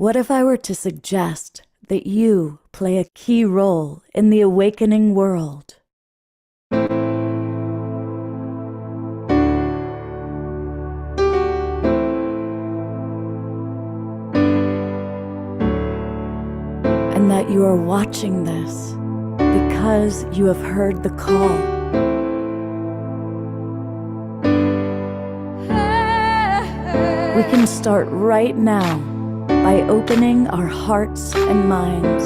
What if I were to suggest that you play a key role in the awakening world? And that you are watching this because you have heard the call. We can start right now by opening our hearts and minds.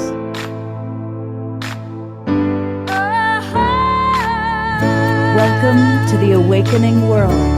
Welcome to the awakening world.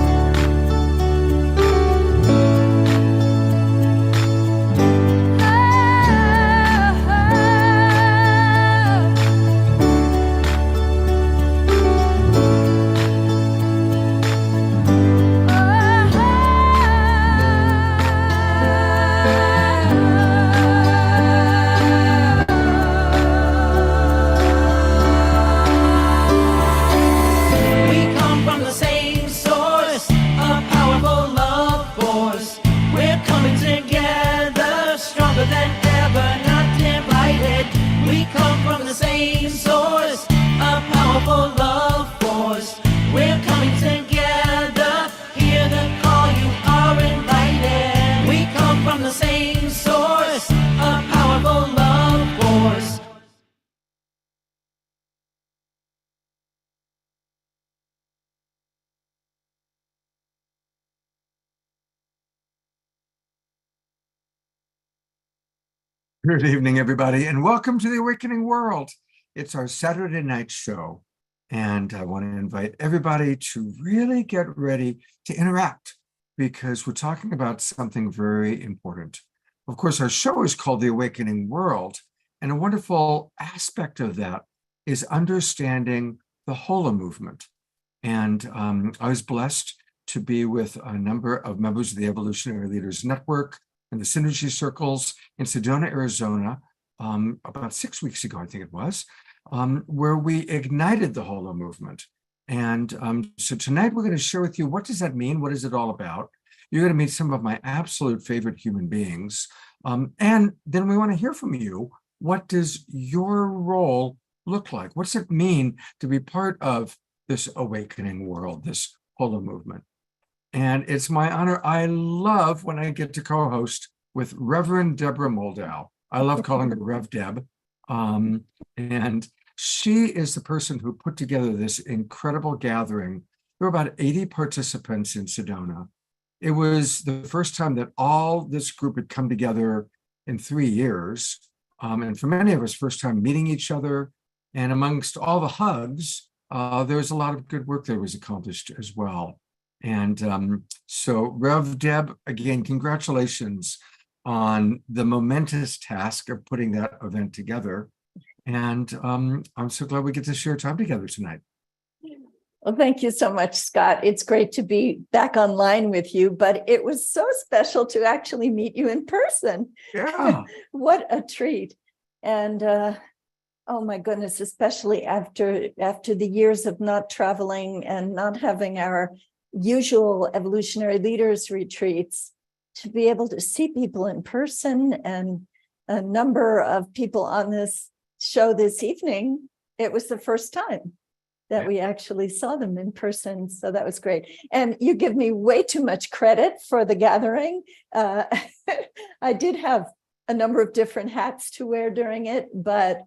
Good evening, everybody, and welcome to the Awakening World. It's our Saturday night show, and I want to invite everybody to really get ready to interact because we're talking about something very important. Of course, our show is called The Awakening World, and a wonderful aspect of that is understanding the HoloMovement. And I was blessed to be with a number of members of the Evolutionary Leaders Network and the Synergy Circles in Sedona, Arizona, about 6 weeks ago, I think it was, where we ignited the HoloMovement. And so tonight we're going to share with you, what does that mean? What is it all about? You're going to meet some of my absolute favorite human beings. And then we want to hear from you. What does your role look like? What's it mean to be part of this awakening world, this HoloMovement? And it's my honor. I love when I get to co-host with Reverend Deborah Moldow. I love calling her Rev Deb. And she is the person who put together this incredible gathering. There were about 80 participants in Sedona. It was the first time that all this group had come together in 3 years. And for many of us, first time meeting each other. And amongst all the hugs, there was a lot of good work that was accomplished as well. And so Rev Deb, again, congratulations on the momentous task of putting that event together. And I'm so glad we get to share time together tonight. Well, thank you so much, Scott. It's great to be back online with you, but it was so special to actually meet you in person. Yeah. What a treat. And oh my goodness, especially after the years of not traveling and not having our usual evolutionary leaders retreats, to be able to see people in person, and a number of people on this show this evening, it was the first time that we actually saw them in person. So that was great. And you give me way too much credit for the gathering. I did have a number of different hats to wear during it, but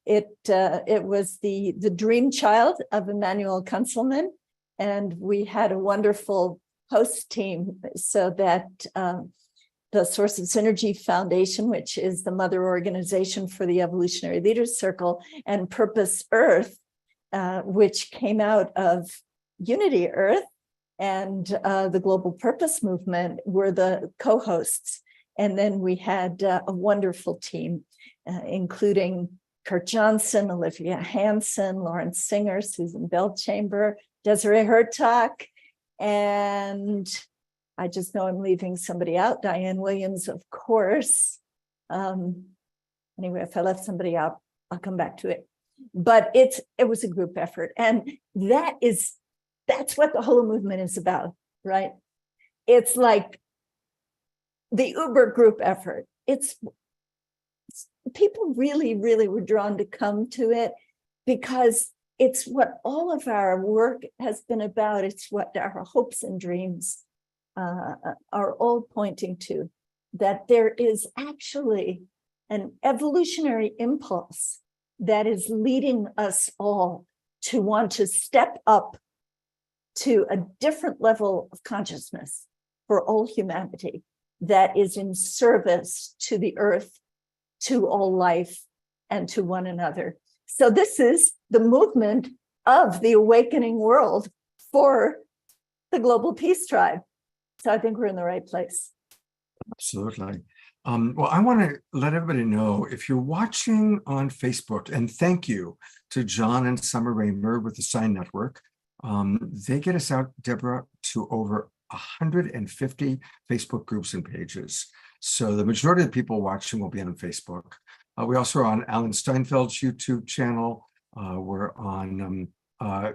it was the dream child of Emmanuel Kunzelman. And we had a wonderful host team so that the Source of Synergy Foundation, which is the mother organization for the Evolutionary Leaders Circle, and Purpose Earth, which came out of Unity Earth and the Global Purpose Movement, were the co-hosts. And then we had a wonderful team, including Kurt Johnson, Olivia Hansen, Lawrence Singer, Susan Belchamber, Desiree Hertak, and I just know I'm leaving somebody out, Diane Williams, of course. Anyway, if I left somebody out, I'll come back to it. But it was a group effort, and that's what the HoloMovement is about, right? It's like the Uber group effort. it's people really, really were drawn to come to it because it's what all of our work has been about. It's what our hopes and dreams are all pointing to, that there is actually an evolutionary impulse that is leading us all to want to step up to a different level of consciousness for all humanity that is in service to the earth, to all life, and to one another. So this is the movement of the awakening world for the Global Peace Tribe. So I think we're in the right place. Absolutely. Well, I want to let everybody know, if you're watching on Facebook, and thank you to John and Summer Raymer with the Sign Network. They get us out, Deborah, to over 150 Facebook groups and pages. So the majority of the people watching will be on Facebook. We also are on Alan Steinfeld's YouTube channel. We're on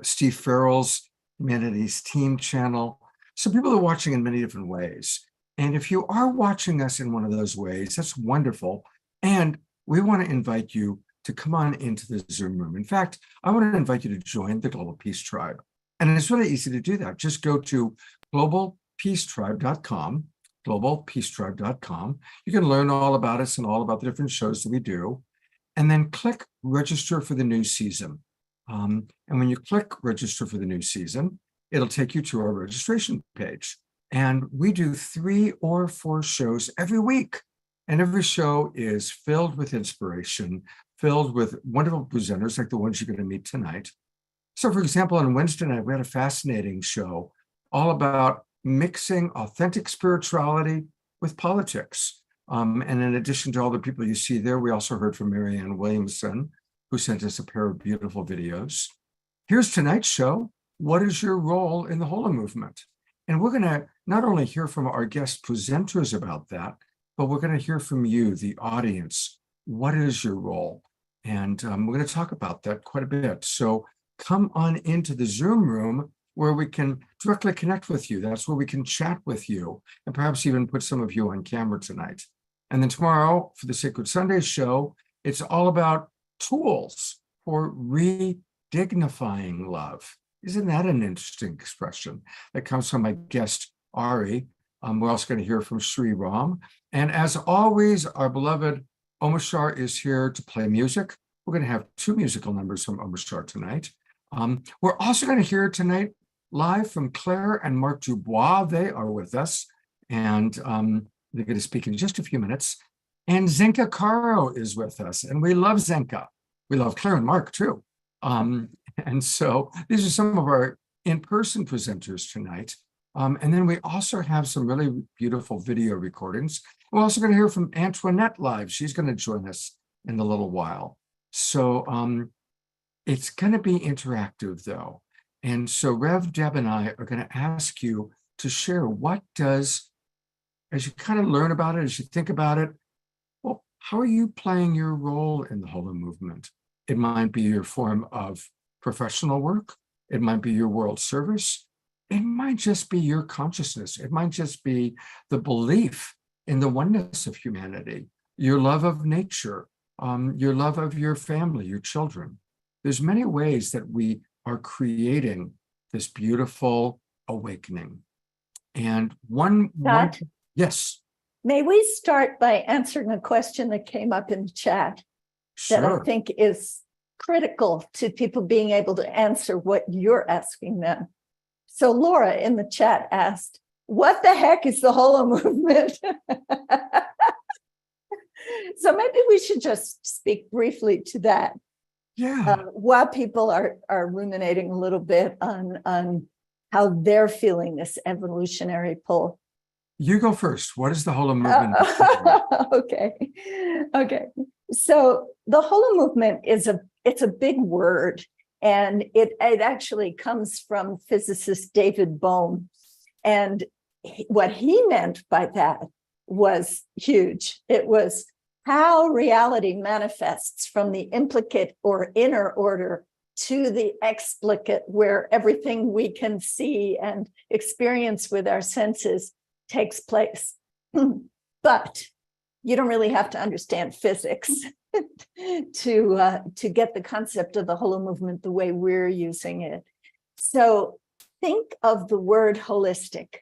Steve Farrell's Humanities Team channel. So people are watching in many different ways. And if you are watching us in one of those ways, that's wonderful. And we want to invite you to come on into the Zoom room. In fact, I want to invite you to join the Global Peace Tribe. And it's really easy to do that. Just go to globalpeacetribe.com, globalpeacetribe.com. You can learn all about us and all about the different shows that we do. And then click register for the new season. And when you click register for the new season, it'll take you to our registration page. And we do 3 or 4 shows every week. And every show is filled with inspiration, filled with wonderful presenters like the ones you're going to meet tonight. So, for example, on Wednesday night, we had a fascinating show all about mixing authentic spirituality with politics. And in addition to all the people you see there, we also heard from Marianne Williamson, who sent us a pair of beautiful videos. Here's tonight's show. What is your role in the HoloMovement? And we're going to not only hear from our guest presenters about that, but we're going to hear from you, the audience. What is your role? And we're going to talk about that quite a bit. So come on into the Zoom room where we can directly connect with you. That's where we can chat with you and perhaps even put some of you on camera tonight. And then tomorrow for the Sacred Sunday show, it's all about tools for redignifying love. Isn't that an interesting expression? That comes from my guest, Ari. We're also going to hear from Sri Ram. And as always, our beloved Omashar is here to play music. We're going to have 2 musical numbers from Omashar tonight. We're also going to hear tonight live from Claire and Mark Dubois. They are with us. And they're going to speak in just a few minutes. And Zenka Caro is with us. And we love Zenka. We love Claire and Mark too. And so these are some of our in-person presenters tonight. And then we also have some really beautiful video recordings. We're also going to hear from Antoinette live. She's going to join us in a little while. So it's going to be interactive though. And so Rev, Deb, and I are going to ask you to share what does, as you kind of learn about it, as you think about it, well, how are you playing your role in the HoloMovement? It might be your form of professional work. It might be your world service. It might just be your consciousness. It might just be the belief in the oneness of humanity, your love of nature, your love of your family, your children. There's many ways that we are creating this beautiful awakening. And one yes. May we start by answering a question that came up in the chat that I think is critical to people being able to answer what you're asking them. So Laura in the chat asked, what the heck is the HoloMovement? So maybe we should just speak briefly to that. Yeah. While people are ruminating a little bit on how they're feeling this evolutionary pull. You go first. What is the HoloMovement? Okay. So the HoloMovement it's a big word, and it actually comes from physicist David Bohm. And what he meant by that was huge. It was how reality manifests from the implicate or inner order to the explicit, where everything we can see and experience with our senses takes place. But you don't really have to understand physics to get the concept of the HoloMovement the way we're using it. So think of the word holistic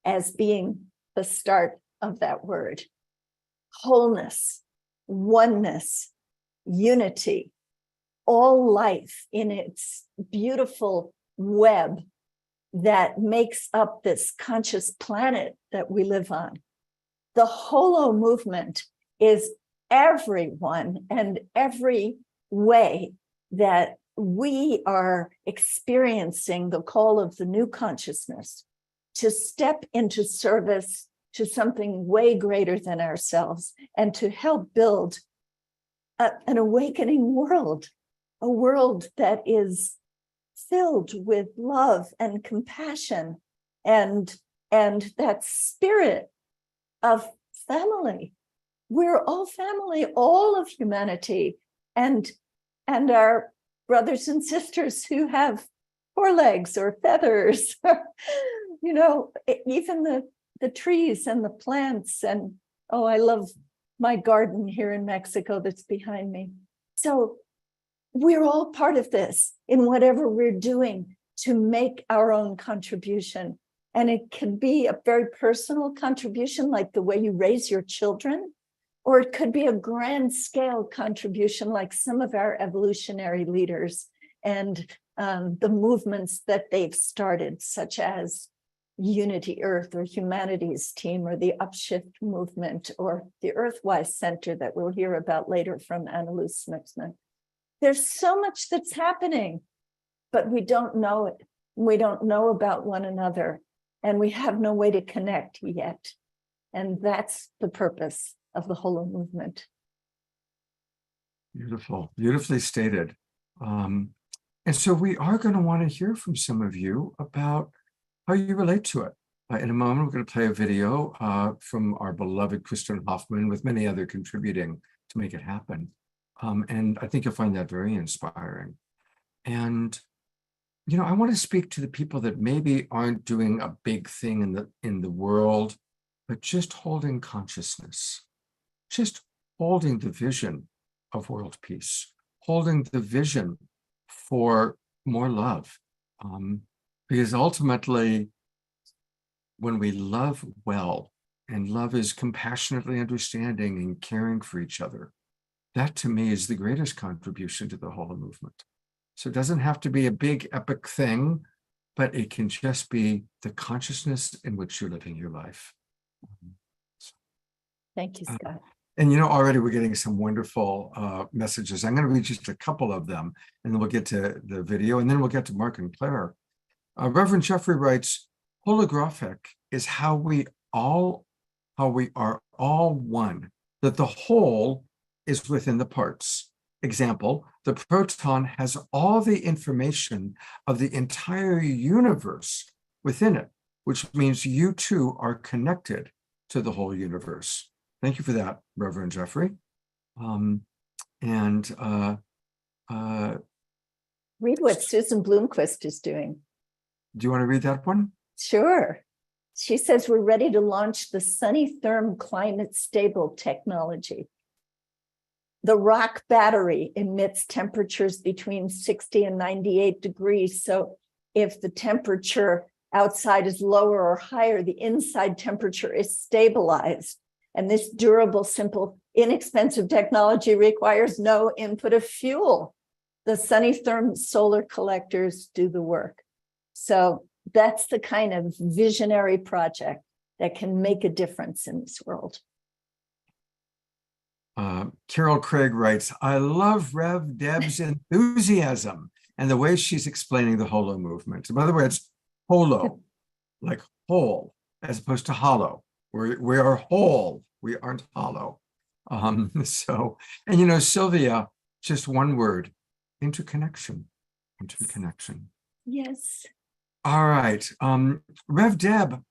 as being the start of that word. Wholeness, oneness, unity, all life in its beautiful web that makes up this conscious planet that we live on. The HoloMovement is everyone and every way that we are experiencing the call of the new consciousness to step into service to something way greater than ourselves and to help build an awakening world, a world that is filled with love and compassion and that spirit of family. We're all family, all of humanity, and our brothers and sisters who have four legs or feathers, you know, even the trees and the plants. And oh, I love my garden here in Mexico that's behind me. So we're all part of this in whatever we're doing to make our own contribution. And it can be a very personal contribution, like the way you raise your children, or it could be a grand scale contribution, like some of our evolutionary leaders and the movements that they've started, such as Unity Earth or Humanities Team or the Upshift Movement or the Earthwise Center that we'll hear about later from Annalise Smithman. There's so much that's happening, but we don't know it. We don't know about one another, and we have no way to connect yet. And that's the purpose of the HoloMovement. Beautiful, beautifully stated. And so we are going to want to hear from some of you about how you relate to it. In a moment, we're going to play a video from our beloved Kristen Hoffman with many other contributing to make it happen. And I think you'll find that very inspiring. And, you know, I want to speak to the people that maybe aren't doing a big thing in the world, but just holding consciousness, just holding the vision of world peace, holding the vision for more love. Because ultimately, when we love well, and love is compassionately understanding and caring for each other, that to me is the greatest contribution to the HoloMovement. So it doesn't have to be a big epic thing, but it can just be the consciousness in which you're living your life. Thank you, Scott. And you know, already we're getting some wonderful messages. I'm going to read just a couple of them, and then we'll get to the video, and then we'll get to Mark and Claire. Reverend Jeffrey writes, holographic is how we are all one, that the whole is within the parts. Example, the proton has all the information of the entire universe within it, which means you too are connected to the whole universe. Thank you for that, Reverend Jeffrey. Read what Susan Bloomquist is doing. Do you want to read that one? Sure. She says we're ready to launch the Sunny Therm climate stable technology. The rock battery emits temperatures between 60 and 98 degrees. So if the temperature outside is lower or higher, the inside temperature is stabilized. And this durable, simple, inexpensive technology requires no input of fuel. The Sunny Therm solar collectors do the work. So that's the kind of visionary project that can make a difference in this world. Carol Craig writes, I love Rev Deb's enthusiasm and the way she's explaining the HoloMovement. By the way, it's holo, like whole, as opposed to hollow. We are whole, we aren't hollow. So, and you know, Sylvia, just one word, interconnection, interconnection. Yes. All right, Rev Deb,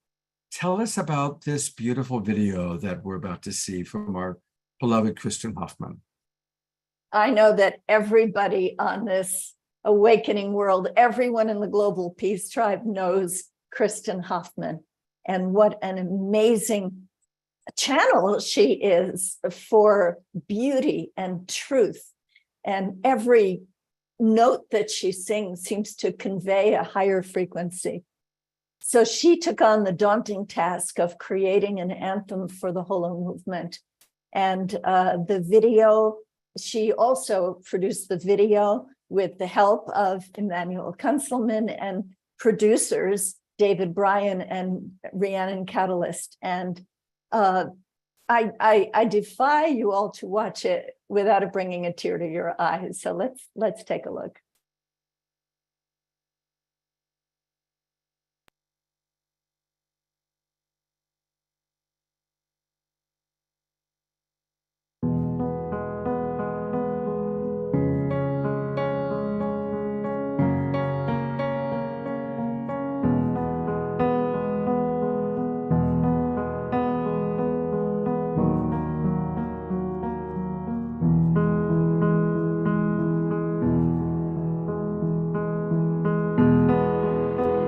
tell us about this beautiful video that we're about to see from our beloved Kristen Hoffman. I know that everybody on this awakening world, everyone in the Global Peace Tribe knows Kristen Hoffman, and what an amazing channel she is for beauty and truth. And every note that she sings seems to convey a higher frequency. So she took on the daunting task of creating an anthem for the HoloMovement. And the video, she also produced the video with the help of Emmanuel Kunzelman and producers David Bryan and Rhiannon Catalyst. And I defy you all to watch it without it bringing a tear to your eyes. So let's take a look.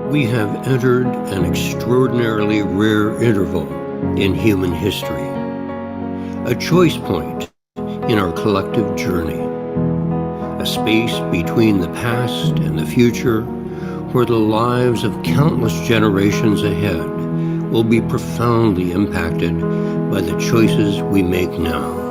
We have entered an extraordinarily rare interval in human history, a choice point in our collective journey, a space between the past and the future where the lives of countless generations ahead will be profoundly impacted by the choices we make now.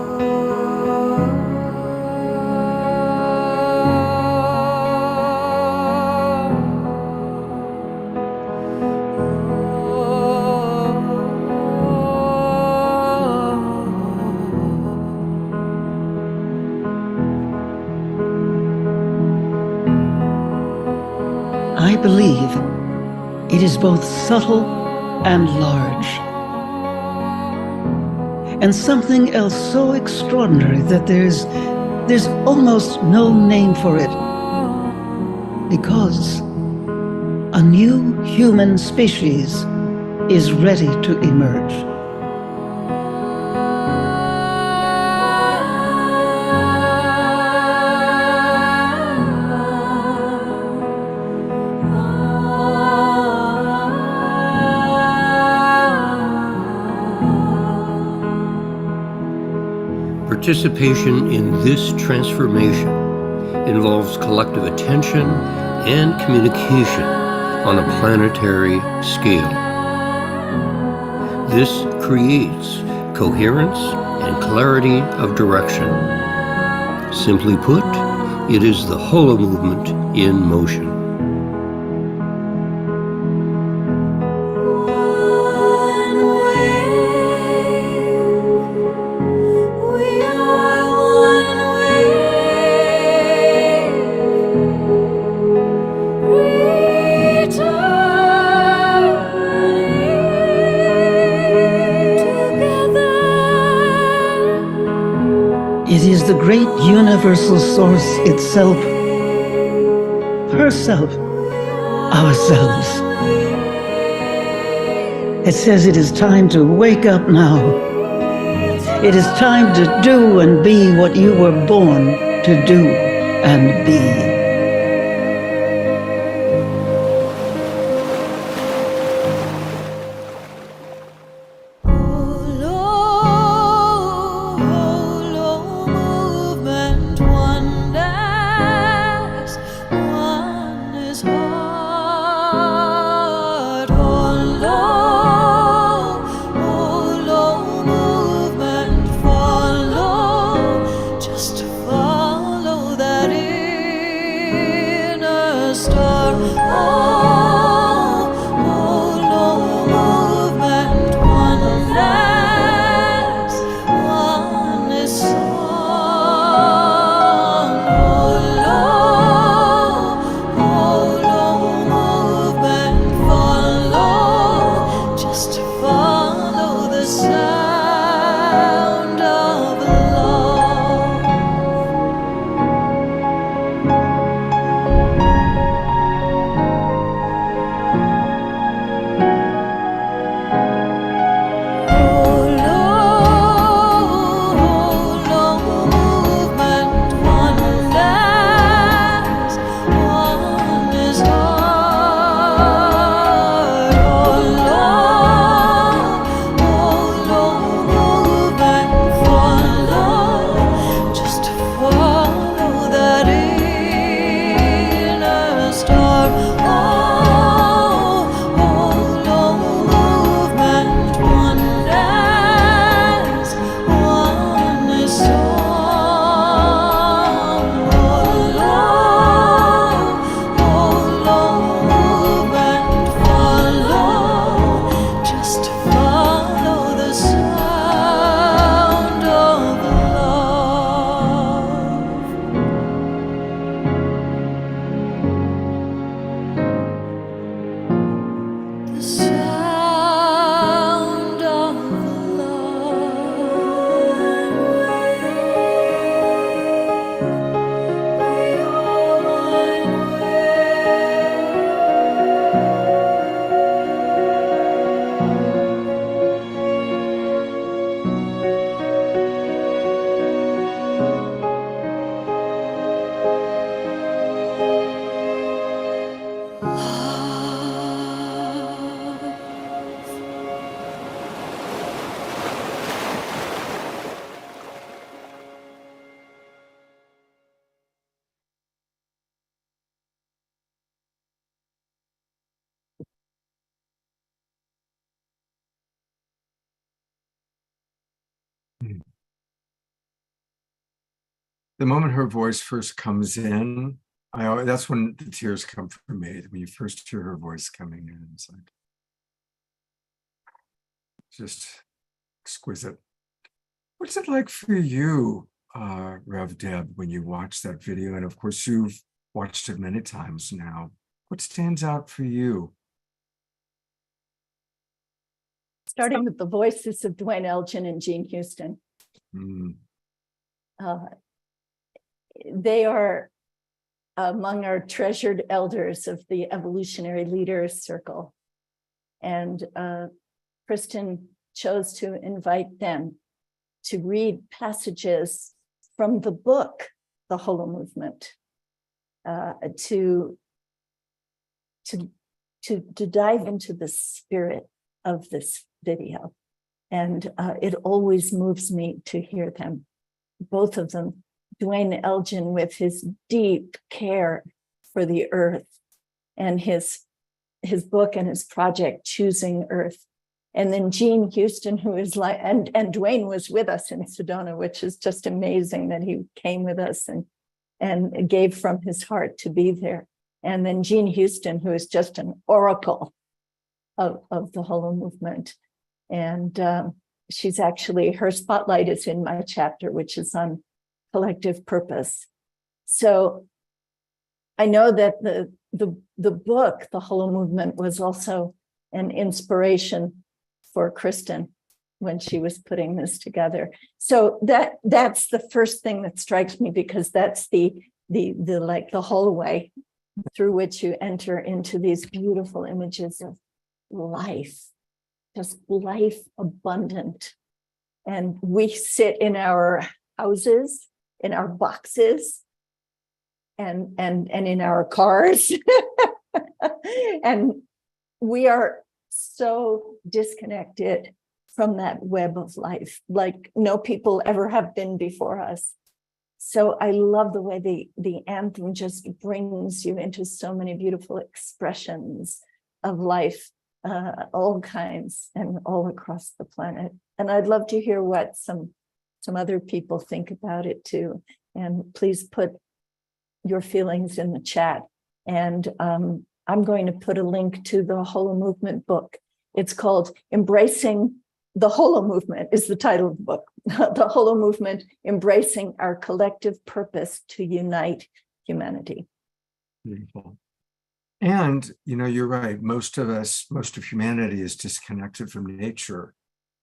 I believe it is both subtle and large, and something else so extraordinary that there's almost no name for it, because a new human species is ready to emerge. Participation in this transformation involves collective attention and communication on a planetary scale. This creates coherence and clarity of direction. Simply put, it is the HoloMovement in motion. It is the great universal source itself, herself, ourselves. It says it is time to wake up now. It is time to do and be what you were born to do and be. The moment her voice first comes in, that's when the tears come for me. When you first hear her voice coming in, it's like just exquisite. What's it like for you, Rev Deb, when you watch that video? And of course, you've watched it many times now. What stands out for you? Starting with the voices of Dwayne Elgin and Jean Houston. Mm. They are among our treasured elders of the Evolutionary Leaders Circle. And Kristen chose to invite them to read passages from the book, The HoloMovement, to dive into the spirit of this video. And it always moves me to hear them, both of them. Dwayne Elgin with his deep care for the earth and his book and his project, Choosing Earth. And then Jean Houston, who is like, and Dwayne was with us in Sedona, which is just amazing that he came with us and gave from his heart to be there. And then Jean Houston, who is just an oracle of the HoloMovement. And she's actually, her spotlight is in my chapter, which is on collective purpose. So I know that the book, The HoloMovement, was also an inspiration for Kristen when she was putting this together. So that's the first thing that strikes me, because that's the hallway through which you enter into these beautiful images of life, just life abundant. And we sit in our houses, in our boxes, and in our cars. And we are so disconnected from that web of life, like no people ever have been before us. So I love the way the anthem just brings you into so many beautiful expressions of life, all kinds and all across the planet. And I'd love to hear what some other people think about it too. And please put your feelings in the chat. And I'm going to put a link to the HoloMovement book. It's called Embracing the HoloMovement is the title of the book. The HoloMovement, Embracing Our Collective Purpose to Unite Humanity. Beautiful. And, you're right. Most of humanity is disconnected from nature.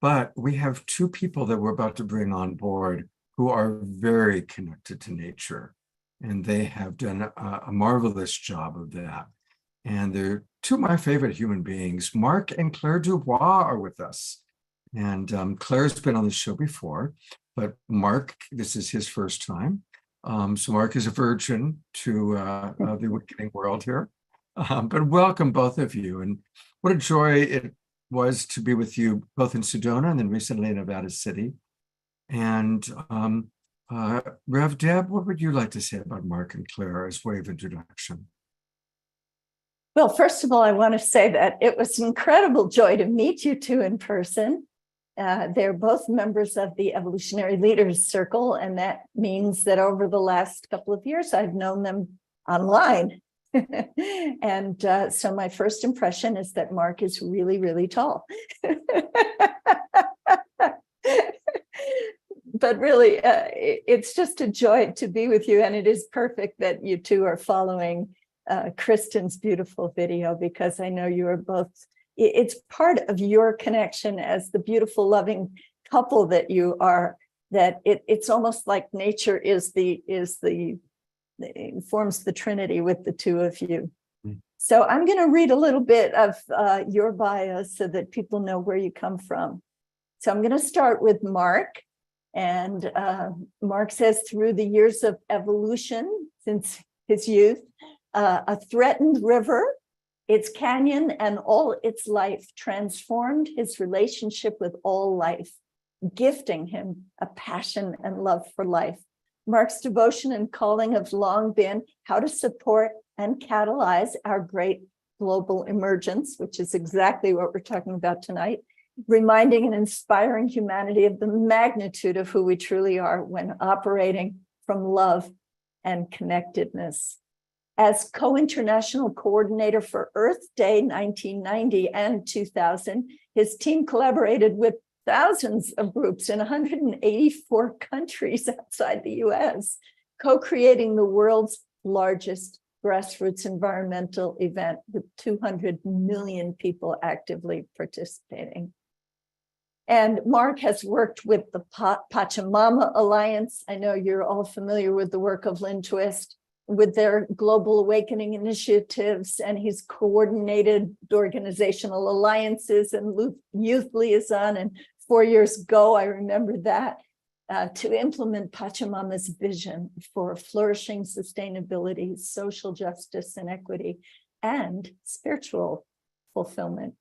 But we have two people that we're about to bring on board who are very connected to nature. And they have done a marvelous job of that. And they're two of my favorite human beings. Mark and Claire Dubois are with us. And Claire's been on the show before, but Mark, this is his first time. So Mark is a virgin to the awakening world here. But welcome, both of you. And what a joy it was to be with you both in Sedona and then recently in Nevada City. And Rev Deb, what would you like to say about Mark and Claire as way of introduction? Well, first of all, I want to say that it was an incredible joy to meet you two in person. They're both members of the Evolutionary Leaders Circle, and that means that over the last couple of years, I've known them online. And so my first impression is that Mark is really, really tall. But really, it's just a joy to be with you. And it is perfect that you two are following Kristen's beautiful video, because I know you are both, it's part of your connection as the beautiful, loving couple that you are, that it's almost like nature forms the Trinity with the two of you. So I'm going to read a little bit of your bio so that people know where you come from. So I'm going to start with Mark. And Mark says, through the years of evolution since his youth, a threatened river, its canyon, and all its life transformed his relationship with all life, gifting him a passion and love for life. Mark's devotion and calling have long been how to support and catalyze our great global emergence, which is exactly what we're talking about tonight, reminding and inspiring humanity of the magnitude of who we truly are when operating from love and connectedness. As co-international coordinator for Earth Day 1990 and 2000, his team collaborated with thousands of groups in 184 countries outside the US, co-creating the world's largest grassroots environmental event with 200 million people actively participating. And Mark has worked with the Pachamama Alliance. I know you're all familiar with the work of Lynn Twist, with their Global Awakening initiatives, and he's coordinated organizational alliances and youth liaison. And 4 years ago, I remember that, to implement Pachamama's vision for flourishing sustainability, social justice and equity, and spiritual fulfillment.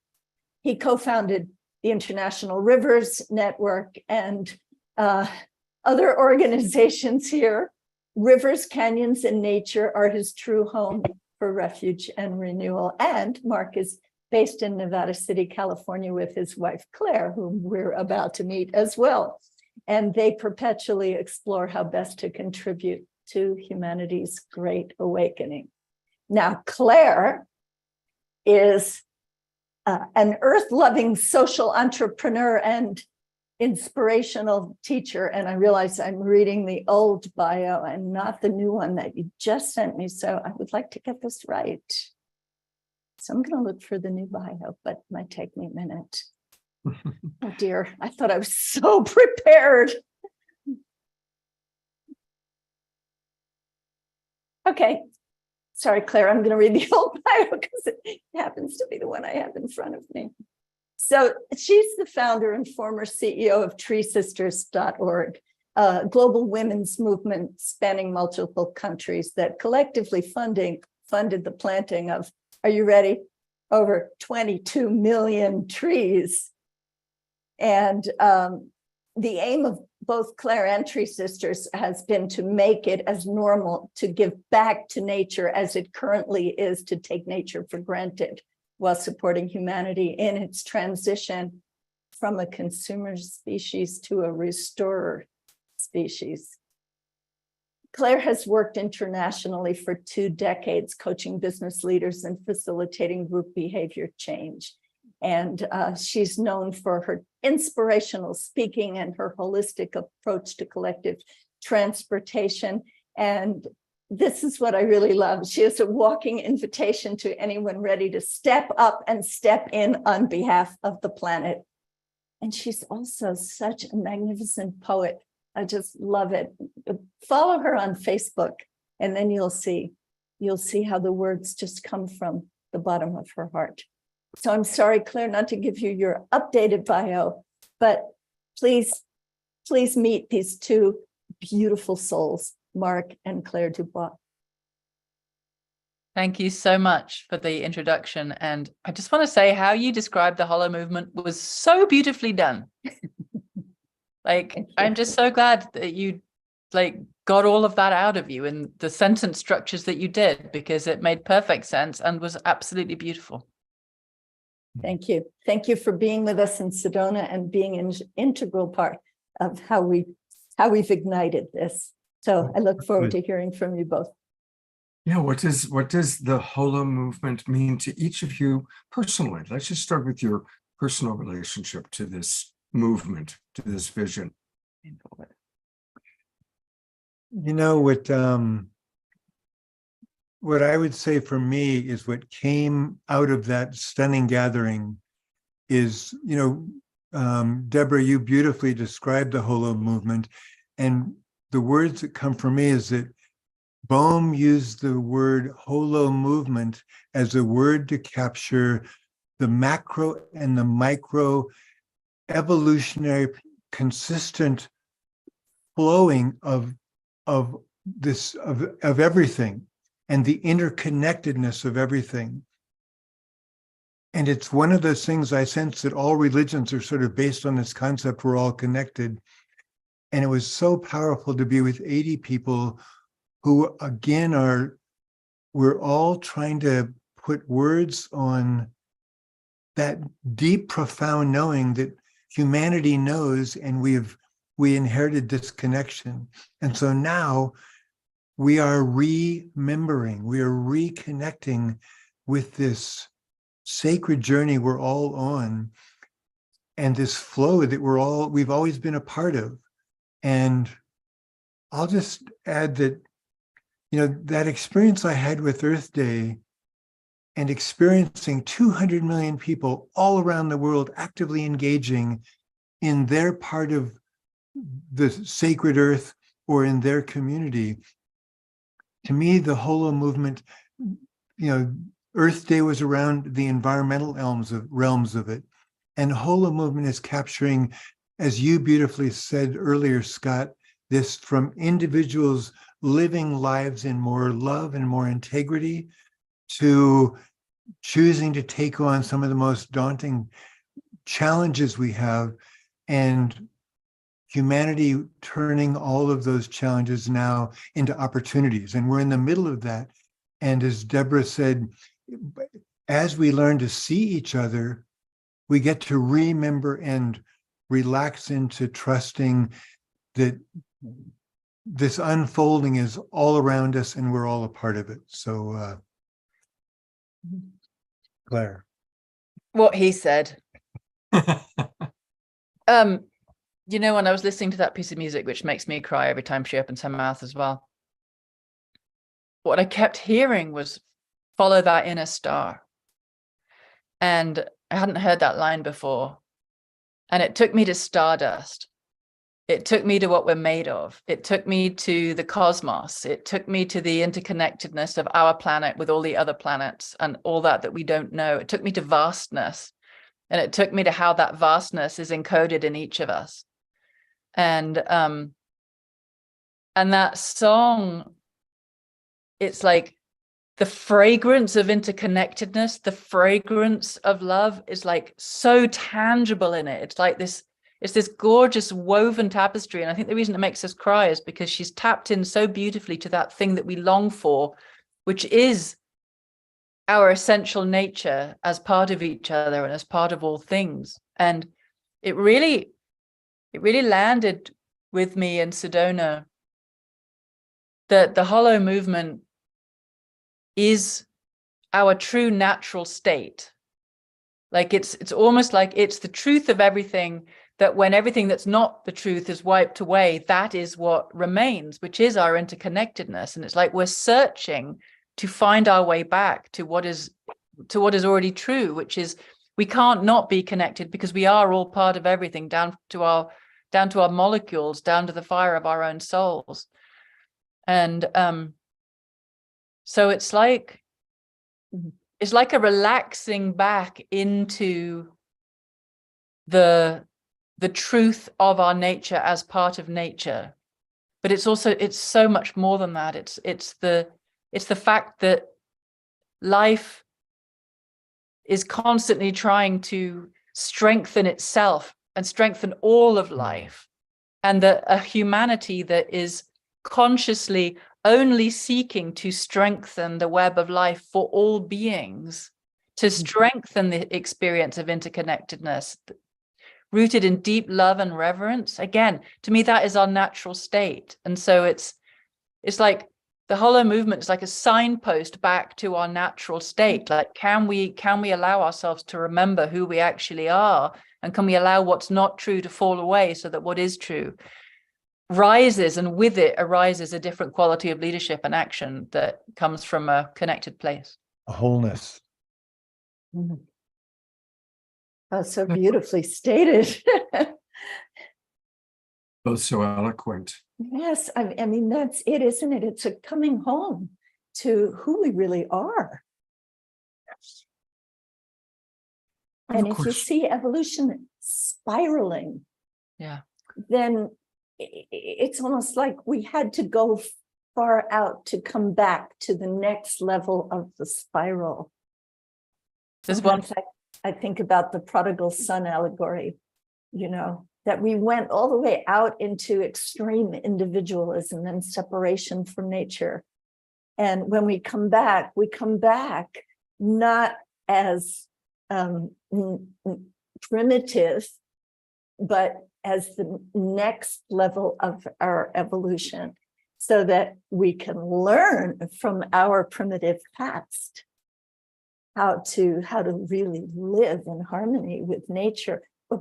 He co-founded the International Rivers Network and other organizations here. Rivers, canyons, and nature are his true home for refuge and renewal. And Mark is based in Nevada City, California, with his wife, Claire, whom we're about to meet as well. And they perpetually explore how best to contribute to humanity's great awakening. Now, Claire is an earth-loving social entrepreneur and inspirational teacher. And I realize I'm reading the old bio and not the new one that you just sent me. So I would like to get this right. So I'm going to look for the new bio, but it might take me a minute. Oh dear, I thought I was so prepared. Okay. Sorry, Claire, I'm going to read the old bio because it happens to be the one I have in front of me. So she's the founder and former CEO of treesisters.org, a global women's movement spanning multiple countries that collectively funded the planting of, are you ready? Over 22 million trees. And the aim of both Claire and Tree Sisters has been to make it as normal to give back to nature as it currently is to take nature for granted, while supporting humanity in its transition from a consumer species to a restorer species. Claire has worked internationally for 2 decades, coaching business leaders and facilitating group behavior change. And she's known for her inspirational speaking and her holistic approach to collective transportation. And this is what I really love. She is a walking invitation to anyone ready to step up and step in on behalf of the planet. And she's also such a magnificent poet. I just love it. Follow her on Facebook, and then you'll see how the words just come from the bottom of her heart. So I'm sorry, Claire, not to give you your updated bio, but please meet these 2 beautiful souls, Mark and Claire Dubois. Thank you so much for the introduction. And I just want to say how you described the HoloMovement was so beautifully done. I'm just so glad that you got all of that out of you in the sentence structures that you did, because it made perfect sense and was absolutely beautiful. Thank you. Thank you for being with us in Sedona and being an integral part of how we've ignited this. So I look forward to hearing from you both. Yeah, what does the HoloMovement mean to each of you personally? Let's just start with your personal relationship to this movement, to this vision. You know, what I would say for me is what came out of that stunning gathering is, Deborah, you beautifully described the HoloMovement, and the words that come from me is that Bohm used the word HoloMovement as a word to capture the macro and the micro evolutionary consistent flowing of everything and the interconnectedness of everything. And it's one of those things I sense that all religions are sort of based on this concept we're all connected. And it was so powerful to be with 80 people who, again, we're all trying to put words on that deep, profound knowing that humanity knows, and we inherited this connection. And so now we are remembering, we are reconnecting with this sacred journey we're all on, and this flow that we've always been a part of. And I'll just add that, that experience I had with Earth Day, and experiencing 200 million people all around the world actively engaging in their part of the sacred earth or in their community. To me, the HoloMovement, Earth Day was around the environmental realms of it. And HoloMovement is capturing, as you beautifully said earlier, Scott, this from individuals living lives in more love and more integrity, to choosing to take on some of the most daunting challenges we have, and humanity turning all of those challenges now into opportunities. And we're in the middle of that. And as Deborah said, as we learn to see each other, we get to remember and relax into trusting that this unfolding is all around us and we're all a part of it. So, Claire. What he said. When I was listening to that piece of music, which makes me cry every time she opens her mouth as well, what I kept hearing was "follow that inner star." And I hadn't heard that line before. And it took me to stardust. It took me to what we're made of. It took me to the cosmos. It took me to the interconnectedness of our planet with all the other planets and all that we don't know. It took me to vastness. And it took me to how that vastness is encoded in each of us. And that song, it's like the fragrance of interconnectedness, the fragrance of love is like so tangible in it. It's this gorgeous woven tapestry. And I think the reason it makes us cry is because she's tapped in so beautifully to that thing that we long for, which is our essential nature as part of each other and as part of all things. And it really landed with me in Sedona that the HoloMovement is our true natural state. Like it's almost like it's the truth of everything, that when everything that's not the truth is wiped away, that is what remains, which is our interconnectedness. And it's like we're searching to find our way back to what is already true, which is we can't not be connected because we are all part of everything, down to our molecules, down to the fire of our own souls. And so it's like a relaxing back into the truth of our nature as part of nature. But it's so much more than that. It's the fact that life is constantly trying to strengthen itself and strengthen all of life, and that a humanity that is consciously only seeking to strengthen the web of life for all beings, to strengthen the experience of interconnectedness, rooted in deep love and reverence. Again, to me, that is our natural state. And so it's like the HoloMovement is like a signpost back to our natural state. Like, can we allow ourselves to remember who we actually are? And can we allow what's not true to fall away so that what is true rises, and with it arises a different quality of leadership and action that comes from a connected place. A wholeness. Oh, so beautifully stated. Both so eloquent. Yes, I mean, that's it, isn't it? It's a coming home to who we really are. Yes. And if you see evolution spiraling, then it's almost like we had to go far out to come back to the next level of the spiral. Sometimes I think about the prodigal son allegory, that we went all the way out into extreme individualism and separation from nature. And when we come back not as primitive, but as the next level of our evolution, so that we can learn from our primitive past how to really live in harmony with nature. But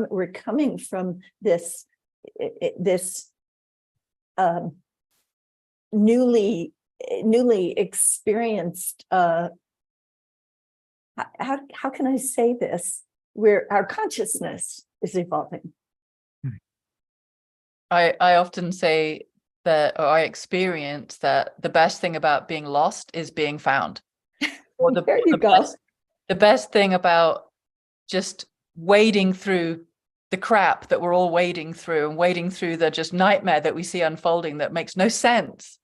we're coming from this newly experienced, how can I say this, where our consciousness is evolving. I often say that, or I experience that the best thing about being lost is being found. Or There you go. The best thing about just wading through the crap that we're all wading through, and wading through the just nightmare that we see unfolding that makes no sense,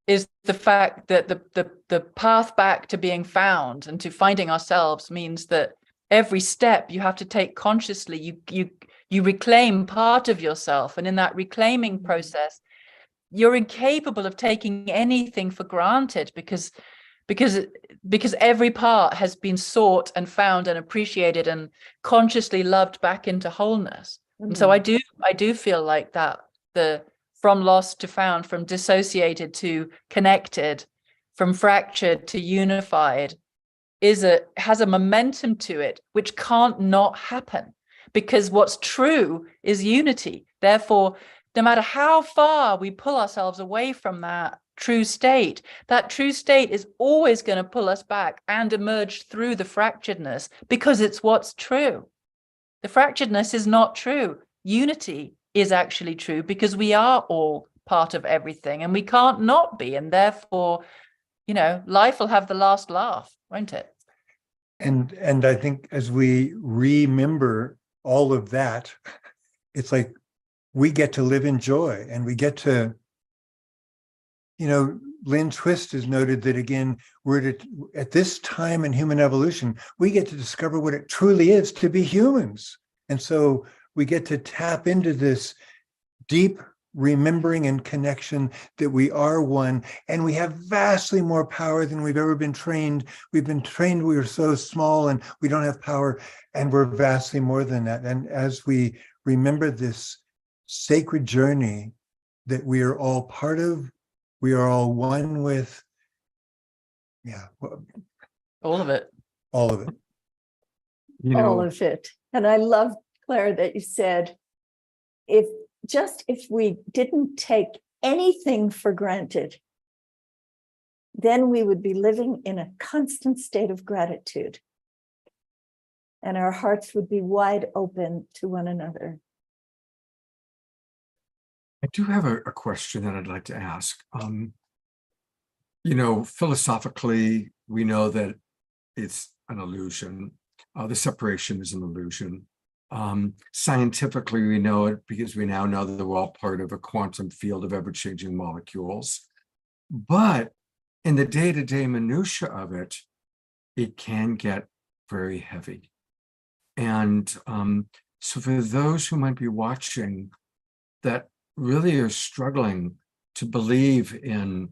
is the fact that the path back to being found and to finding ourselves means that every step you have to take consciously. You reclaim part of yourself, and in that reclaiming process, you're incapable of taking anything for granted, because every part has been sought and found and appreciated and consciously loved back into wholeness. And so I do feel like that, the from lost to found, from dissociated to connected, from fractured to unified, has a momentum to it which can't not happen, because what's true is unity. Therefore, no matter how far we pull ourselves away from that true state is always going to pull us back and emerge through the fracturedness, because it's what's true. The fracturedness is not true. Unity is actually true, because we are all part of everything and we can't not be. And therefore, life will have the last laugh, won't it? And I think as we remember all of that, it's like we get to live in joy, and we get to, Lynn Twist has noted that, again, we're at this time in human evolution, we get to discover what it truly is to be humans. And so we get to tap into this deep remembering and connection that we are one, and we have vastly more power than we've ever been trained. We've been trained, we are so small and we don't have power, and we're vastly more than that. And as we remember this sacred journey that we are all part of, we are all one with, all of it. All of it. All of it. And I love, Claire, that you said, if we didn't take anything for granted, then we would be living in a constant state of gratitude, and our hearts would be wide open to one another. I do have a question that I'd like to ask. Philosophically, we know that it's an illusion. The separation is an illusion. Scientifically, we know it because we now know that we're all part of a quantum field of ever-changing molecules. But in the day-to-day minutia of it, it can get very heavy. And so for those who might be watching that really are struggling to believe in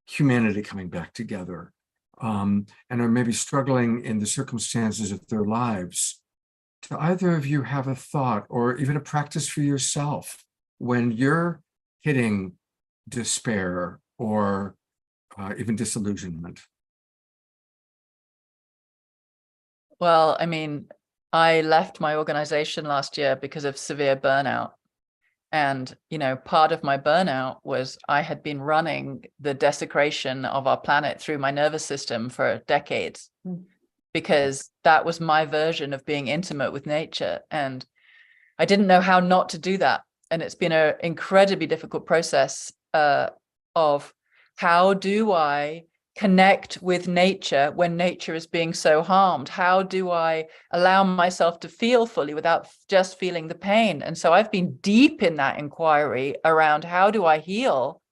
humanity coming back together, and are maybe struggling in the circumstances of their lives, do either of you have a thought or even a practice for yourself when you're hitting despair or even disillusionment? Well, I mean, I left my organization last year because of severe burnout. And, part of my burnout was I had been running the desecration of our planet through my nervous system for decades, because that was my version of being intimate with nature. And I didn't know how not to do that. And it's been an incredibly difficult process of how do I connect with nature when nature is being so harmed? How do I allow myself to feel fully without just feeling the pain? And so I've been deep in that inquiry around how do I heal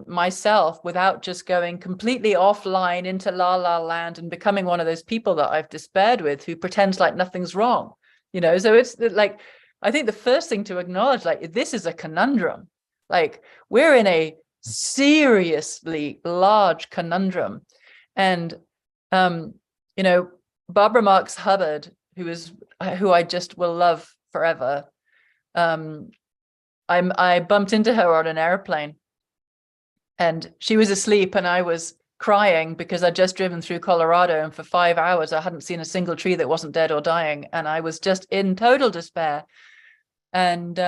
myself without just going completely offline into la la land and becoming one of those people that I've despaired with, who pretends like nothing's wrong. So it's like, I think the first thing to acknowledge, like, this is a conundrum. Like, we're in a seriously large conundrum, and Barbara Marx Hubbard, who I just will love forever. I bumped into her on an airplane, and she was asleep, and I was crying because I'd just driven through Colorado, and for 5 hours I hadn't seen a single tree that wasn't dead or dying, and I was just in total despair. And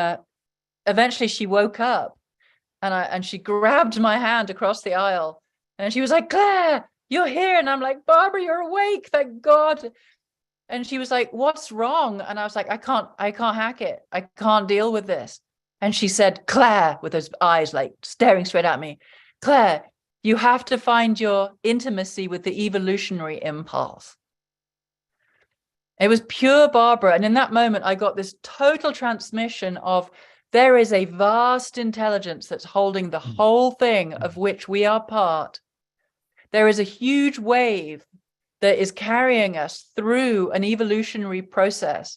eventually she woke up, and she grabbed my hand across the aisle, and she was like, "Claire, you're here." And I'm like, "Barbara, you're awake, thank God." And she was like, "What's wrong?" And I was like, I can't hack it. I can't deal with this. And she said, "Claire," with those eyes like staring straight at me, "Claire, you have to find your intimacy with the evolutionary impulse." It was pure Barbara. And in that moment, I got this total transmission of there is a vast intelligence that's holding the whole thing of which we are part. There is a huge wave that is carrying us through an evolutionary process.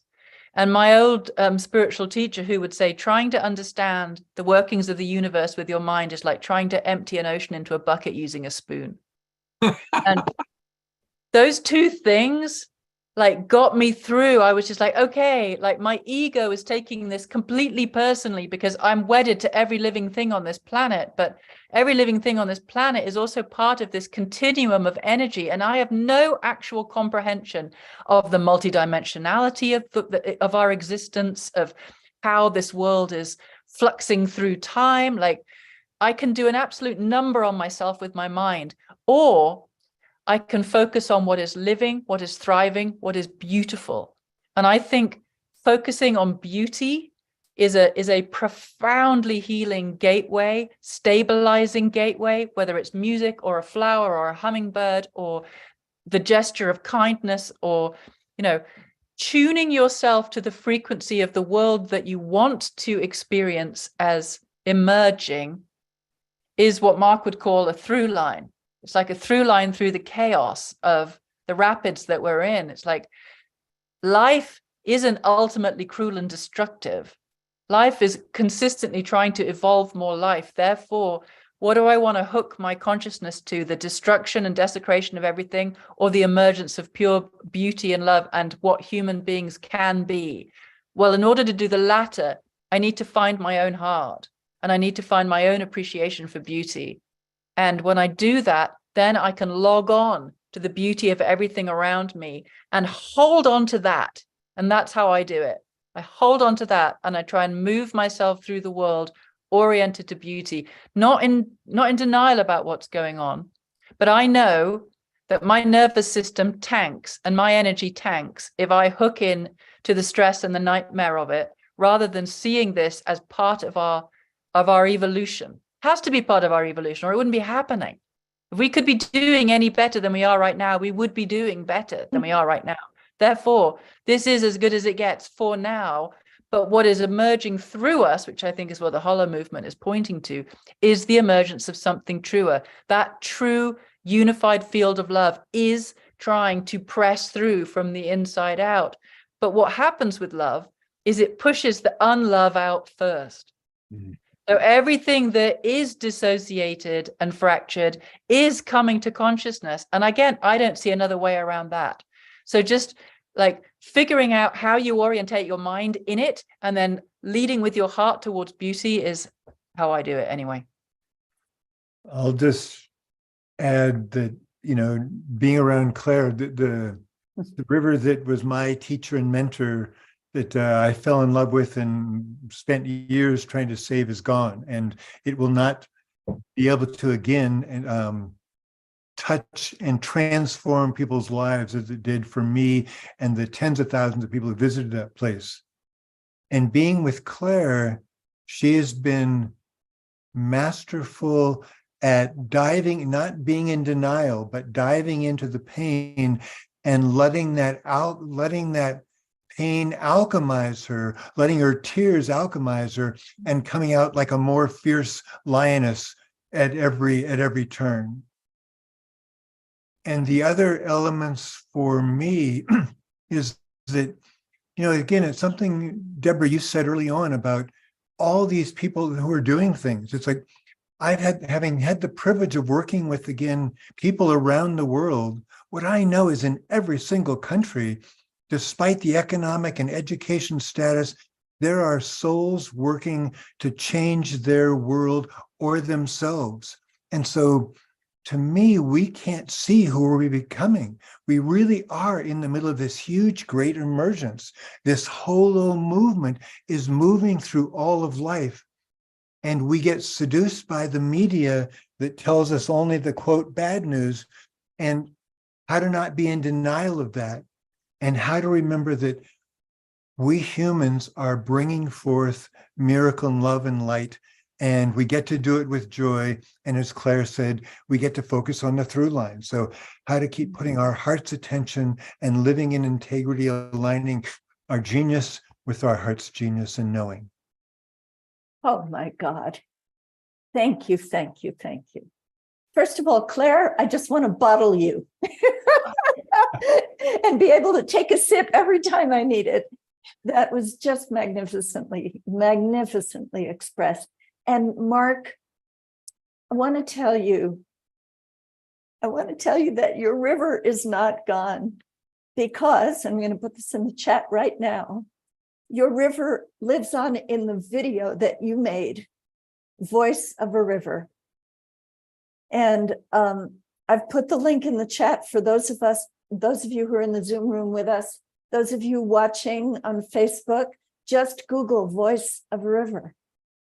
And my old spiritual teacher, who would say, trying to understand the workings of the universe with your mind is like trying to empty an ocean into a bucket using a spoon. And those two things like got me through. I was just like, okay, like my ego is taking this completely personally because I'm wedded to every living thing on this planet, but every living thing on this planet is also part of this continuum of energy. And I have no actual comprehension of the multidimensionality of our existence, of how this world is fluxing through time. Like I can do an absolute number on myself with my mind, or I can focus on what is living, what is thriving, what is beautiful. And I think focusing on beauty is a profoundly healing gateway, stabilizing gateway, whether it's music or a flower or a hummingbird or the gesture of kindness, or, you know, tuning yourself to the frequency of the world that you want to experience as emerging is what Mark would call a through line. It's like a through line through the chaos of the rapids that we're in. It's like life isn't ultimately cruel and destructive. Life is consistently trying to evolve more life. Therefore, what do I want to hook my consciousness to? The destruction and desecration of everything, or the emergence of pure beauty and love and what human beings can be? Well, in order to do the latter, I need to find my own heart, and I need to find my own appreciation for beauty. And when I do that, then I can log on to the beauty of everything around me and hold on to that. And that's how I do it. I hold on to that, and I try and move myself through the world oriented to beauty, not in denial about what's going on. But I know that my nervous system tanks and my energy tanks if I hook in to the stress and the nightmare of it, rather than seeing this as part of our evolution. Has to be part of our evolution, or it wouldn't be happening. If we could be doing any better than we are right now, we would be doing better than we are right now. Therefore, this is as good as it gets for now. But what is emerging through us, which I think is what the HoloMovement is pointing to, is the emergence of something truer. That true unified field of love is trying to press through from the inside out. But what happens with love is it pushes the unlove out first. Mm-hmm. So everything that is dissociated and fractured is coming to consciousness. And again, I don't see another way around that. So just like figuring out how you orientate your mind in it, and then leading with your heart towards beauty is how I do it anyway. I'll just add that, you know, being around Claire, the river that was my teacher and mentor that I fell in love with and spent years trying to save is gone, and it will not be able to again touch and transform people's lives as it did for me and the tens of thousands of people who visited that place. And being with Claire, she has been masterful at diving, not being in denial, but diving into the pain and letting that out, letting that pain alchemize her, letting her tears alchemize her, and coming out like a more fierce lioness at every turn. And the other elements for me is that, you know, again, it's something, Deborah, you said early on about all these people who are doing things. It's like having had the privilege of working with, again, people around the world, what I know is in every single country, despite the economic and education status, there are souls working to change their world or themselves. And so to me, we can't see who we're becoming. We really are in the middle of this huge, great emergence. This HoloMovement is moving through all of life. And we get seduced by the media that tells us only the quote bad news, and how to not be in denial of that, and how to remember that we humans are bringing forth miracle and love and light, and we get to do it with joy. And as Claire said, we get to focus on the through line. So how to keep putting our heart's attention and living in integrity, aligning our genius with our heart's genius and knowing. Oh my God. Thank you, thank you, thank you. First of all, Claire, I just want to bottle you and be able to take a sip every time I need it. That was just magnificently expressed. And Mark, I want to tell you that your river is not gone, because I'm going to put this in the chat right now. Your river lives on in the video that you made, Voice of a River. And I've put the link in the chat for those of you who are in the Zoom room with us, those of you watching on Facebook, just Google Voice of a River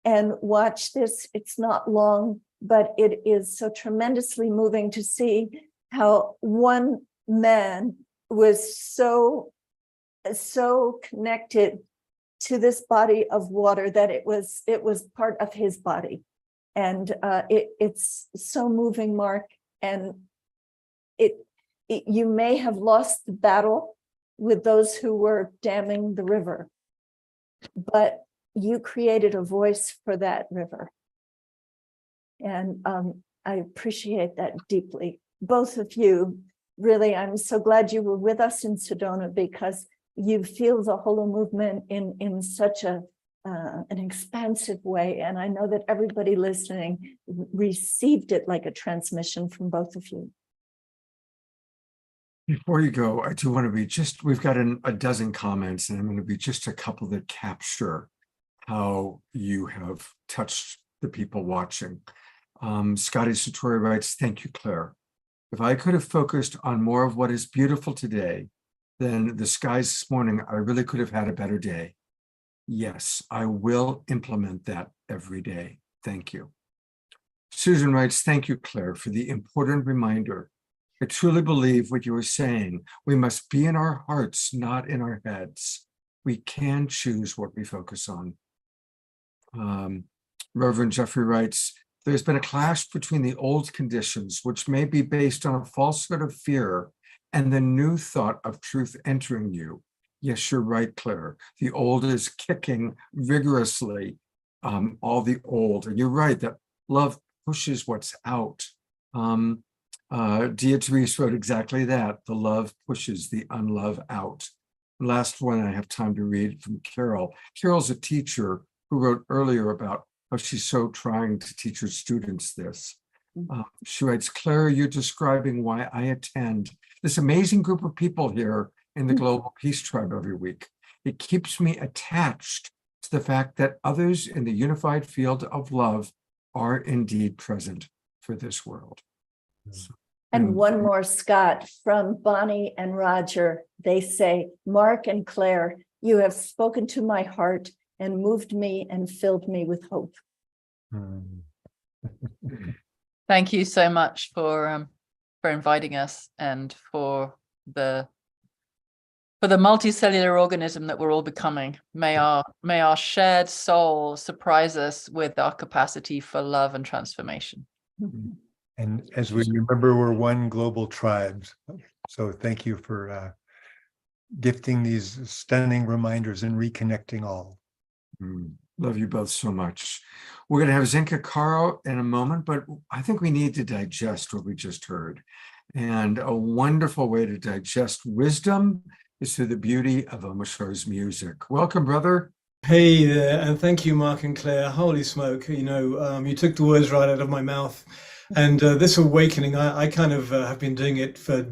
and watch this. It's not long, but it is so tremendously moving to see how one man was so connected to this body of water that it was part of his body. And it's so moving, Mark. And you may have lost the battle with those who were damming the river, but you created a voice for that river. And I appreciate that deeply. Both of you, really, I'm so glad you were with us in Sedona, because you feel the HoloMovement in such an expansive way. And I know that everybody listening received it like a transmission from both of you. Before you go, I do want to be we've got a dozen comments, and I'm going to be just a couple that capture how you have touched the people watching. Scotty Satori writes, "Thank you, Claire. If I could have focused on more of what is beautiful today than the skies this morning, I really could have had a better day. Yes, I will implement that every day. Thank you." Susan writes, "Thank you, Claire, for the important reminder. I truly believe what you were saying. We must be in our hearts, not in our heads. We can choose what we focus on." Reverend Jeffrey writes, "There's been a clash between the old conditions, which may be based on a falsehood of fear, and the new thought of truth entering you. Yes, you're right, Claire. The old is kicking vigorously, all the old. And you're right that love pushes what's out." Dietrich wrote exactly that. The love pushes the unlove out. Last one I have time to read from Carol. Carol's a teacher who wrote earlier about how she's so trying to teach her students this. She writes, "Claire, you're describing why I attend this amazing group of people here in the Global Peace Tribe every week. It keeps me attached to the fact that others in the unified field of love are indeed present for this world." And one more, Scott, from Bonnie and Roger. They say, "Mark and Claire, you have spoken to my heart and moved me and filled me with hope." Thank you so much for inviting us, and for the multicellular organism that we're all becoming. May our shared soul surprise us with our capacity for love and transformation. And as we remember, we're one global tribe. So thank you for gifting these stunning reminders and reconnecting all. Love you both so much. We're going to have Zinka Caro in a moment, but I think we need to digest what we just heard. And a wonderful way to digest wisdom is through the beauty of Omashar's music. Welcome, brother. Hey there, and thank you, Mark and Claire. Holy smoke, you took the words right out of my mouth. And this awakening, I kind of have been doing it for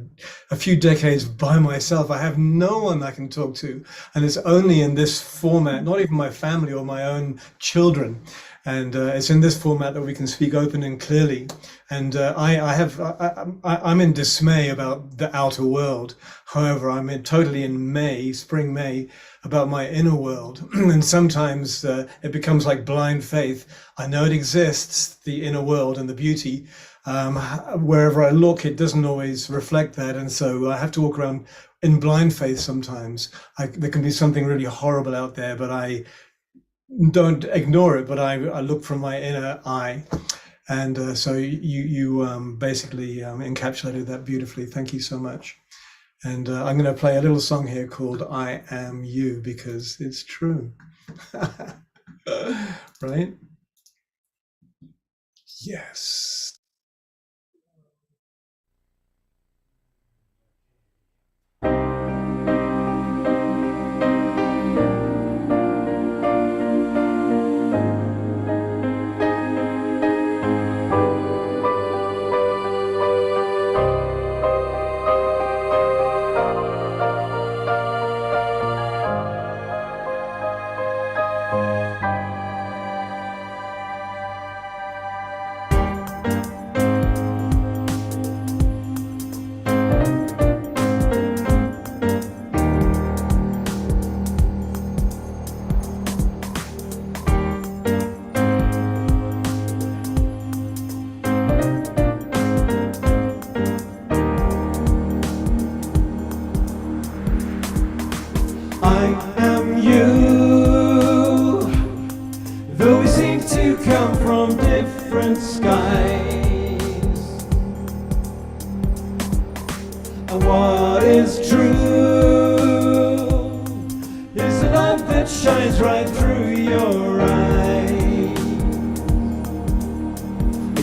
a few decades by myself. I have no one I can talk to, and it's only in this format, not even my family or my own children. And it's in this format that we can speak open and clearly. And I'm in dismay about the outer world. However, totally in spring May, about my inner world. And sometimes it becomes like blind faith. I know it exists, the inner world and the beauty. Wherever I look, it doesn't always reflect that. And so I have to walk around in blind faith sometimes. There can be something really horrible out there, but I don't ignore it, but I look from my inner eye. And so you basically encapsulated that beautifully. Thank you so much. And I'm going to play a little song here called I Am You, because it's true. Right? Yes. I am you, though we seem to come from different skies. And what is true is the light that shines right through your eyes.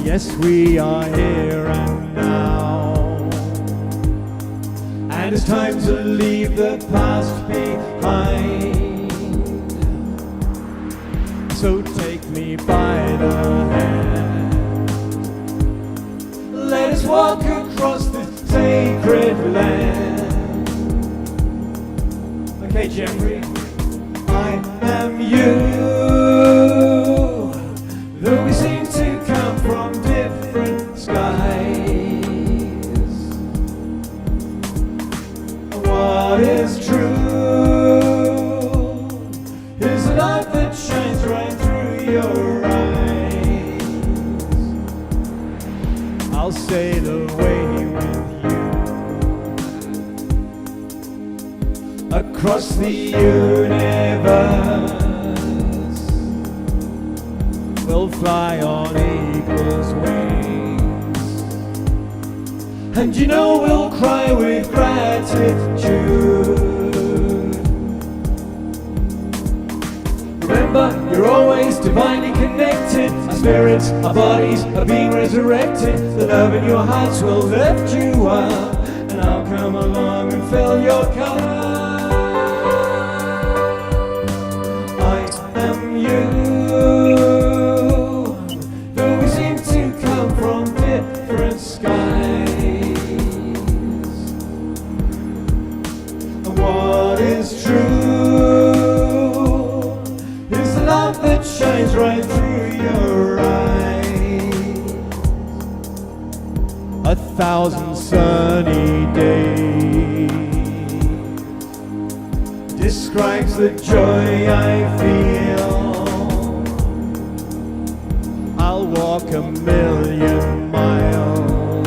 Yes, we are here and now, and it's time to leave the past behind. So take me by the hand, let us walk across this sacred land. Okay, Jeffrey. I am you, though we seem to come from different skies. What is true is the light that shines right through your eyes. I'll sail away with you across the universe. We'll fly on eagle's wings, and you know we'll cry with gratitude. Remember, you're always divinely connected. Our spirits, our bodies are being resurrected. The love in your hearts will lift you up, and I'll come along and fill your cup. I am you, though we seem to come from different skies. And what is true is the light that shines right through your eyes. 1,000 sunny days describes the joy I feel. I'll walk 1,000,000 miles,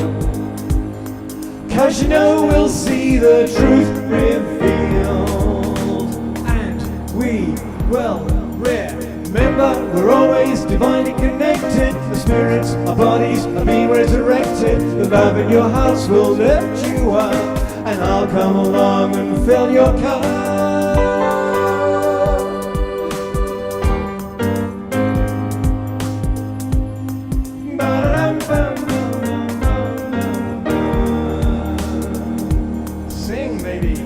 'cause you know we'll see the truth revealed, and we will remember we're always divinely connected. The spirits, our bodies are being resurrected. The love in your hearts will lift you up, and I'll come along and fill your cup. Sing, baby.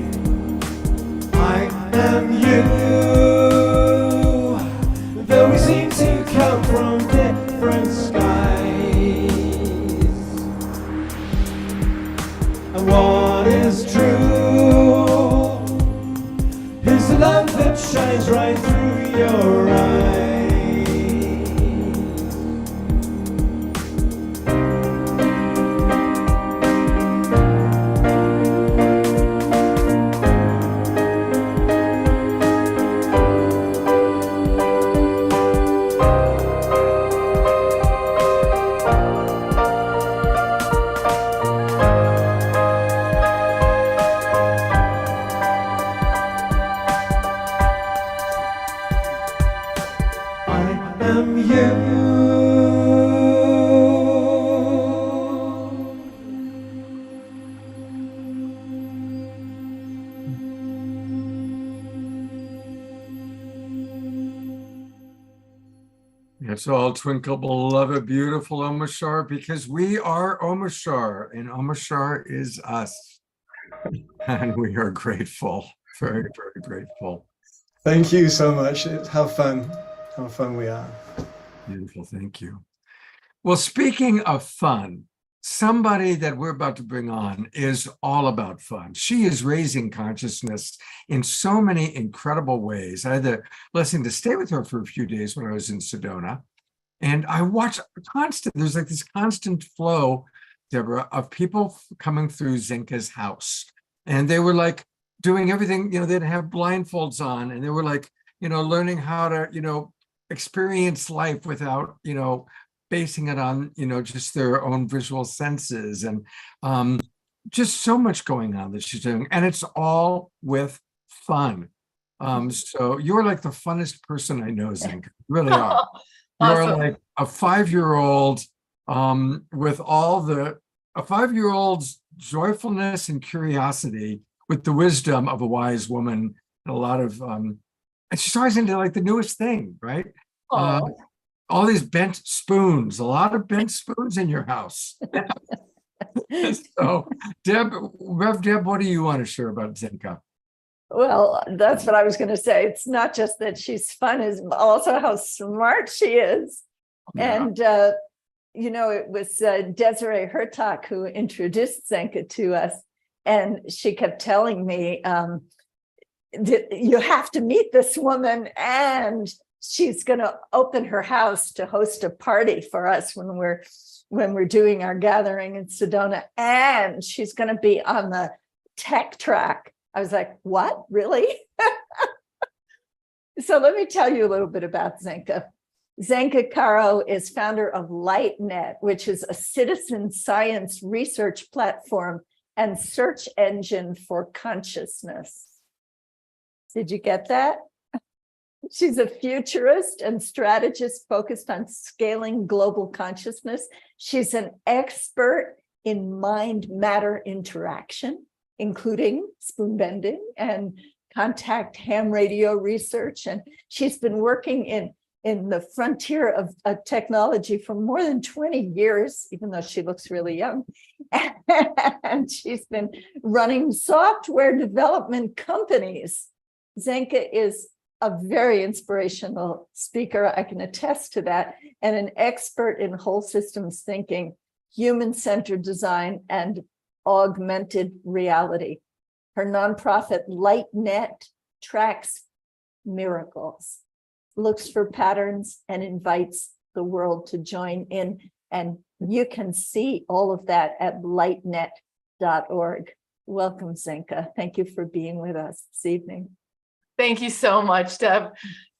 I am you, It's all twinkle, beloved, beautiful Omashar, because we are Omashar, and Omashar is us. And we are grateful, very, very grateful. Thank you so much. How fun we are. Beautiful, thank you. Well, speaking of fun, somebody that we're about to bring on is all about fun. She is raising consciousness in so many incredible ways. I had the blessing to stay with her for a few days when I was in Sedona. And I watched there's like this constant flow, Deborah, of people coming through Zenka's house. And they were like doing everything, they'd have blindfolds on, and they were like, learning how to, experience life without, basing it on, just their own visual senses, and just so much going on that she's doing. And it's all with fun. So you're like the funnest person I know, Zenka. You really are. You're Awesome. like a 5-year-old with a 5-year-old's joyfulness and curiosity, with the wisdom of a wise woman, and a lot of, and she's always into like the newest thing, right? All these bent spoons, a lot of bent spoons in your house. So, Rev Deb, what do you want to share about Zenka? Well, that's what I was going to say. It's not just that she's fun, is also how smart she is. Yeah. And, it was Desiree Hertak who introduced Zenka to us. And she kept telling me, you have to meet this woman, and she's going to open her house to host a party for us when we're doing our gathering in Sedona, and she's going to be on the tech track. I was like, what, really? So let me tell you a little bit about Zenka. Zenka Caro is founder of LightNet, which is a citizen science research platform and search engine for consciousness. Did you get that? She's a futurist and strategist focused on scaling global consciousness. She's an expert in mind-matter interaction, including spoon bending and contact ham radio research. And she's been working in the frontier of technology for more than 20 years, even though she looks really young. And she's been running software development companies. Zenka is a very inspirational speaker, I can attest to that, and an expert in whole systems thinking, human-centered design, and augmented reality. Her nonprofit LightNet tracks miracles, looks for patterns, and invites the world to join in. And you can see all of that at lightnet.org. Welcome, Zenka. Thank you for being with us this evening. Thank you so much, Deb.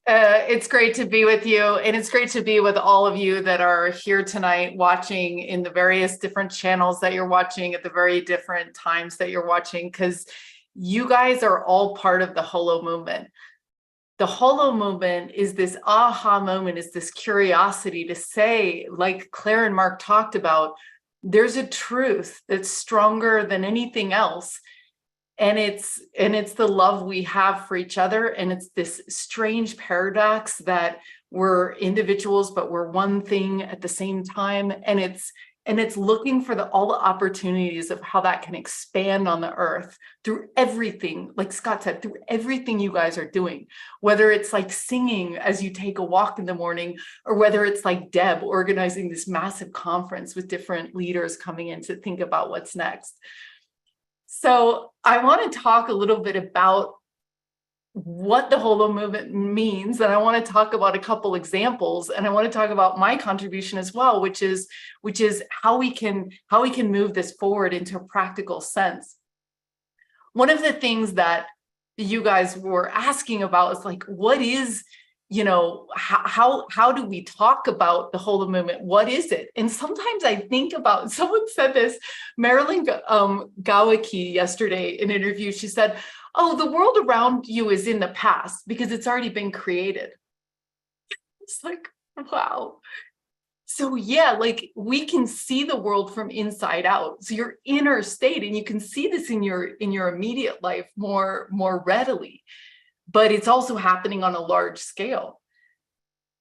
It's great to be with you, and it's great to be with all of you that are here tonight watching in the various different channels that you're watching at the very different times that you're watching, because you guys are all part of the HoloMovement. The HoloMovement is this aha moment, is this curiosity to say, like Claire and Mark talked about, there's a truth that's stronger than anything else. And it's the love we have for each other. And it's this strange paradox that we're individuals, but we're one thing at the same time. And it's looking for all the opportunities of how that can expand on the earth through everything, like Scott said, through everything you guys are doing, whether it's like singing as you take a walk in the morning, or whether it's like Deb organizing this massive conference with different leaders coming in to think about what's next. So I want to talk a little bit about what the HoloMovement means, and I want to talk about a couple examples, and I want to talk about my contribution as well, which is how we can move this forward into a practical sense. One of the things that you guys were asking about is like, what is, how do we talk about the HoloMovement? What is it? And sometimes I think about, someone said this, Marilyn Gawicki yesterday in an interview, she said, oh, the world around you is in the past because it's already been created. It's like, wow. So yeah, like we can see the world from inside out. So your inner state, and you can see this in your immediate life more readily, but it's also happening on a large scale.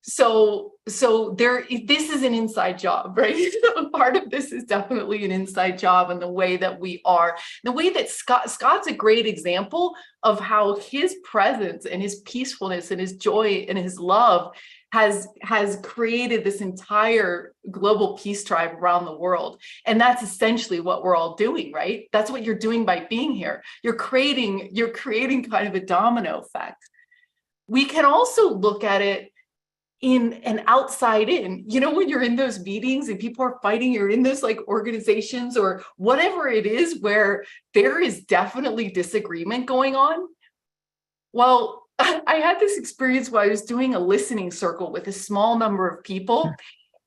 So this is an inside job, right? Part of this is definitely an inside job, and the way that we are, the way that Scott's a great example of how his presence and his peacefulness and his joy and his love has created this entire global peace tribe around the world. And that's essentially what we're all doing, right? That's what you're doing by being here. You're creating kind of a domino effect. We can also look at it in an outside in, when you're in those meetings and people are fighting, you're in those like organizations or whatever it is where there is definitely disagreement going on. Well, I had this experience where I was doing a listening circle with a small number of people,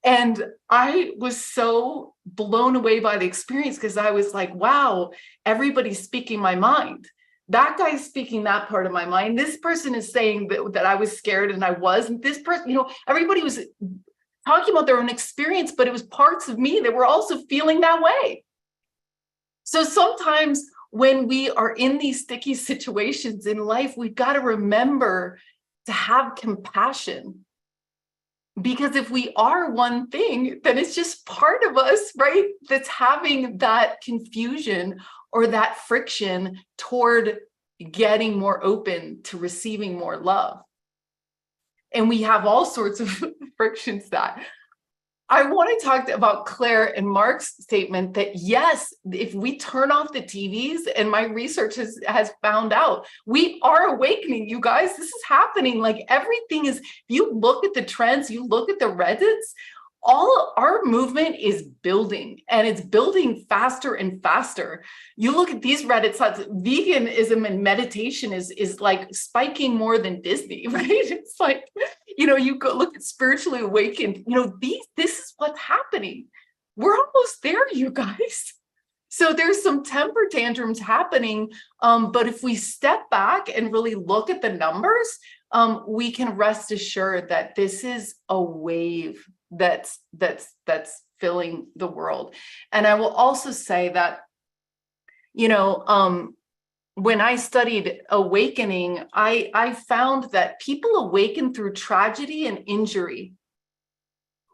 and I was so blown away by the experience because I was like, wow, everybody's speaking my mind. That guy's speaking that part of my mind. This person is saying that I was scared, and I was. And this person, everybody was talking about their own experience, but it was parts of me that were also feeling that way. So sometimes when we are in these sticky situations in life, we've got to remember to have compassion. Because if we are one thing, then it's just part of us, right? That's having that confusion or that friction toward getting more open to receiving more love. And we have all sorts of frictions that. I want to talk about Claire and Mark's statement that yes, if we turn off the TVs, and my research has found out, we are awakening, you guys. This is happening. Like everything is, if you look at the trends, you look at the Reddits, all our movement is building, and it's building faster and faster. You look at these Reddit sites, veganism and meditation is like spiking more than Disney, right? It's like, you go look at spiritually awakened, this is what's happening. We're almost there, you guys. So there's some temper tantrums happening. But if we step back and really look at the numbers, we can rest assured that this is a wave that's filling the world. And I will also say that, when I studied awakening, I found that people awaken through tragedy and injury,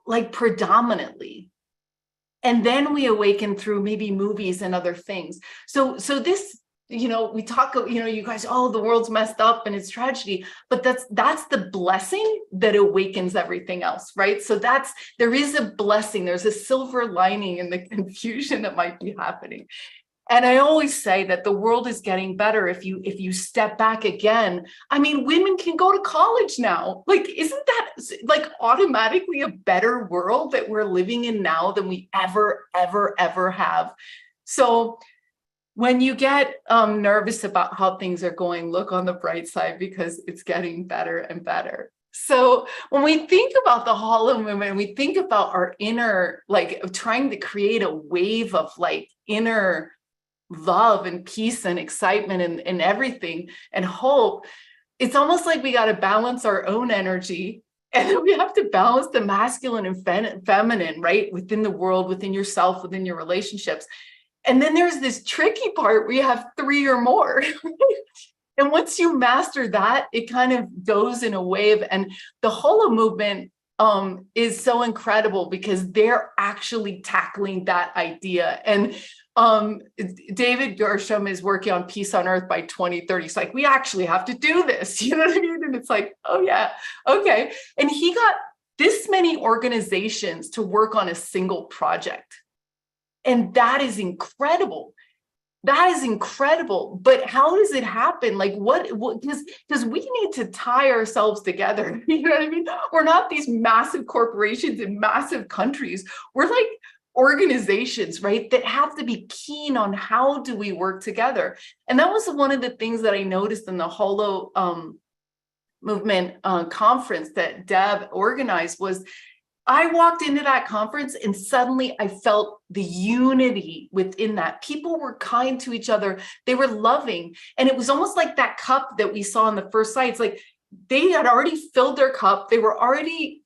like predominantly. And then we awaken through maybe movies and other things. So this, we talk, you guys, oh, the world's messed up and it's tragedy, but that's the blessing that awakens everything else, right? So there is a blessing. There's a silver lining in the confusion that might be happening. And I always say that the world is getting better if you step back again. I mean, women can go to college now. Like, isn't that like automatically a better world that we're living in now than we ever have? So when you get nervous about how things are going, look on the bright side, because it's getting better and better. So when we think about the HoloMovement, we think about our inner, like trying to create a wave of like inner love and peace and excitement and everything and hope. It's almost like we got to balance our own energy, and then we have to balance the masculine and feminine, right? Within the world, within yourself, within your relationships. And then there's this tricky part where you have 3 or more. And once you master that, it kind of goes in a wave. And the HoloMovement is so incredible because they're actually tackling that idea. And David Gershom is working on peace on earth by 2030. It's like, we actually have to do this. You know what I mean? And it's like, oh yeah, okay. And he got this many organizations to work on a single project. And that is incredible. That is incredible. But how does it happen? Like what because we need to tie ourselves together. You know what I mean? We're not these massive corporations in massive countries. We're like organizations, right, that have to be keen on how do we work together. And that was one of the things that I noticed in the HoloMovement conference that Deb organized. Was I walked into that conference and suddenly I felt the unity within that. People were kind to each other. They were loving. And it was almost like that cup that we saw on the first slide. It's like they had already filled their cup. They were already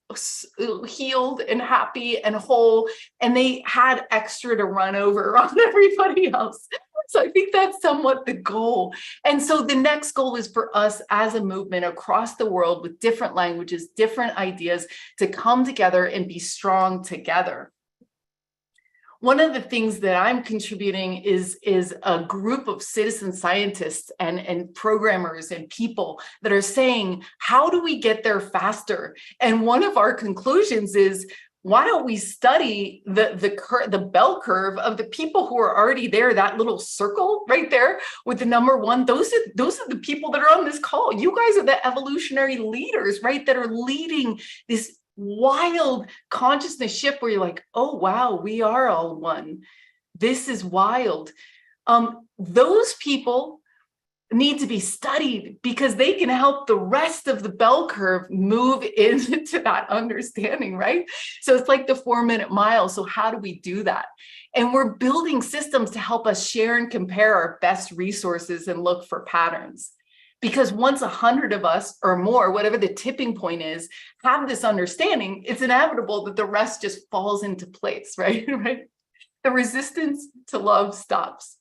healed and happy and whole, and they had extra to run over on everybody else. So I think that's somewhat the goal. And so the next goal is for us as a movement across the world with different languages, different ideas, to come together and be strong together. One of the things that I'm contributing is a group of citizen scientists and programmers and people that are saying, how do we get there faster? And one of our conclusions is, why don't we study the bell curve of the people who are already there, that little circle right there with the number one, those are the people that are on this call. You guys are the evolutionary leaders, right? That are leading this wild consciousness shift where you're like, oh, wow, we are all one. This is wild. Those people need to be studied because they can help the rest of the bell curve move into that understanding, right? So it's like the 4-minute mile. So how do we do that? And we're building systems to help us share and compare our best resources and look for patterns. Because once 100 of us or more, whatever the tipping point is, have this understanding, it's inevitable that the rest just falls into place, right? Right? The resistance to love stops.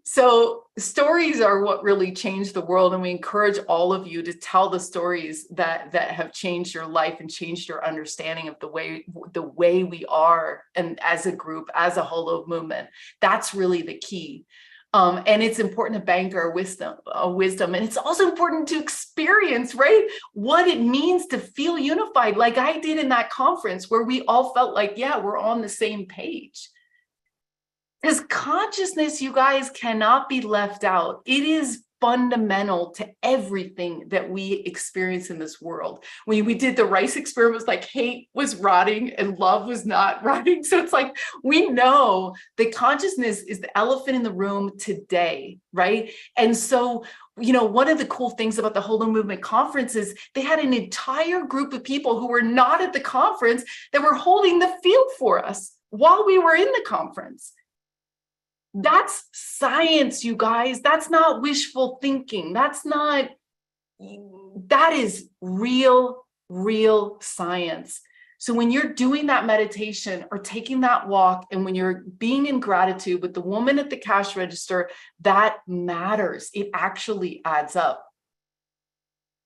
So stories are what really changed the world, and we encourage all of you to tell the stories that have changed your life and changed your understanding of the way we are, and as a group, as a HoloMovement. That's really the key. And it's important to bank our wisdom, and it's also important to experience, right, what it means to feel unified, like I did in that conference where we all felt like, yeah, we're on the same page. Because consciousness, you guys, cannot be left out. It is fundamental to everything that we experience in this world. When we did the rice experiment, it was like hate was rotting and love was not rotting. So it's like, we know that consciousness is the elephant in the room today, right? And so, you know, one of the cool things about the HoloMovement conference is they had an entire group of people who were not at the conference that were holding the field for us while we were in the conference. That's science, you guys. That's not wishful thinking. That is real science. So when you're doing that meditation or taking that walk, and when you're being in gratitude with the woman at the cash register, that matters. It actually adds up.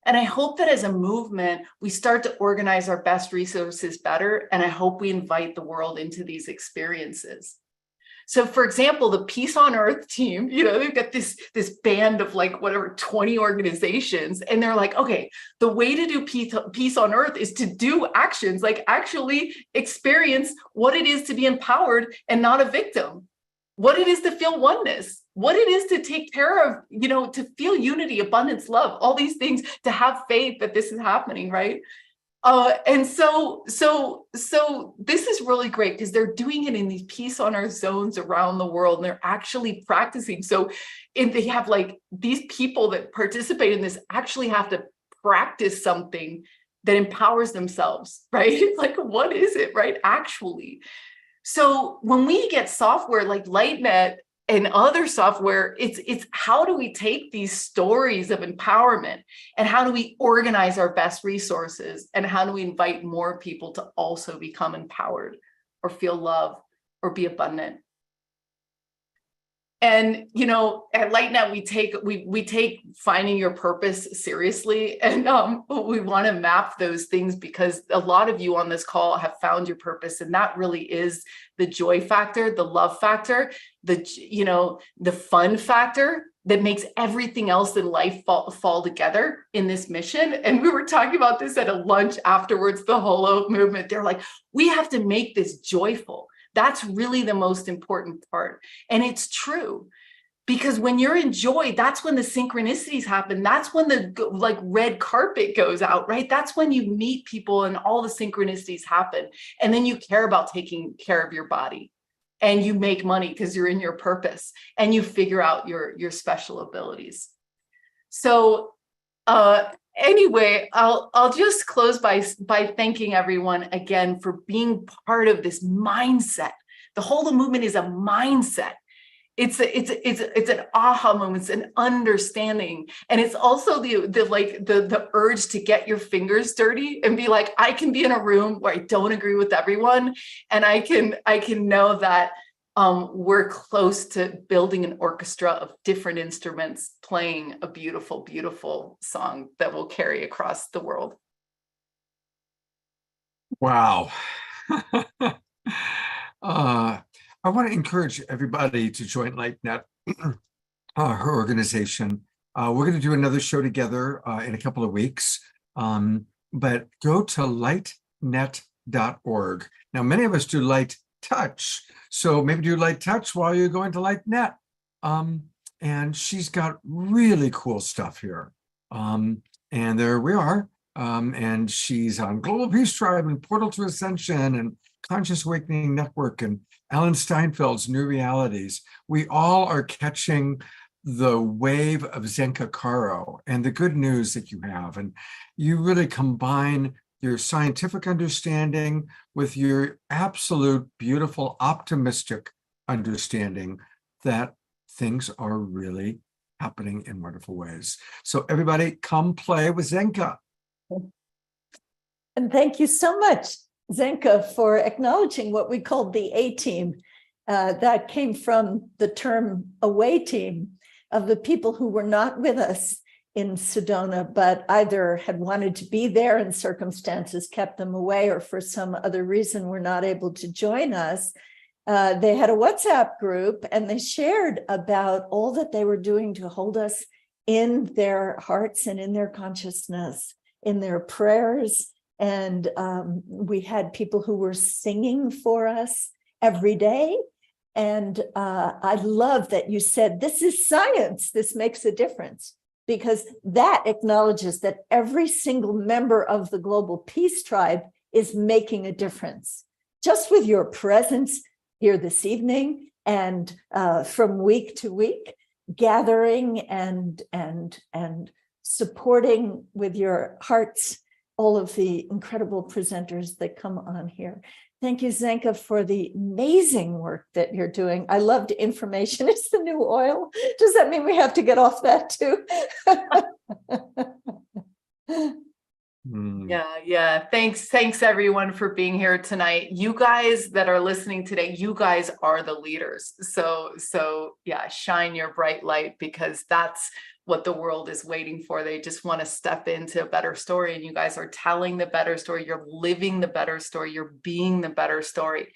And I hope that as a movement, we start to organize our best resources better. And I hope we invite the world into these experiences. So for example, the Peace on Earth team, you know, they've got this band of like whatever, 20 organizations. And they're like, okay, the way to do peace on Earth is to do actions, like actually experience what it is to be empowered and not a victim, what it is to feel oneness, what it is to take care of, you know, to feel unity, abundance, love, all these things, to have faith that this is happening, right? And so this is really great because they're doing it in these Peace on Earth zones around the world, and they're actually practicing. So if they have like these people that participate in this actually have to practice something that empowers themselves, right? It's like, what is it, right? Actually. So when we get software like LightNet and other software, it's how do we take these stories of empowerment and how do we organize our best resources, and how do we invite more people to also become empowered or feel love or be abundant? And, you know, at LightNet, we take finding your purpose seriously, and we want to map those things because a lot of you on this call have found your purpose, and that really is the joy factor, the love factor, the fun factor that makes everything else in life fall together in this mission. And we were talking about this at a lunch afterwards, the HoloMovement. They're like, we have to make this joyful. That's really the most important part. And it's true, because when you're in joy, that's when the synchronicities happen. That's when the like red carpet goes out, right? That's when you meet people and all the synchronicities happen. And then you care about taking care of your body, and you make money because you're in your purpose, and you figure out your special abilities. So anyway, I'll just close by thanking everyone again for being part of this mindset. The HoloMovement is a mindset. It's an aha moment, it's an understanding, and it's also the urge to get your fingers dirty and be like, I can be in a room where I don't agree with everyone, and I can know that we're close to building an orchestra of different instruments playing a beautiful, beautiful song that will carry across the world. Wow. I want to encourage everybody to join LightNet, her organization. We're going to do another show together in a couple of weeks, but go to lightnet.org. Now, many of us do Light Touch, so maybe do Light Touch while you're going to LightNet. And she's got really cool stuff here. And there we are. And she's on Global Peace Tribe and Portal to Ascension and Conscious Awakening Network and Alan Steinfeld's New Realities. We all are catching the wave of Zenka Caro and the good news that you have. And you really combine your scientific understanding with your absolute beautiful, optimistic understanding that things are really happening in wonderful ways. So everybody come play with Zenka. And thank you so much, Zenka, for acknowledging what we called the A-team. That came from the term away team, of the people who were not with us in Sedona, but either had wanted to be there and circumstances kept them away, or for some other reason were not able to join us. They had a WhatsApp group and they shared about all that they were doing to hold us in their hearts and in their consciousness, in their prayers. And we had people who were singing for us every day. And I love that you said, this is science, this makes a difference, because that acknowledges that every single member of the Global Peace Tribe is making a difference. Just with your presence here this evening and from week to week, gathering and supporting with your hearts all of the incredible presenters that come on here. Thank you, Zenka, for the amazing work that you're doing. I loved information. It's the new oil. Does that mean we have to get off that too? Yeah. Thanks everyone for being here tonight. You guys that are listening today, you guys are the leaders. So yeah, shine your bright light, because that's what the world is waiting for. They just want to step into a better story, and you guys are telling the better story. You're living the better story. You're being the better story.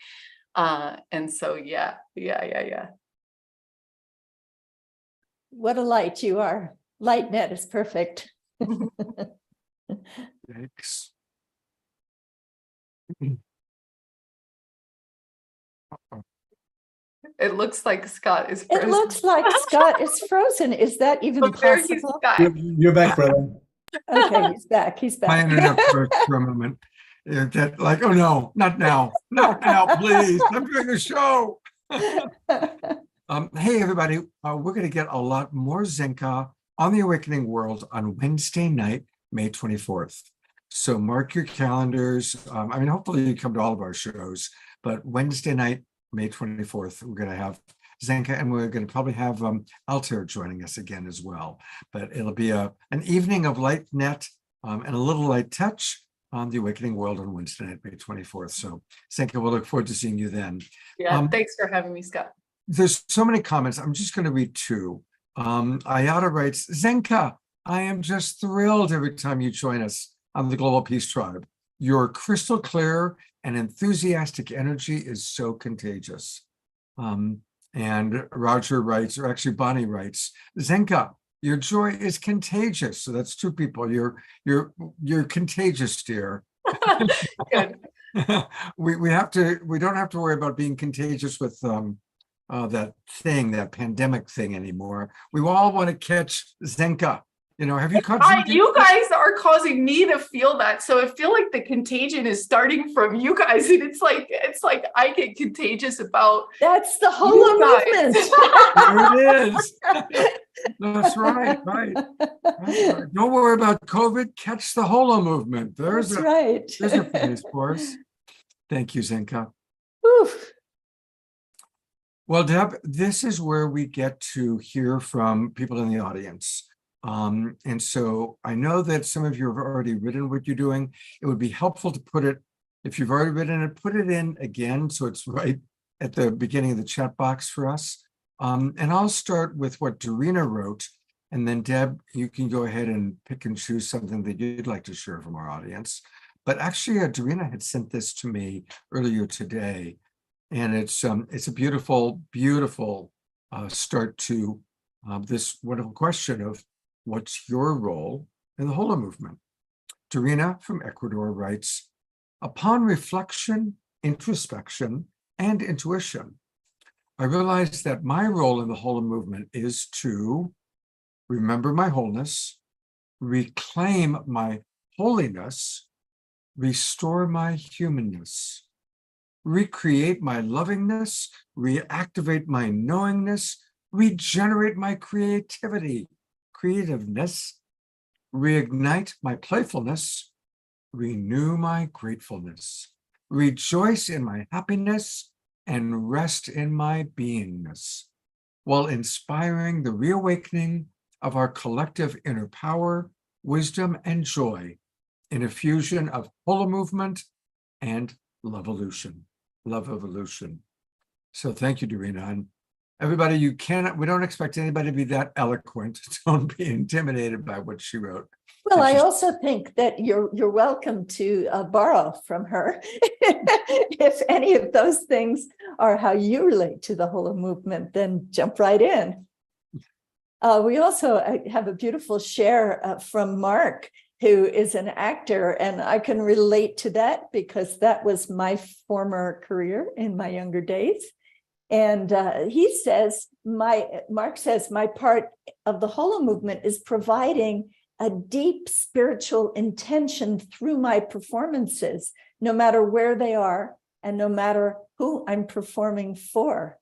And so yeah. What a light you are. LightNet is perfect. Thanks. It looks like Scott is frozen. It looks like Scott is frozen. Is that even Look, there he's possible? back. You're back, brother. Okay, he's back. He's My back. internet broke for a moment. That, like, oh no, not now, please. I'm doing a show. Hey, everybody, we're going to get a lot more Zenka on the Awakening World on Wednesday night, May 24th. So mark your calendars. I mean, hopefully you come to all of our shows, but Wednesday night, May 24th, we're going to have Zenka, and we're going to probably have Altair joining us again as well. But it'll be an evening of LightNet and a little light touch on the Awakening World on Wednesday night, May 24th. So Zenka, we'll look forward to seeing you then. Yeah, thanks for having me, Scott. There's so many comments. I'm just going to read two. Ayada writes, Zenka, I am just thrilled every time you join us on the Global Peace Tribe. Your crystal clear and enthusiastic energy is so contagious. And Roger writes, or actually Bonnie writes, Zenka, your joy is contagious. So that's two people. You're contagious, dear. Good. we don't have to worry about being contagious with that pandemic thing anymore. We all want to catch Zenka. You know, have you caught Zenka? You guys are causing me to feel that. So I feel like the contagion is starting from you guys. And it's like I get contagious about. That's the HoloMovement. There it is. That's right. Don't worry about COVID. Catch the HoloMovement. There's a phrase for us. Thank you, Zenka. Oof. Well, Deb, this is where we get to hear from people in the audience. And so I know that some of you have already written what you're doing. It would be helpful to put it, if you've already written it, put it in again so it's right at the beginning of the chat box for us. And I'll start with what Dorina wrote, and then Deb, you can go ahead and pick and choose something that you'd like to share from our audience. But actually, Dorina had sent this to me earlier today, and it's a beautiful, beautiful start to this wonderful question of what's your role in the HoloMovement? Dorina from Ecuador writes, upon reflection, introspection, and intuition, I realized that my role in the HoloMovement is to remember my wholeness, reclaim my holiness, restore my humanness, recreate my lovingness, reactivate my knowingness, regenerate my creativeness, reignite my playfulness, renew my gratefulness, rejoice in my happiness, and rest in my beingness, while inspiring the reawakening of our collective inner power, wisdom, and joy in a fusion of HoloMovement and love evolution. So thank you, Dorina. And everybody, we don't expect anybody to be that eloquent. Don't be intimidated by what she wrote. Well, I also think that you're welcome to borrow from her if any of those things are how you relate to the HoloMovement. Then jump right in. We also have a beautiful share from Mark, who is an actor, and I can relate to that because that was my former career in my younger days. And Mark says, my part of the HoloMovement is providing a deep spiritual intention through my performances, no matter where they are and no matter who I'm performing for.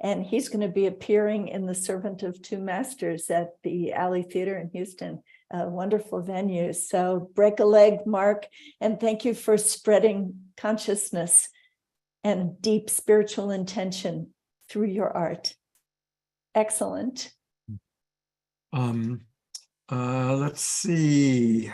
And he's going to be appearing in The Servant of Two Masters at the Alley Theater in Houston, a wonderful venue. So break a leg, Mark, and thank you for spreading consciousness and deep spiritual intention through your art. Excellent. Let's see.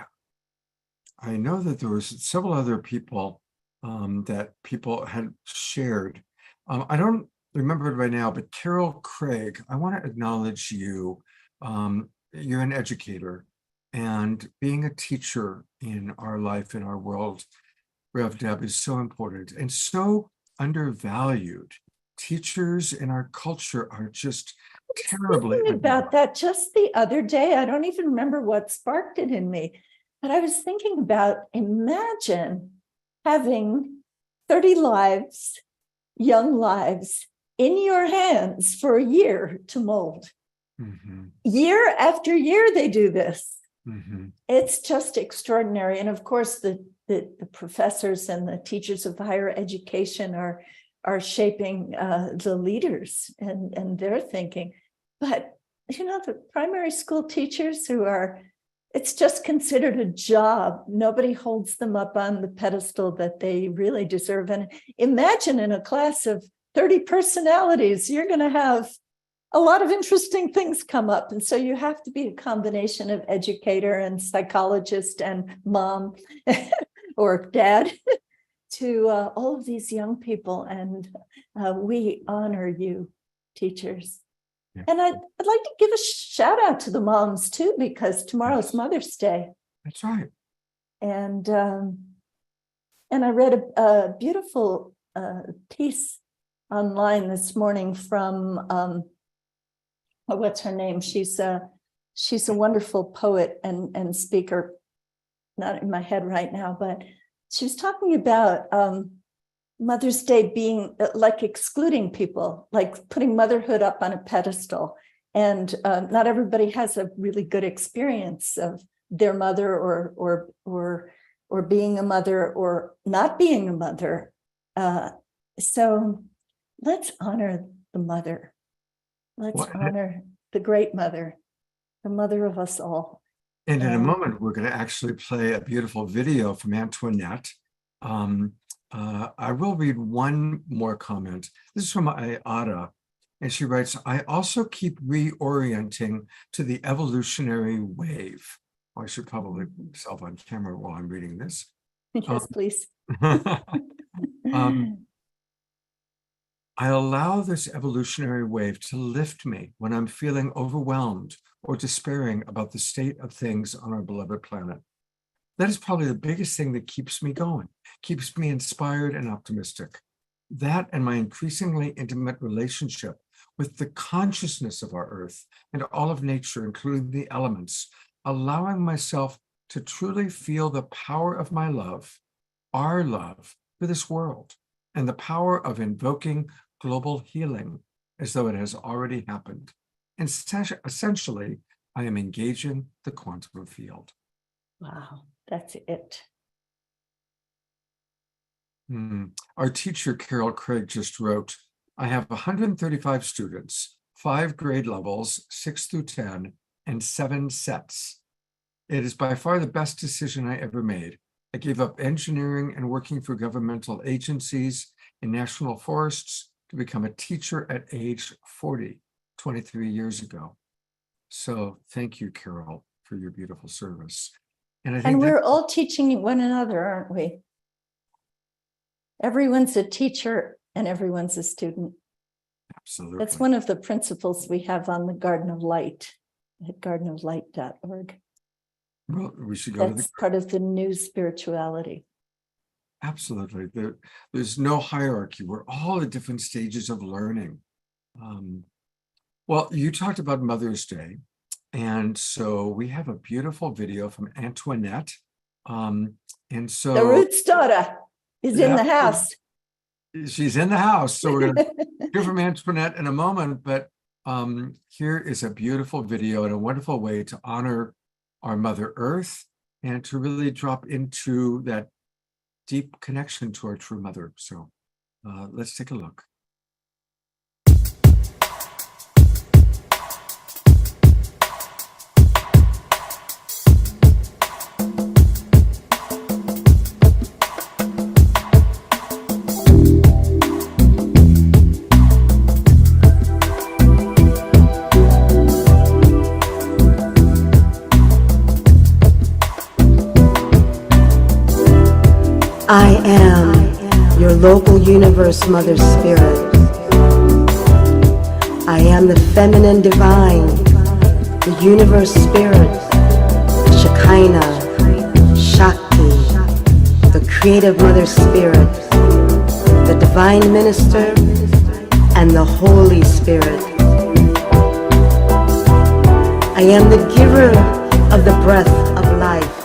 I know that there was several other people that people had shared. I don't remember it right now, but Carol Craig, I want to acknowledge you. You're an educator, and being a teacher in our life, in our world, Rev Deb, is so important and so undervalued. Teachers in our culture are just terribly about that just the other day. I don't even remember what sparked it in me, but I was thinking about, imagine having 30 lives, young lives, in your hands for a year to mold. Mm-hmm. Year after year, they do this. Mm-hmm. It's just extraordinary. And of course, the professors and the teachers of higher education are shaping the leaders and their thinking. But, the primary school teachers it's just considered a job. Nobody holds them up on the pedestal that they really deserve. And imagine in a class of 30 personalities, you're going to have a lot of interesting things come up. And so you have to be a combination of educator and psychologist and mom or dad to all of these young people. And we honor you, teachers. Yeah. And I'd like to give a shout out to the moms too, because tomorrow's Mother's Day. That's right. And I read a beautiful piece online this morning from what's her name? She's a wonderful poet and speaker. Not in my head right now, but she was talking about Mother's Day being like excluding people, like putting motherhood up on a pedestal. And not everybody has a really good experience of their mother or being a mother or not being a mother. So let's honor the mother. Let's honor the great mother, the mother of us all. And in a moment, we're going to actually play a beautiful video from Antoinette. I will read one more comment. This is from Ayada, and she writes, I also keep reorienting to the evolutionary wave. Well, I should probably put myself on camera while I'm reading this. Yes, please. I allow this evolutionary wave to lift me when I'm feeling overwhelmed or despairing about the state of things on our beloved planet. That is probably the biggest thing that keeps me going, keeps me inspired and optimistic. That and my increasingly intimate relationship with the consciousness of our Earth and all of nature, including the elements, allowing myself to truly feel the power of my love, our love for this world, and the power of invoking global healing as though it has already happened. And essentially, I am engaging the quantum field. Wow, that's it. Our teacher, Carol Craig, just wrote, I have 135 students, 5 grade levels, 6 through 10, and 7 sets. It is by far the best decision I ever made. I gave up engineering and working for governmental agencies in national forests to become a teacher at age 40, 23 years ago. So thank you, Carol, for your beautiful service. And I think And we're all teaching one another, aren't we? Everyone's a teacher and everyone's a student. absolutely. That's one of the principles we have on the Garden of Light at gardenoflight.org. Well, we should go That's part of the new spirituality. Absolutely. There's no hierarchy. We're all at different stages of learning. Well, you talked about Mother's Day. And so we have a beautiful video from Antoinette. And so The Root's daughter is in the house. She's in the house. So we're going to hear from Antoinette in a moment. But here is a beautiful video and a wonderful way to honor our Mother Earth and to really drop into that deep connection to our true mother. So let's take a look. I am your local universe mother spirit. I am the feminine divine, the universe spirit, Shekinah, Shakti, the creative mother spirit, the divine minister, and the Holy Spirit. I am the giver of the breath of life.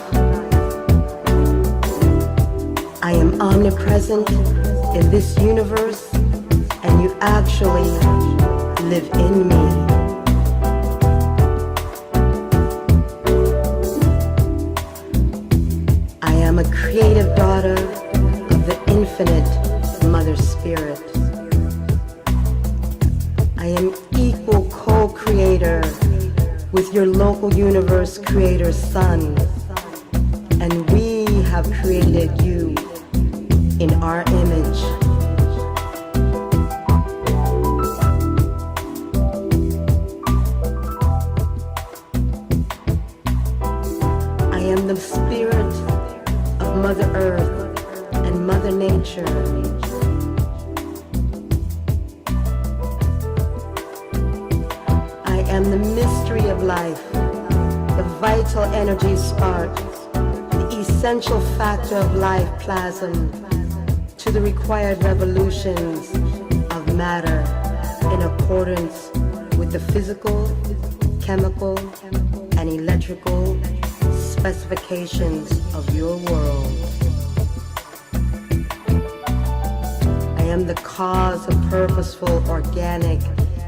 I am omnipresent in this universe, and you actually live in me. I am a creative daughter of the infinite Mother Spirit. I am equal co-creator with your local universe creator Sun, and we have created you in our image. I am the spirit of Mother Earth and Mother Nature. I am the mystery of life, the vital energy spark, the essential factor of life plasm, to the required revolutions of matter in accordance with the physical, chemical, and electrical specifications of your world. I am the cause of purposeful organic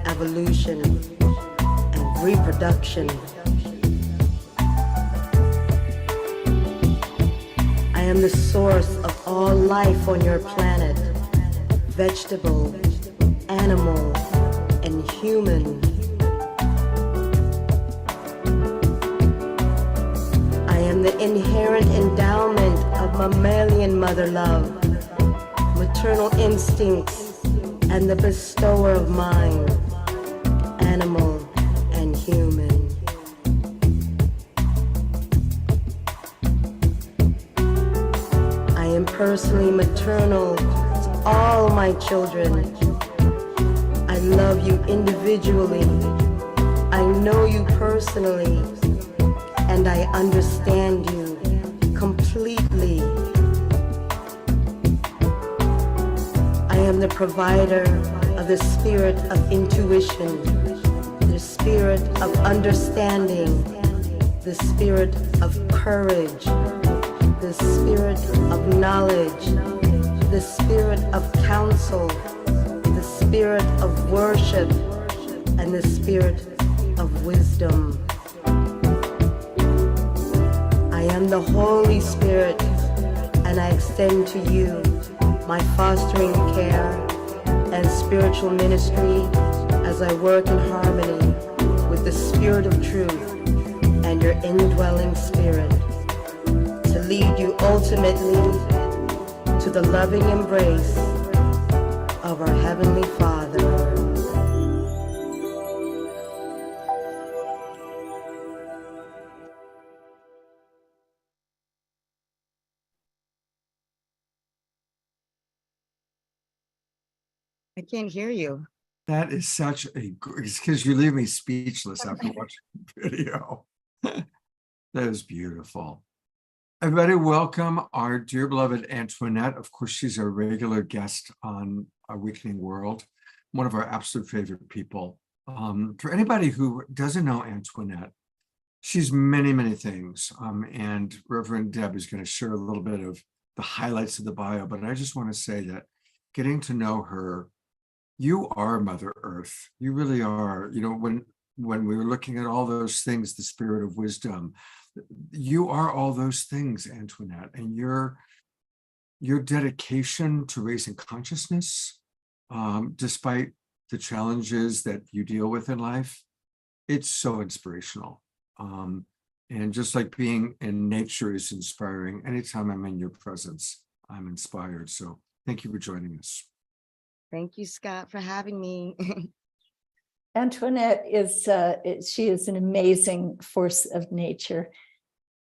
evolution and reproduction. I am the source of all life on your planet, vegetable, animal, and human. I am the inherent endowment of mammalian mother love, maternal instincts, and the bestower of mind, animal and human. I am personally maternal to all my children, love you individually. I know you personally, and I understand you completely. I am the provider of the spirit of intuition, the spirit of understanding, the spirit of courage, the spirit of knowledge, the spirit of counsel, the spirit of worship, and the spirit of wisdom. I am the Holy Spirit, and I extend to you my fostering care and spiritual ministry as I work in harmony with the spirit of truth and your indwelling spirit to lead you ultimately to the loving embrace of our Heavenly Father. I can't hear you. That is such a, it's because you leave me speechless after watching the video. That is beautiful. Everybody, welcome our dear beloved Antoinette. Of course, she's a regular guest on Awakening World, one of our absolute favorite people. For anybody who doesn't know Antoinette, she's many, many things. And Reverend Deb is going to share a little bit of the highlights of the bio, but I just want to say that getting to know her, you are Mother Earth. You really are. You know, when we were looking at all those things, the spirit of wisdom, you are all those things, Antoinette. And your dedication to raising consciousness, despite the challenges that you deal with in life, it's so inspirational. And just like being in nature is inspiring, anytime I'm in your presence, I'm inspired. So thank you for joining us. Thank you, Scott, for having me. Antoinette she is an amazing force of nature.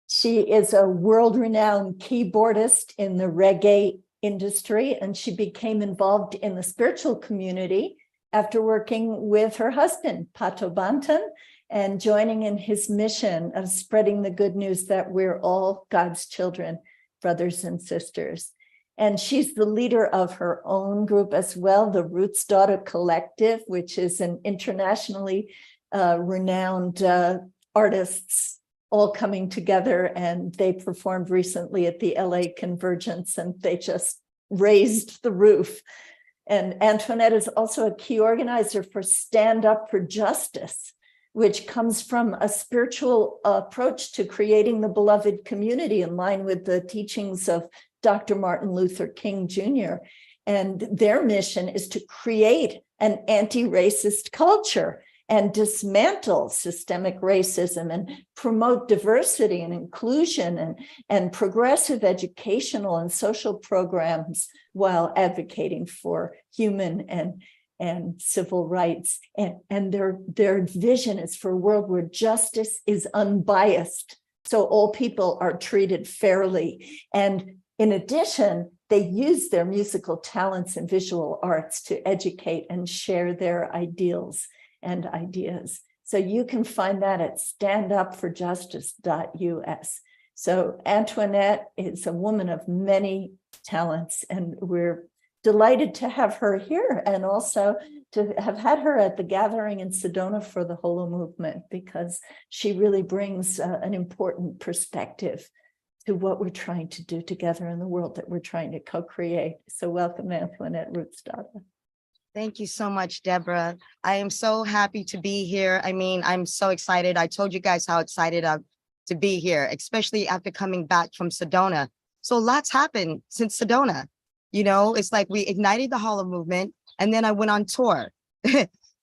She is a world-renowned keyboardist in the reggae industry, and she became involved in the spiritual community after working with her husband, Pato Banton, and joining in his mission of spreading the good news that we're all God's children, brothers and sisters. And she's the leader of her own group as well, the Roots Daughter Collective, which is an internationally renowned artists all coming together. And they performed recently at the LA Convergence, and they just raised the roof. And Antoinette is also a key organizer for Stand Up for Justice, which comes from a spiritual approach to creating the beloved community in line with the teachings of Dr. Martin Luther King Jr. And their mission is to create an anti-racist culture and dismantle systemic racism and promote diversity and inclusion and progressive educational and social programs while advocating for human and civil rights. And their vision is for a world where justice is unbiased, so all people are treated fairly. And in addition, they use their musical talents and visual arts to educate and share their ideals and ideas. So you can find that at standupforjustice.us. So Antoinette is a woman of many talents, and we're delighted to have her here, and also to have had her at the gathering in Sedona for the HoloMovement, because she really brings an important perspective to what we're trying to do together in the world that we're trying to co-create. So welcome, Antoinette Roots Daughter. Thank you so much, Deborah. I am so happy to be here. I mean, I'm so excited. I told you guys how excited I'm to be here, especially after coming back from Sedona. So lots happened since Sedona. You know, it's like we ignited the HoloMovement, and then I went on tour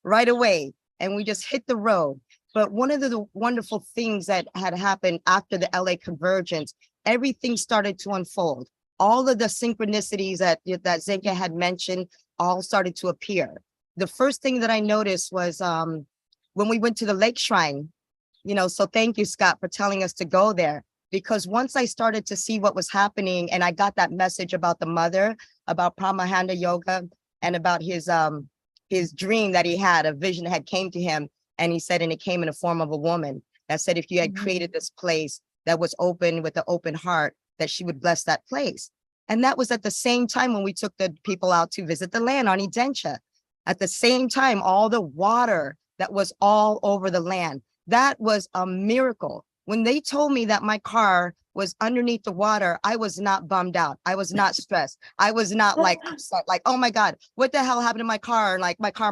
right away, and we just hit the road. But one of the wonderful things that had happened after the LA Convergence, everything started to unfold. All of the synchronicities that Zenke had mentioned all started to appear. The first thing that I noticed was when we went to the Lake Shrine, you know, so thank you, Scott, for telling us to go there. Because once I started to see what was happening, and I got that message about the mother, about Paramahansa Yoga, and about his his dream that he had, a vision had came to him, and he said, and it came in the form of a woman that said, if you had created this place that was open with an open heart, that she would bless that place. And that was at the same time when we took the people out to visit the land on Edentia. At the same time, all the water that was all over the land, that was a miracle. When they told me that my car was underneath the water, I was not bummed out. I was not stressed. I was not like upset, like, oh my God, what the hell happened to my car? Like my car.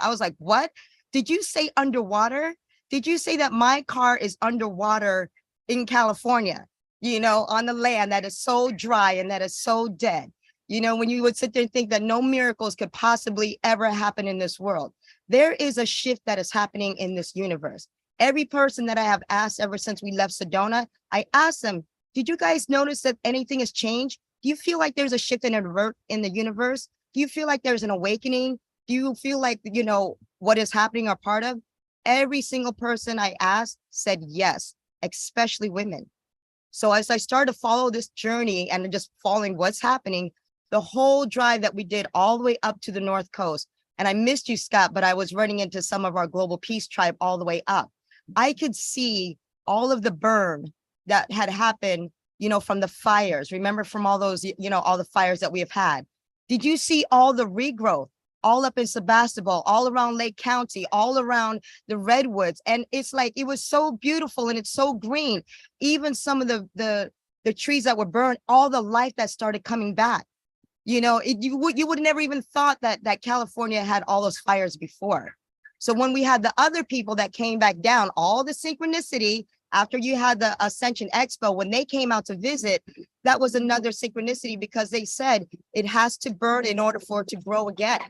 I was like, what? Did you say underwater? Did you say that my car is underwater in California, you know, on the land that is so dry and that is so dead? You know, when you would sit there and think that no miracles could possibly ever happen in this world, there is a shift that is happening in this universe. Every person that I have asked ever since we left Sedona, I asked them, did you guys notice that anything has changed? Do you feel like there's a shift in the universe? Do you feel like there's an awakening? Do you feel like, you know, what is happening are part of? Every single person I asked said yes, especially women. So as I started to follow this journey and just following what's happening, the whole drive that we did all the way up to the North Coast, and I missed you, Scott, but I was running into some of our Global Peace tribe all the way up. I could see all of the burn that had happened, you know, from the fires. Remember from all those, you know, all the fires that we have had. Did you see all the regrowth all up in Sebastopol, all around Lake County, all around the redwoods? And it's like, it was so beautiful and it's so green. Even some of the trees that were burned, all the life that started coming back. You know, you would never even thought that California had all those fires before. So when we had the other people that came back down, all the synchronicity after you had the Ascension Expo, when they came out to visit, that was another synchronicity because they said it has to burn in order for it to grow again.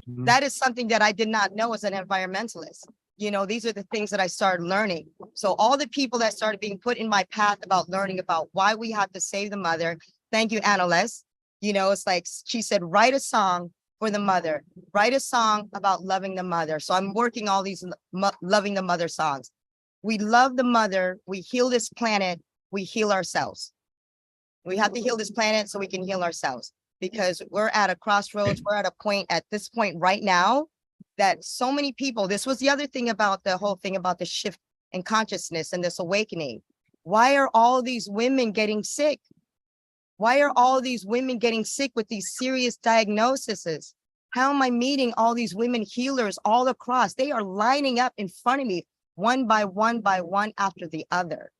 That is something that I did not know as an environmentalist. You know, these are the things that I started learning. So all the people that started being put in my path about learning about why we have to save the mother. Thank you, Annalise. You know, it's like she said, write a song for the mother, write a song about loving the mother. So I'm working all these loving the mother songs. We love the mother, we heal this planet, we heal ourselves. We have to heal this planet so we can heal ourselves, because we're at a crossroads. We're at a point at this point right now that so many people, this was the other thing about the whole thing about the shift in consciousness and this awakening. Why are all these women getting sick? Why are all these women getting sick with these serious diagnoses? How am I meeting all these women healers all across? They are lining up in front of me, one by one after the other.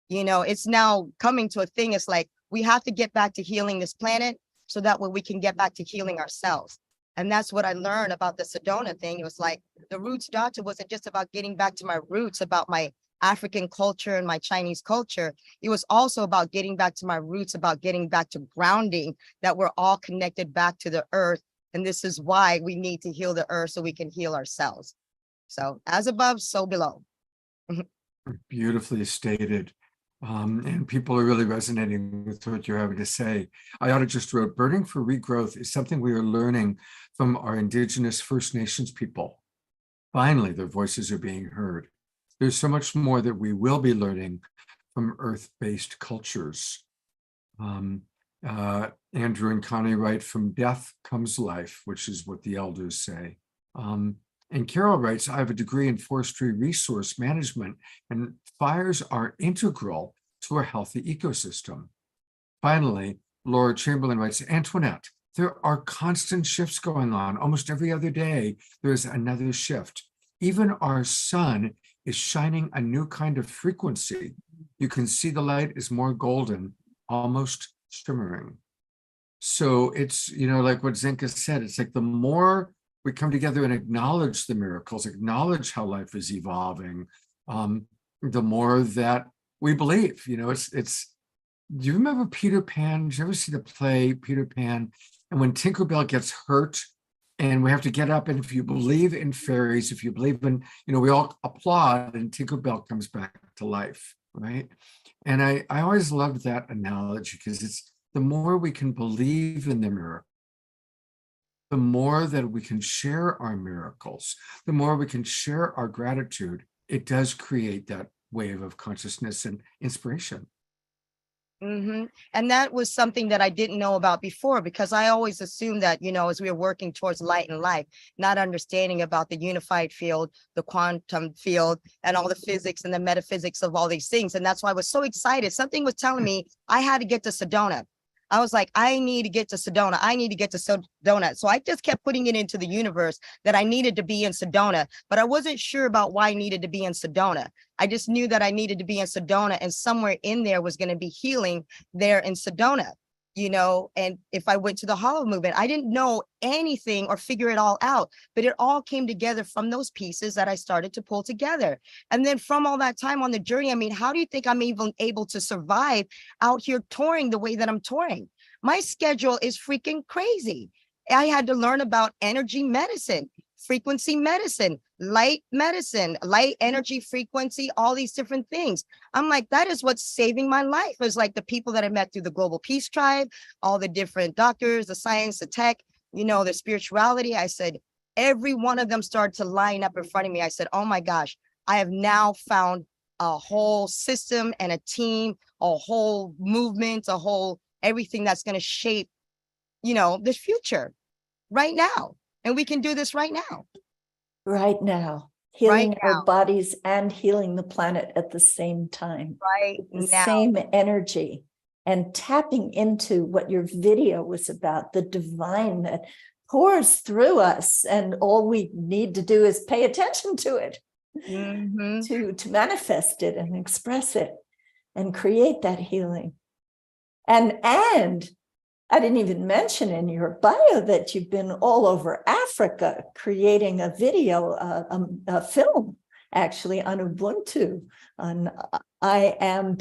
You know, it's now coming to a thing. It's like, we have to get back to healing this planet so that way we can get back to healing ourselves. And that's what I learned about the Sedona thing. It was like, the roots doctor wasn't just about getting back to my roots, about my African culture and my Chinese culture. It was also about getting back to my roots, about getting back to grounding, that we're all connected back to the earth. And this is why we need to heal the earth so we can heal ourselves. So as above, so below. Beautifully stated. And people are really resonating with what you're having to say. Ayada just wrote, burning for regrowth is something we are learning from our Indigenous First Nations people. Finally, their voices are being heard. There's so much more that we will be learning from earth-based cultures. Andrew and Connie write, from death comes life, which is what the elders say. And Carol writes, I have a degree in forestry resource management, and fires are integral to a healthy ecosystem. Finally, Laura Chamberlain writes, Antoinette, there are constant shifts going on. Almost every other day, there's another shift. Even our sun is shining a new kind of frequency. You can see the light is more golden, almost shimmering. So it's, you know, like what Zinka said, it's like the more we come together and acknowledge the miracles, acknowledge how life is evolving, the more that we believe. You know, do you remember Peter Pan? Did you ever see the play Peter Pan? And when Tinkerbell gets hurt and we have to get up, and if you believe in fairies, if you believe in, you know, we all applaud and Tinkerbell comes back to life, right? And I always loved that analogy, because it's the more we can believe in the miracle, the more that we can share our miracles, the more we can share our gratitude, it does create that wave of consciousness and inspiration. And that was something that I didn't know about before, because I always assumed that, as we were working towards light and life, not understanding about the unified field, the quantum field, and all the physics and the metaphysics of all these things. And that's why I was so excited. Something was telling me I had to get to Sedona. I was like, I need to get to Sedona. I need to get to Sedona. So I just kept putting it into the universe that I needed to be in Sedona, but I wasn't sure about why I needed to be in Sedona. I just knew that I needed to be in Sedona, and somewhere in there was going to be healing there in Sedona, and if I went to the HoloMovement, I didn't know anything or figure it all out, but it all came together from those pieces that I started to pull together. And then from all that time on the journey, I mean, how do you think I'm even able to survive out here touring the way that I'm touring? My schedule is freaking crazy. I had to learn about energy medicine, frequency medicine, light energy frequency, all these different things. I'm like, that is what's saving my life. It was like the people that I met through the Global Peace Tribe, all the different doctors, the science, the tech, the spirituality. I said, every one of them started to line up in front of me. I said, oh my gosh, I have now found a whole system and a team, a whole movement, a whole everything that's going to shape, the future right now. And we can do this right now. Right now, healing our bodies and healing the planet at the same time. Right the now. Same energy, and tapping into what your video was about, the divine that pours through us. And all we need to do is pay attention to it, to manifest it and express it and create that healing. And I didn't even mention in your bio that you've been all over Africa creating a video, a film, actually, on Ubuntu. On I am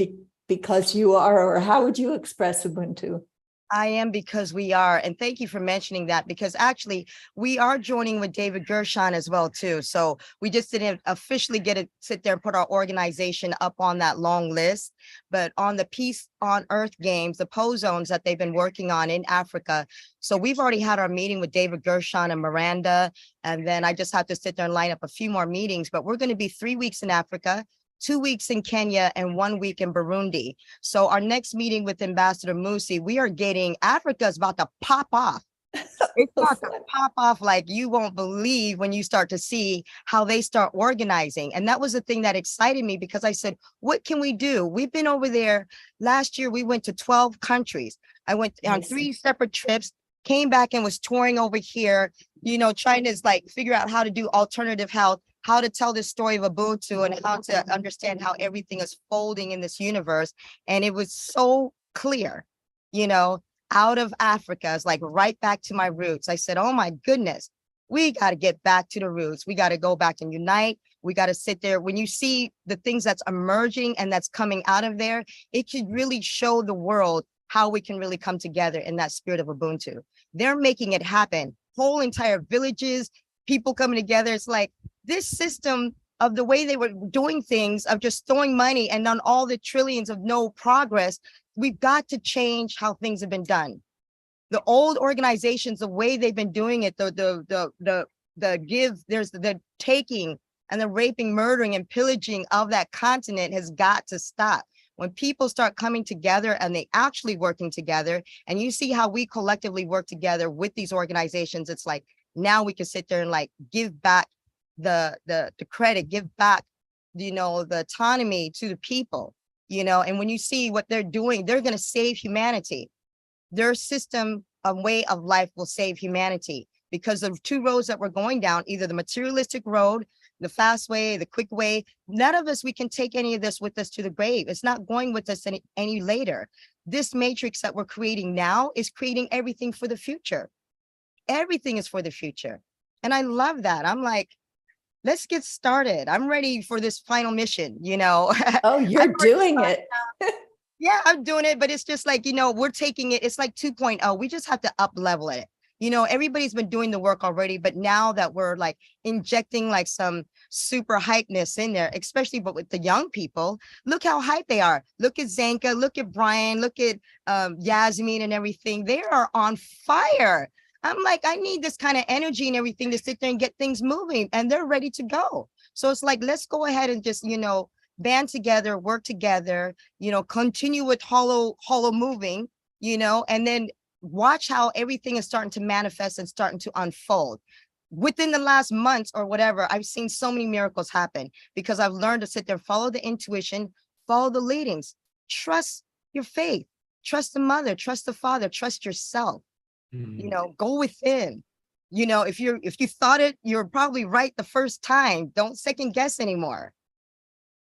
because you are, or how would you express Ubuntu? I am because we are. And thank you for mentioning that, because actually we are joining with David Gershon as well, too. So we just didn't officially get to sit there and put our organization up on that long list. But on the Peace on Earth Games, the zones that they've been working on in Africa. So we've already had our meeting with David Gershon and Miranda. And then I just have to sit there and line up a few more meetings. But we're going to be 3 weeks in Africa, 2 weeks in Kenya, and 1 week in Burundi. So our next meeting with Ambassador Musi, we are getting, Africa's about to pop off. It's about to pop off like you won't believe when you start to see how they start organizing. And that was the thing that excited me, because I said, what can we do? We've been over there. Last year, we went to 12 countries. I went on 3 separate trips, came back and was touring over here, trying to figure out how to do alternative health, how to tell this story of Ubuntu, and how to understand how everything is folding in this universe. And it was so clear, out of Africa, it's like right back to my roots. I said, oh my goodness, we got to get back to the roots. We got to go back and unite. We got to sit there. When you see the things that's emerging and that's coming out of there, it should really show the world how we can really come together in that spirit of Ubuntu. They're making it happen. Whole entire villages, people coming together. It's like this system of the way they were doing things, of just throwing money and on all the trillions of no progress. We've got to change how things have been done. The old organizations, the way they've been doing it, the taking and the raping, murdering, and pillaging of that continent has got to stop. When people start coming together and they actually working together, and you see how we collectively work together with these organizations, it's like now we can sit there and give back the credit, give back, the autonomy to the people, and when you see what they're doing, they're going to save humanity. Their system of way of life will save humanity, because the 2 roads that we're going down, either the materialistic road, the fast way, the quick way, none of us, we can take any of this with us to the grave. It's not going with us any later. This matrix that we're creating now is creating everything for the future. Everything is for the future. And I love that. I'm like, let's get started. I'm ready for this final mission, Oh, you're doing it. Yeah, I'm doing it. But it's just like, we're taking it. It's like 2.0. We just have to up level it. Everybody's been doing the work already, but now that we're injecting some super hypeness in there, especially but with the young people, look how hype they are. Look at Zanka, look at Brian, look at Yasmin and everything. They are on fire. I'm like, I need this kind of energy and everything to sit there and get things moving, and they're ready to go. So it's like, let's go ahead and just, band together, work together, you know, continue with holo moving, you know, and then watch how everything is starting to manifest and starting to unfold. Within the last months or whatever, I've seen so many miracles happen because I've learned to sit there, follow the intuition, follow the leadings, trust your faith, trust the mother, trust the father, trust yourself, you know, go within. You know, if you thought it, you're probably right the first time. Don't second guess anymore.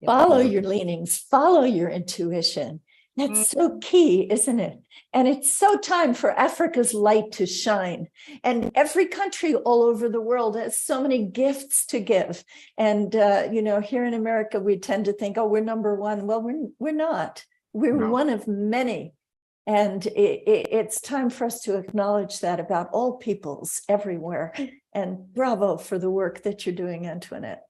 Follow your leanings, follow your intuition. That's so key, isn't it? And it's so time for Africa's light to shine. And every country all over the world has so many gifts to give. And, you know, here in America, we tend to think, oh, we're number one. Well, we're not. We're one of many. And it's time for us to acknowledge that about all peoples everywhere. And bravo for the work that you're doing, Antoinette.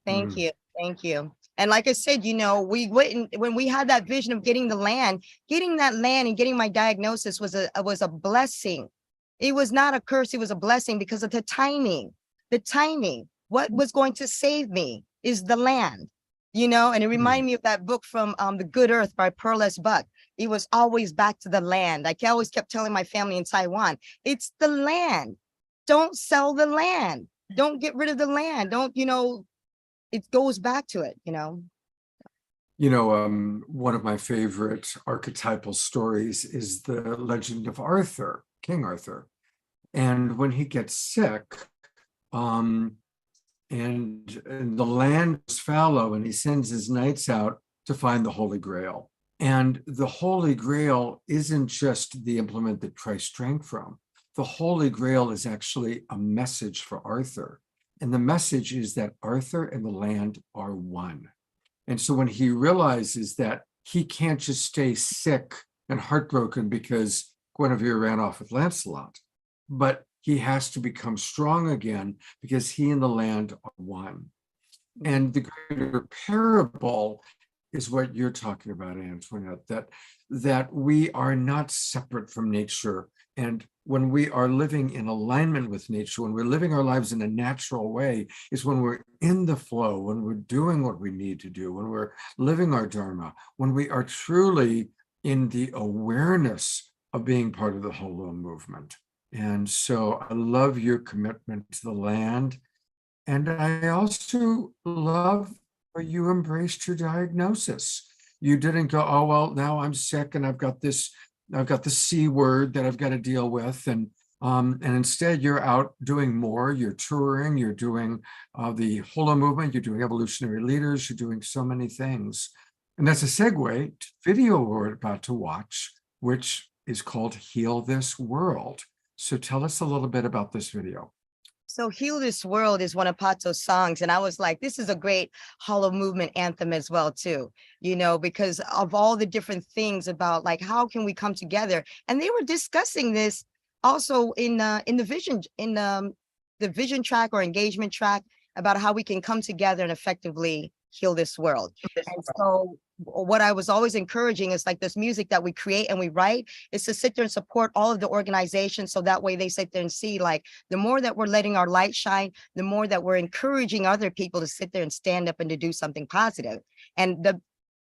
Thank you. Thank you. And like I said, you know, we went when we had that vision of getting that land and getting my diagnosis was a blessing. It was not a curse. It was a blessing because of the timing. What was going to save me is the land, you know, and it reminded me of that book from The Good Earth by Pearl S. Buck. It was always back to the land. I always kept telling my family in Taiwan, it's the land. Don't sell the land. Don't get rid of the land. Don't, you know, it goes back to it, you know. You know, one of my favorite archetypal stories is the legend of Arthur, King Arthur. And when he gets sick, and the land is fallow, and he sends his knights out to find the Holy Grail. And the Holy Grail isn't just the implement that Christ drank from. The Holy Grail is actually a message for Arthur. And the message is that Arthur and the land are one. And so when he realizes that he can't just stay sick and heartbroken because Guinevere ran off with Lancelot, but he has to become strong again because he and the land are one. And the greater parable is what you're talking about, Antoinette, that we are not separate from nature. And when we are living in alignment with nature, when we're living our lives in a natural way, is when we're in the flow, when we're doing what we need to do, when we're living our dharma, when we are truly in the awareness of being part of the HoloMovement. And so I love your commitment to the land. And I also love how you embraced your diagnosis. You didn't go, oh, well, now I'm sick and I've got the C word that I've got to deal with. And instead you're out doing more. You're touring, you're doing the HoloMovement, you're doing evolutionary leaders, you're doing so many things. And that's a segue to the video we're about to watch, which is called Heal This World. So tell us a little bit about this video. So Heal This World is one of Pato's songs. And I was like, this is a great HoloMovement anthem as well, too, you know, because of all the different things about like, how can we come together? And they were discussing this also in the vision track or engagement track about how we can come together and effectively heal this world. And so what I was always encouraging is like this music that we create and we write is to sit there and support all of the organizations. So that way they sit there and see like the more that we're letting our light shine, the more that we're encouraging other people to sit there and stand up and to do something positive. And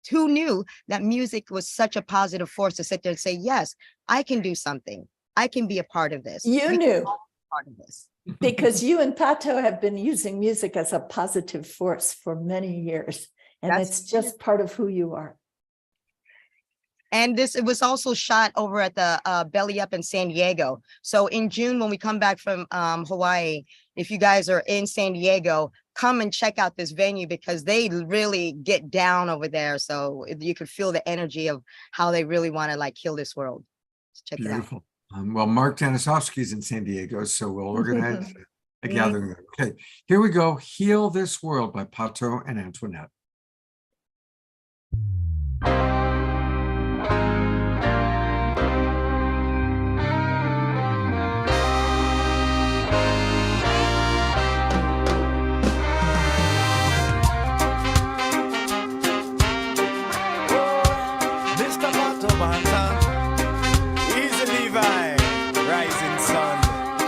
who knew that music was such a positive force to sit there and say, yes, I can do something. I can be a part of this. You knew. Part of this. Because you and Pato have been using music as a positive force for many years. And it's just part of who you are. And it was also shot over at the Belly Up in San Diego. So in June, when we come back from Hawaii, if you guys are in San Diego, come and check out this venue because they really get down over there. So you could feel the energy of how they really want to like heal this world. Check Beautiful. it out. Well, Mark Danisowski's in San Diego, so we'll organize a gathering there. Okay, here we go. Heal This World by Pato and Antoinette. Mr. Pato Bantan, he's a Levi, rising sun.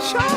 Sure.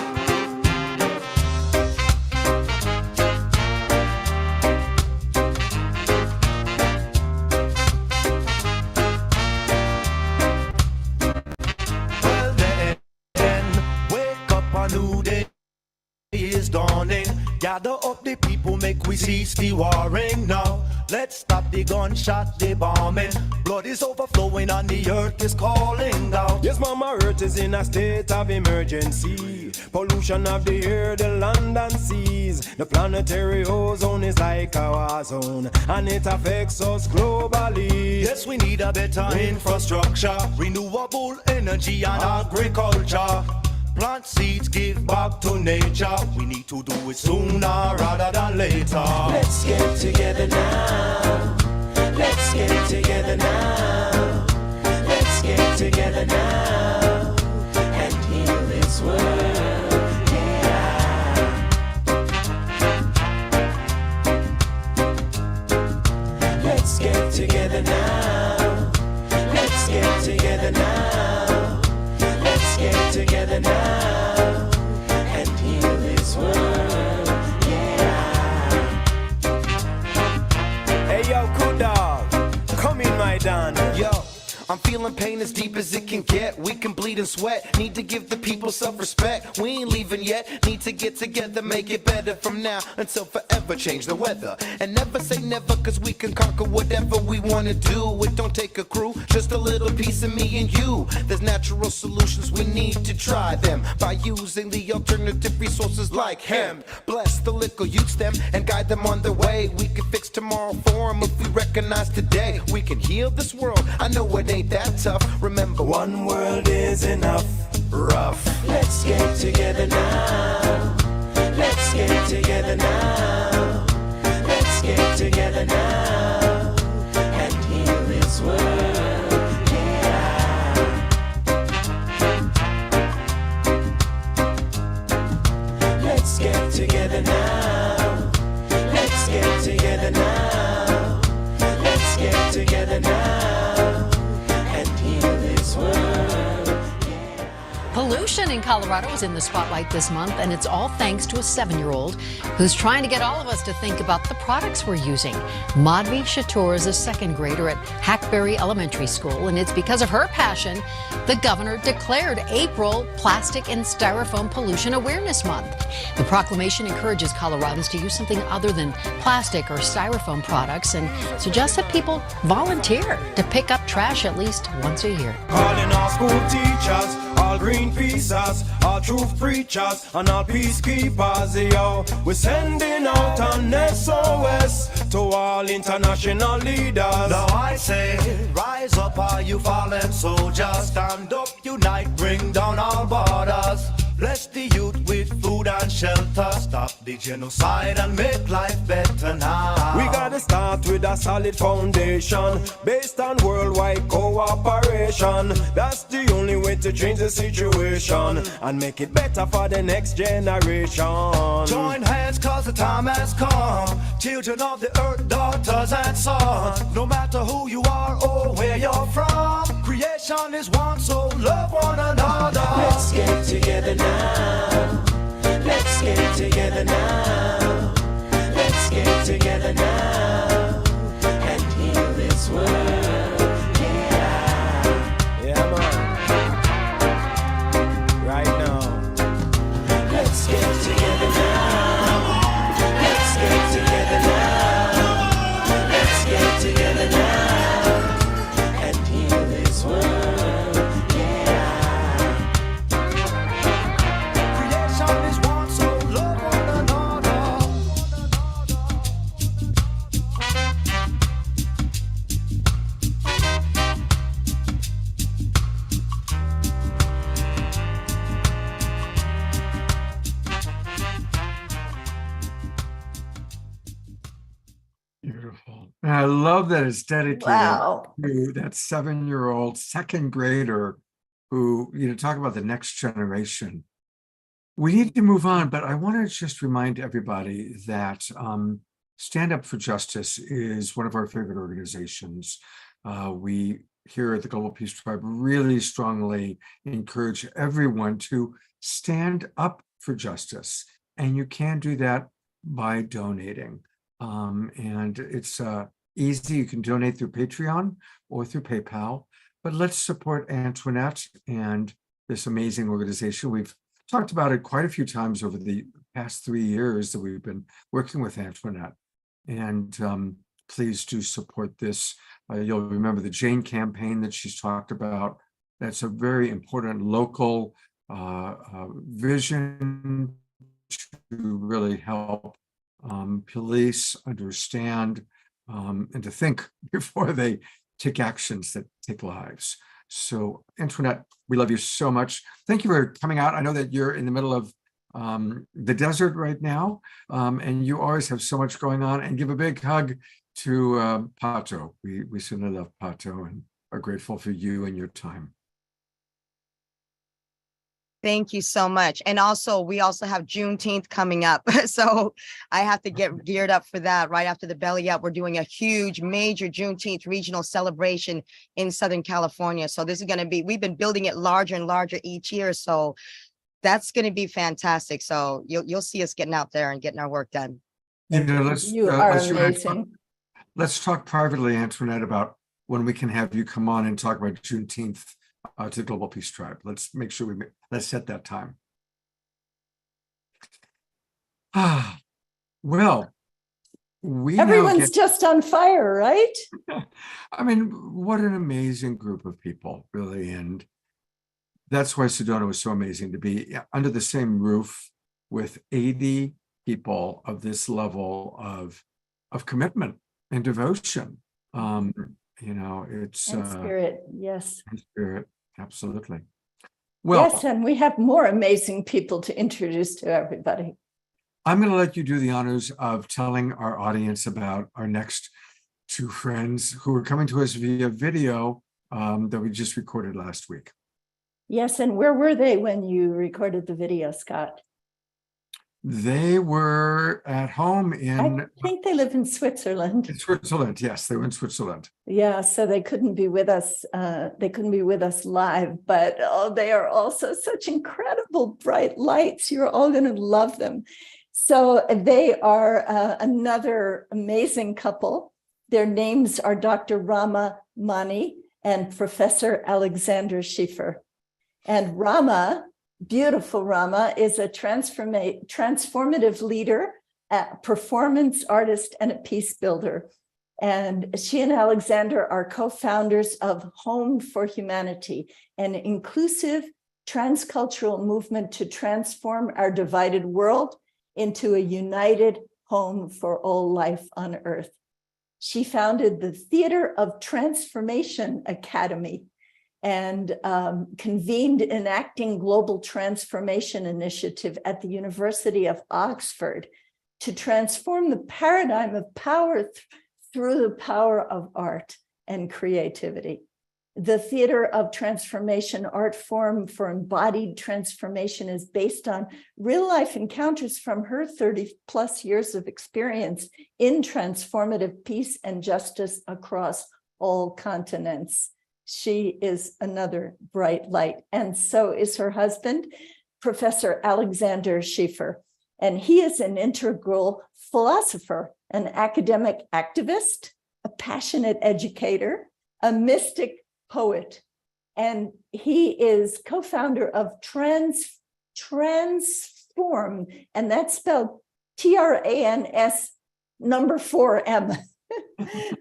Gather up the people, make we cease the warring now. Let's stop the gunshot, the bombing. Blood is overflowing and the earth is calling out. Yes, Mama Earth is in a state of emergency. Pollution of the air, the land and seas. The planetary ozone is like a war zone, and it affects us globally. Yes, we need a better infrastructure, renewable energy and agriculture. Plant seeds, give back to nature. We need to do it sooner rather than later. Let's get together now. Let's get together now. Let's get together now and heal this world. Yeah. Let's get together now. Let's get together now. Let's get together now and heal this world. Yeah. Hey yo, cool dog, come in my don. Yo, I'm feeling pain as deep as it can get. We can bleed and sweat. Need to give the people self-respect. We ain't leaving yet. Need to get together, make it better from now until forever. Change the weather and never say never, cause we can conquer whatever we wanna do. It don't take a crew, just a little piece of me and you. There's natural solutions, we need to try them by using the alternative resources like hemp. Bless the liquor youths them and guide them on their way. We can fix tomorrow for them if we recognize today. We can heal this world, I know it ain't that tough. Remember, one world is enough. Rough. Let's get together now. Let's get together now. Let's get together now and heal this world. Yeah. Let's get together now. Let's get together now. Let's get together now and heal this world. Pollution in Colorado is in the spotlight this month, and it's all thanks to a 7-year-old who's trying to get all of us to think about the products we're using. Madhvi Shatur is a 2nd grader at Hackberry Elementary School, and it's because of her passion the governor declared April Plastic and Styrofoam Pollution Awareness Month. The proclamation encourages Coloradans to use something other than plastic or styrofoam products and suggests that people volunteer to pick up trash at least once a year. Calling our school teachers, all Greenpeaceers, all truth preachers, and all peacekeepers, yo. We're sending out an SOS to all international leaders. Now I say, rise up all you fallen soldiers. Stand up, unite, bring down our borders. Bless the youth with food and shelter. Stop the genocide and make life better now. We gotta start with a solid foundation based on worldwide cooperation. That's the only way to change the situation and make it better for the next generation. Join hands cause the time has come. Children of the earth, daughters and sons. No matter who you are or where you're from, creation is one, so love one another. Let's get together now. Let's get together now. Let's get together now and heal this world. Yeah. Yeah, man. Right now. Let's get together now. Let's get together now. Let's get together now and heal this world. Beautiful. And I love that it's dedicated Wow. to that 7-year-old 2nd grader who, talk about the next generation. We need to move on, but I want to just remind everybody that Stand Up for Justice is one of our favorite organizations. We here at the Global Peace Tribe really strongly encourage everyone to stand up for justice. And you can do that by donating. And it's easy. You can donate through Patreon or through PayPal. But let's support Antoinette and this amazing organization. We've talked about it quite a few times over the past 3 years that we've been working with Antoinette. And please do support this. You'll remember the Jane campaign that she's talked about. That's a very important local vision to really help police understand and to think before they take actions that take lives. So Antoinette, we love you so much. Thank you for coming out. I know that you're in the middle of the desert right now, and you always have so much going on. And give a big hug to Pato. We certainly love Pato and are grateful for you and your time. Thank you so much. And also, we also have Juneteenth coming up. So I have to get geared up for that right after the Belly Up. We're doing a huge, major Juneteenth regional celebration in Southern California. So this is going to be, we've been building it larger and larger each year. So that's going to be fantastic. So you'll see us getting out there and getting our work done. You know, You are amazing. Let's talk privately, Antoinette, about when we can have you come on and talk about Juneteenth to the Global Peace Tribe. Let's make sure let's set that time. Well, Everyone's just on fire, right? I mean, what an amazing group of people, really. And that's why Sedona was so amazing, to be under the same roof with 80 people of this level of commitment and devotion. You know, it's And spirit, yes. and spirit, absolutely. Well, Yes, and we have more amazing people to introduce to everybody. I'm going to let you do the honors of telling our audience about our next two friends who are coming to us via video that we just recorded last week. Yes, and where were they when you recorded the video, Scott? They were at home I think they live in Switzerland. in Switzerland. Yes, they were in Switzerland. Yeah, so they couldn't be with us. They couldn't be with us live, but oh, they are also such incredible bright lights. You're all going to love them. So they are another amazing couple. Their names are Dr. Rama Mani and Professor Alexander Schiffer. And Rama, beautiful Rama, is a transformative leader, a performance artist, and a peace builder. And she and Alexander are co-founders of Home for Humanity, an inclusive transcultural movement to transform our divided world into a united home for all life on Earth. She founded the Theater of Transformation Academy and convened an Enacting Global Transformation Initiative at the University of Oxford to transform the paradigm of power through the power of art and creativity. The Theater of Transformation art form for embodied transformation is based on real-life encounters from her 30+ years of experience in transformative peace and justice across all continents. She is another bright light, and so is her husband, Professor Alexander Schiffer. And he is an integral philosopher, an academic activist, a passionate educator, a mystic poet, and he is co-founder of Transform, and that's spelled TRANS4M,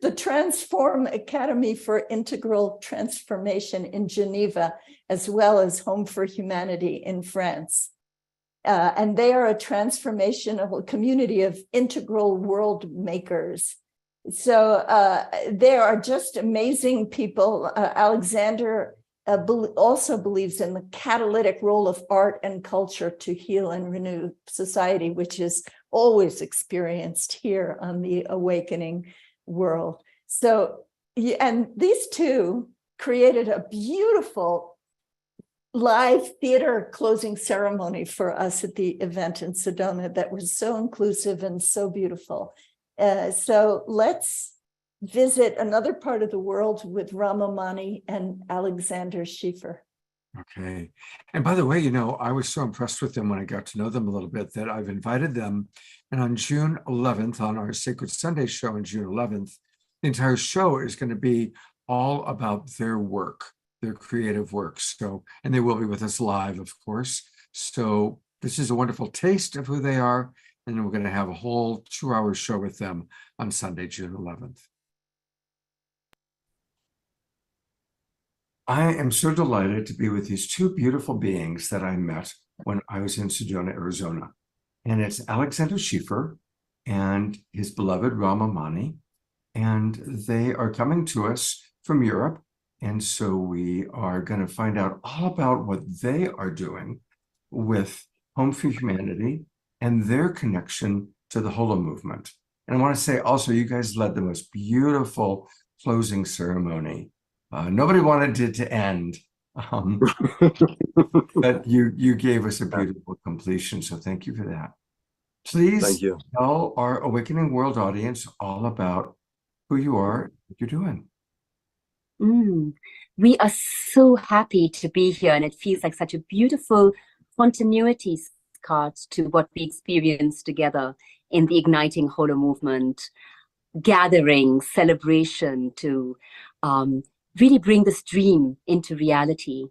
the Transform Academy for Integral Transformation in Geneva, as well as Home for Humanity in France. And they are a transformational community of integral world makers. So they are just amazing people. Alexander also believes in the catalytic role of art and culture to heal and renew society, which is always experienced here on the awakening world. So, and these two created a beautiful live theater closing ceremony for us at the event in Sedona that was so inclusive and so beautiful. So let's visit another part of the world with Rama Mani and Alexander Schiffer. Okay. And by the way, you know, I was so impressed with them when I got to know them a little bit that I've invited them. And on June 11th, on our Sacred Sunday show on June 11th, the entire show is going to be all about their work, their creative work. So, and they will be with us live, of course. So This is a wonderful taste of who they are. And then we're going to have a whole 2-hour show with them on Sunday, June 11th. I am so delighted to be with these two beautiful beings that I met when I was in Sedona, Arizona. And it's Alexander Schiffer and his beloved Rama Mani. And they are coming to us from Europe. And so we are going to find out all about what they are doing with Home for Humanity and their connection to the HoloMovement. And I want to say also, you guys led the most beautiful closing ceremony. Nobody wanted it to end, but you gave us a beautiful completion. So thank you for that. Please tell our Awakening World audience all about who you are, what you're doing. We are so happy to be here, and it feels like such a beautiful continuity, Scott, to what we experienced together in the Igniting HoloMovement gathering, celebration to really bring this dream into reality.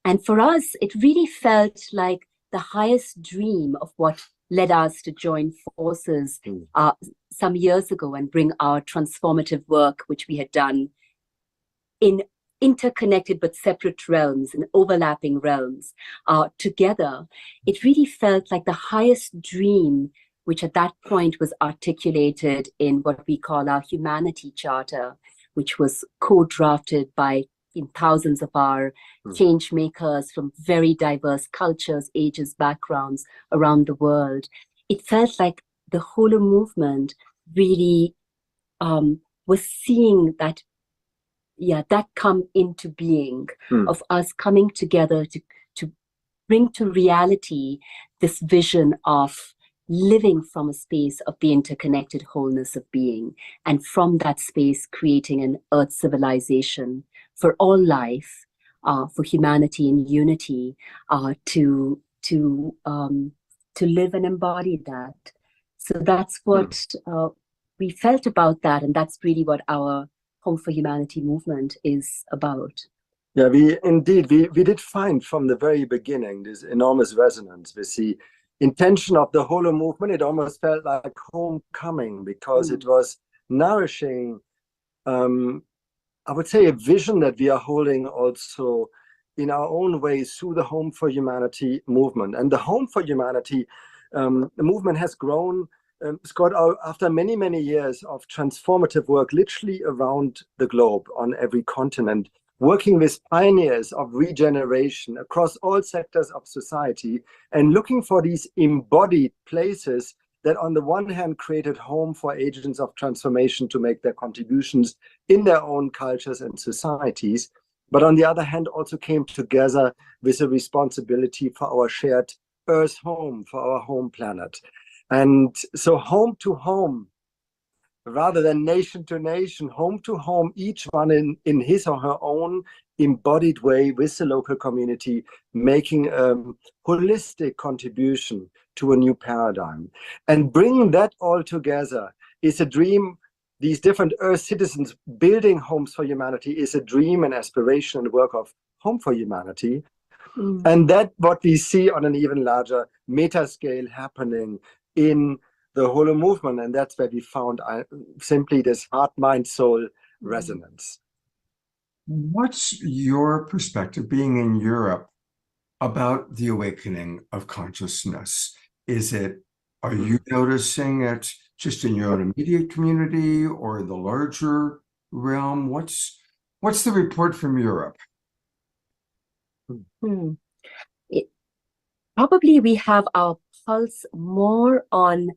And for us, it really felt like the highest dream of what led us to join forces some years ago and bring our transformative work, which we had done in interconnected but separate realms and overlapping realms together. It really felt like the highest dream, which at that point was articulated in what we call our Humanity Charter, which was co-drafted by thousands of our change makers from very diverse cultures, ages, backgrounds around the world. It felt like the HoloMovement really was seeing that, that come into being of us coming together to bring to reality this vision of living from a space of the interconnected wholeness of being, and from that space creating an earth civilization for all life, for humanity in unity, to live and embody that. So that's what we felt about that, and that's really what our Home for Humanity movement is about. Yeah, we did find from the very beginning this enormous resonance with the intention of the HoloMovement. It almost felt like homecoming because it was nourishing, I would say, a vision that we are holding also in our own ways through the Home for Humanity movement. And the Home for Humanity movement has grown, Scott, after many, many years of transformative work, literally around the globe, on every continent, working with pioneers of regeneration across all sectors of society, and looking for these embodied places that on the one hand created home for agents of transformation to make their contributions in their own cultures and societies, but on the other hand also came together with a responsibility for our shared Earth home, for our home planet. And so home to home, rather than nation to nation, home to home, each one in his or her own embodied way with the local community, making a holistic contribution to a new paradigm. And bringing that all together is a dream. These different Earth citizens building homes for humanity is a dream and aspiration and work of Home for Humanity. And that what we see on an even larger meta scale happening in the HoloMovement, and that's where we found simply this heart, mind, soul resonance. What's your perspective, being in Europe, about the awakening of consciousness? Are you noticing it just in your own immediate community or the larger realm? What's the report from Europe? Probably we have our pulse more on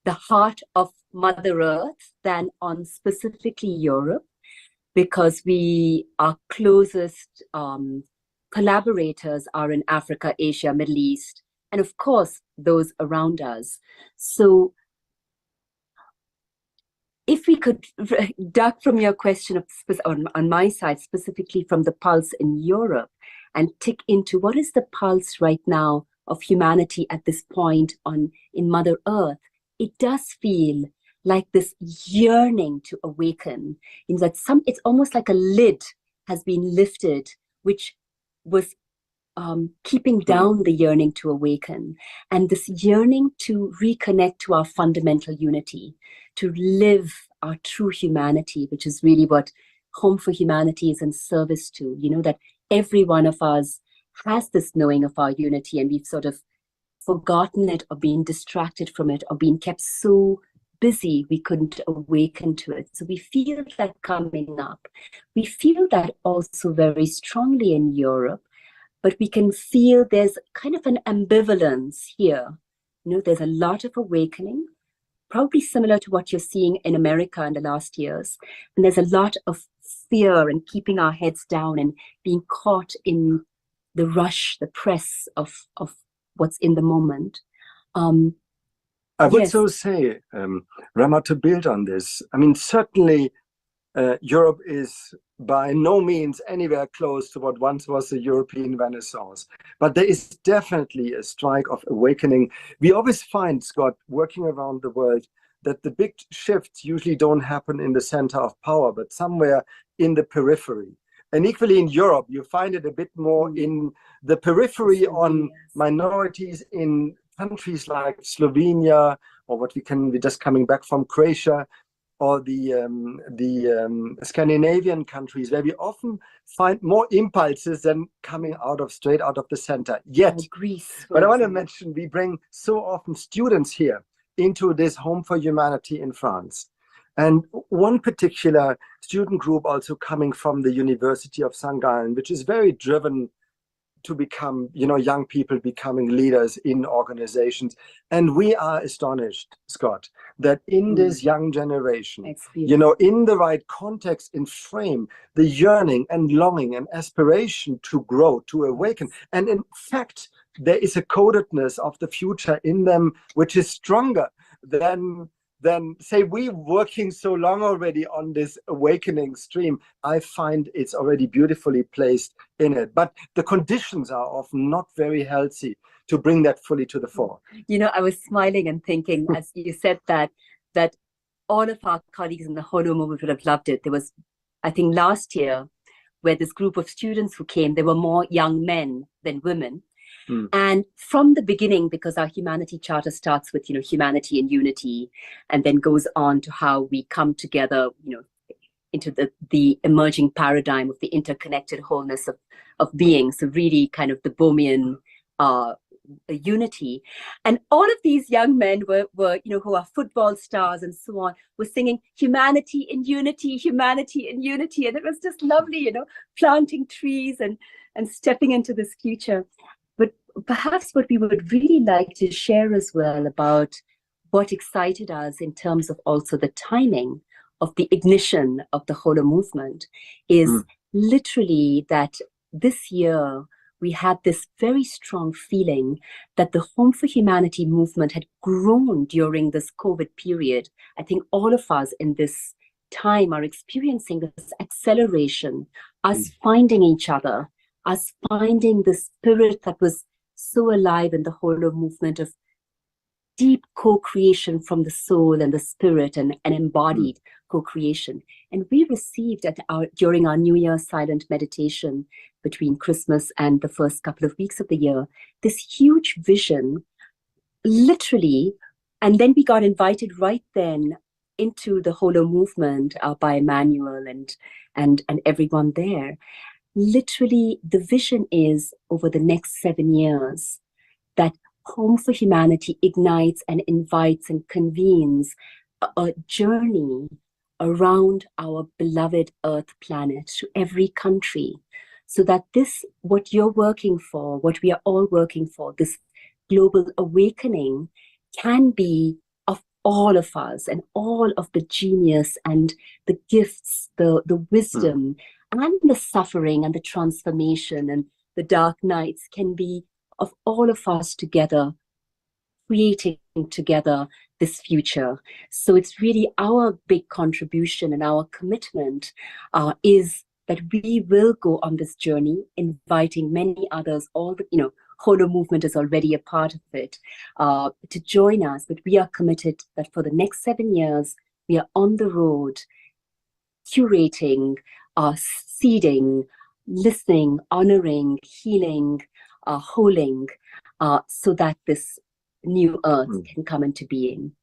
the heart of Mother Earth than on specifically Europe, because our closest collaborators are in Africa, Asia, Middle East, and of course, those around us. So if we could duck from your question on my side, specifically from the pulse in Europe, and tick into what is the pulse right now of humanity at this point in Mother Earth, it does feel like this yearning to awaken, in that it's almost like a lid has been lifted, which was keeping down the yearning to awaken, and this yearning to reconnect to our fundamental unity, to live our true humanity, which is really what Home for Humanity is in service to, that every one of us has this knowing of our unity, and we've sort of forgotten it or been distracted from it or been kept so busy we couldn't awaken to it. So we feel that coming up. We feel that also very strongly in Europe, but we can feel there's kind of an ambivalence here. There's a lot of awakening, probably similar to what you're seeing in America in the last years. And there's a lot of fear and keeping our heads down and being caught in the rush, the press of what's in the moment. I would so say, Rama, to build on this, I mean, certainly Europe is by no means anywhere close to what once was the European Renaissance, but there is definitely a strike of awakening. We always find, Scott, working around the world, that the big shifts usually don't happen in the center of power, but somewhere in the periphery. And equally in Europe, you find it a bit more in the periphery on minorities in countries like Slovenia, or we're just coming back from Croatia, or the Scandinavian countries, where we often find more impulses than coming straight out of the center. Yet, Greece, but I want to mention, we bring so often students here into this Home for Humanity in France. And one particular student group also coming from the University of St. Gallen, which is very driven to become, young people becoming leaders in organizations. And we are astonished, Scott, that in this young generation, in the right context and frame, the yearning and longing and aspiration to grow, to awaken. And in fact, there is a codedness of the future in them, which is stronger than say we working so long already on this awakening stream. I find it's already beautifully placed in it, but the conditions are often not very healthy to bring that fully to the fore. I was smiling and thinking as you said that all of our colleagues in the HoloMovement would have loved it. There was, I think last year, where this group of students who came, there were more young men than women. And from the beginning, because our humanity charter starts with, humanity and unity, and then goes on to how we come together, into the emerging paradigm of the interconnected wholeness of being. So really kind of the Bohemian unity. And all of these young men were who are football stars and so on, were singing humanity in unity, humanity in unity. And it was just lovely, planting trees and stepping into this future. But perhaps what we would really like to share as well about what excited us in terms of also the timing of the ignition of the HoloMovement is literally that this year we had this very strong feeling that the Home for Humanity movement had grown during this COVID period. I think all of us in this time are experiencing this acceleration, us finding each other, us finding the spirit that was so alive in the HoloMovement of deep co-creation from the soul and the spirit and embodied co-creation. And we received during our New Year silent meditation between Christmas and the first couple of weeks of the year, this huge vision, literally, and then we got invited right then into the HoloMovement by Emmanuel and everyone there. Literally, the vision is over the next 7 years that Home for Humanity ignites and invites and convenes a journey around our beloved Earth planet to every country, so that what you're working for, what we are all working for, this global awakening can be of all of us and all of the genius and the gifts, the wisdom, and the suffering and the transformation and the dark nights can be of all of us together, creating together this future. So it's really our big contribution and our commitment is that we will go on this journey, inviting many others. HoloMovement is already a part of it, to join us. But we are committed that for the next 7 years, we are on the road, curating, seeding, listening, honoring, healing, holding, so that this new earth can come into being.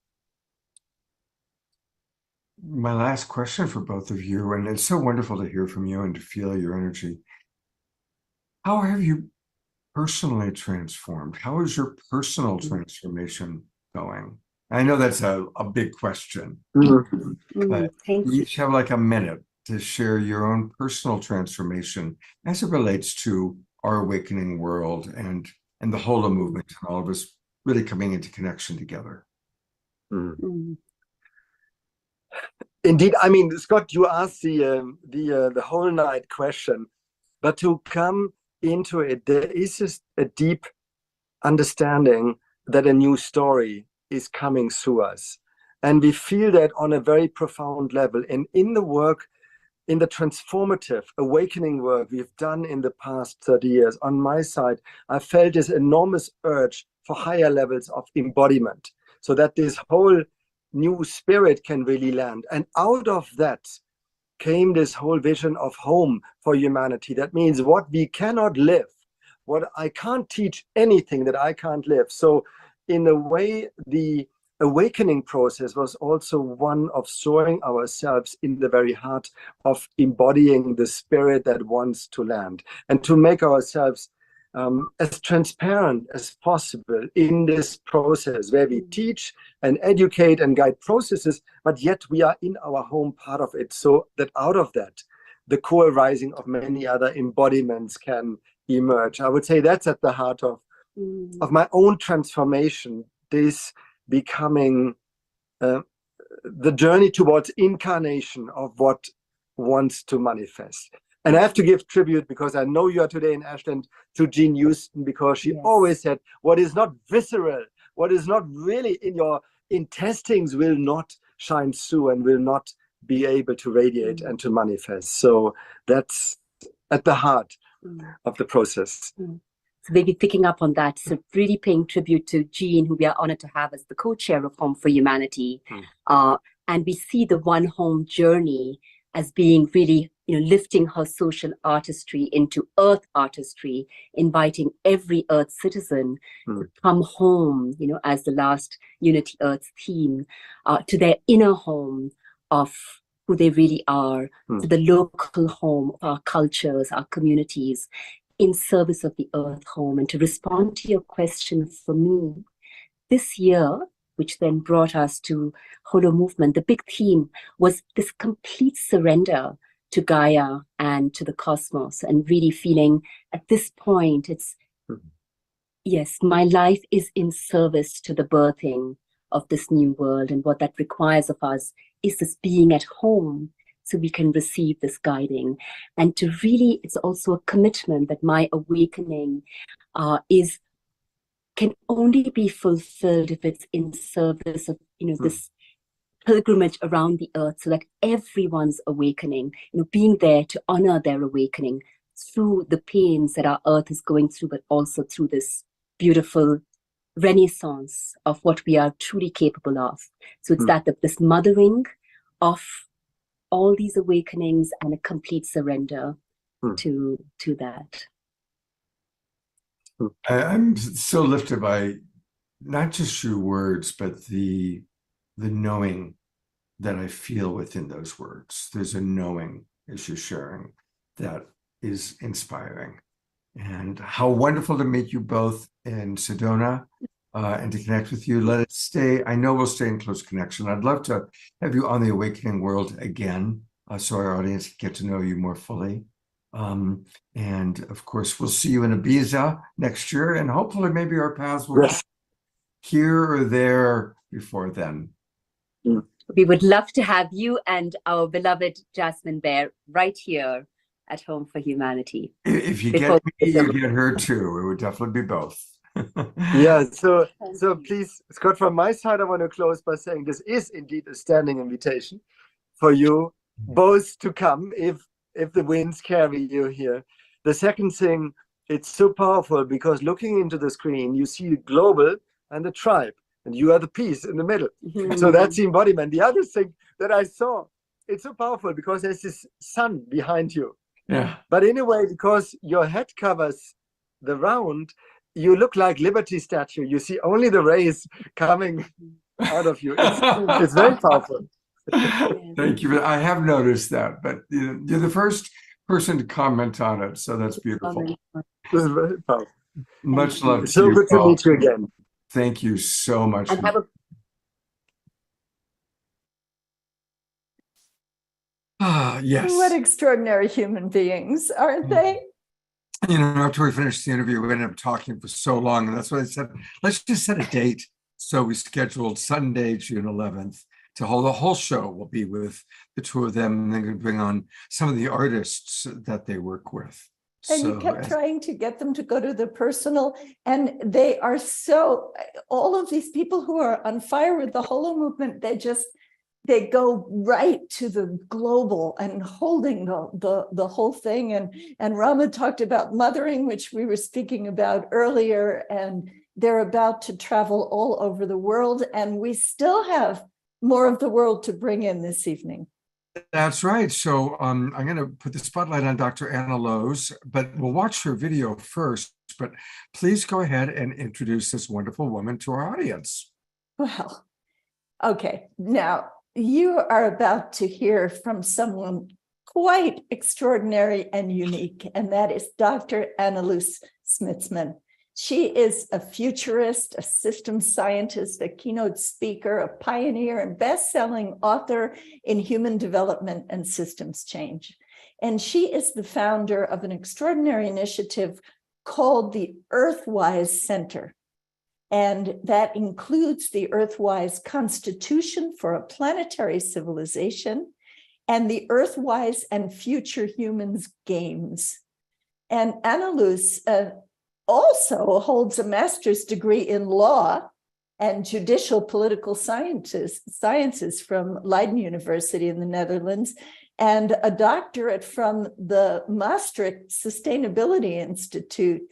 My last question for both of you, and it's so wonderful to hear from you and to feel your energy. How have you personally transformed? How is your personal transformation going? I know that's a big question, but you each have like a minute to share your own personal transformation as it relates to our awakening world and the HoloMovement and all of us really coming into connection together. Indeed, I mean, Scott, you asked the whole night question, but to come into it, there is just a deep understanding that a new story is coming through us, and we feel that on a very profound level. And in the work, in the transformative awakening work we've done in the past 30 years, on my side, I felt this enormous urge for higher levels of embodiment, so that this whole new spirit can really land. And out of that came this whole vision of home for humanity. That means what we cannot live, what I can't teach anything that I can't live. So in a way, the awakening process was also one of throwing ourselves in the very heart of embodying the spirit that wants to land, and to make ourselves as transparent as possible in this process where we teach and educate and guide processes, but yet we are in our home part of it, so that out of that, the co-arising of many other embodiments can emerge. I would say that's at the heart of my own transformation, this becoming the journey towards incarnation of what wants to manifest. And I have to give tribute, because I know you are today in Ashland, to Jean Houston, because she always said, what is not visceral, what is not really in your intestines will not shine through and will not be able to radiate and to manifest. So that's at the heart of the process. So maybe picking up on that, so really paying tribute to Jean, who we are honored to have as the co-chair of Home for Humanity. And we see the One Home journey as being really, lifting her social artistry into earth artistry, inviting every earth citizen to come home, as the last Unity Earth theme, to their inner home of who they really are, to the local home of our cultures, our communities, in service of the earth home. And to respond to your question, for me, this year, which then brought us to HoloMovement, the big theme was this complete surrender to Gaia and to the cosmos, and really feeling at this point, it's, yes, my life is in service to the birthing of this new world. And what that requires of us is this being at home, so we can receive this guiding. And to really, it's also a commitment that my awakening can only be fulfilled if it's in service of, this pilgrimage around the earth, so that everyone's awakening, being there to honor their awakening through the pains that our earth is going through, but also through this beautiful renaissance of what we are truly capable of. So it's that this mothering of all these awakenings and a complete surrender to that. I'm so lifted by not just your words, but the knowing that I feel within those words. There's a knowing, as you're sharing, that is inspiring. And how wonderful to meet you both in Sedona and to connect with you. Let it stay. I know we'll stay in close connection. I'd love to have you on the Awakening World again, so our audience can get to know you more fully. And of course, we'll see you in Ibiza next year, and hopefully maybe our paths will be here or there before then. We would love to have you and our beloved Jasmine Bear right here at Home for Humanity. If you get me, you get her too. It would definitely be both. Yeah, so please, Scott, from my side, I want to close by saying this is indeed a standing invitation for you both to come if the winds carry you here. The second thing, it's so powerful because looking into the screen, you see the global and the tribe, and you are the piece in the middle. So that's the embodiment. The other thing that I saw, it's so powerful because there's this sun behind you. Yeah. But in a way, because your head covers the round, you look like Liberty Statue. You see only the rays coming out of you. It's very powerful. Thank you. I have noticed that, but you're the first person to comment on it, so that's beautiful. This is very powerful. Much love It's to so you, good to Paul. meet you again. Thank you so much. And have a Yes. What extraordinary human beings, aren't they? You know, after we finished the interview, we ended up talking for so long, and that's why I said, let's just set a date. So we scheduled Sunday, June 11th, to hold the whole show will be with the two of them, and they're going to bring on some of the artists that they work with. And you kept trying to get them to go to the personal, and they are so, all of these people who are on fire with the HoloMovement, they go right to the global and holding the whole thing. And Rama talked about mothering, which we were speaking about earlier, and they're about to travel all over the world. And we still have more of the world to bring in this evening. That's right. So I'm going to put the spotlight on Dr. Anna Lowe's, but we'll watch her video first. But please go ahead and introduce this wonderful woman to our audience. Well, okay. Now, you are about to hear from someone quite extraordinary and unique, and that is Dr. Anna-Luce Smitsman. She is a futurist, a systems scientist, a keynote speaker, a pioneer, and best-selling author in human development and systems change. And she is the founder of an extraordinary initiative called the Earthwise Center. And that includes the Earthwise Constitution for a Planetary Civilization and the Earthwise and Future Humans Games. And Anna-Luce also holds a master's degree in law and judicial political sciences from Leiden University in the Netherlands, and a doctorate from the Maastricht Sustainability Institute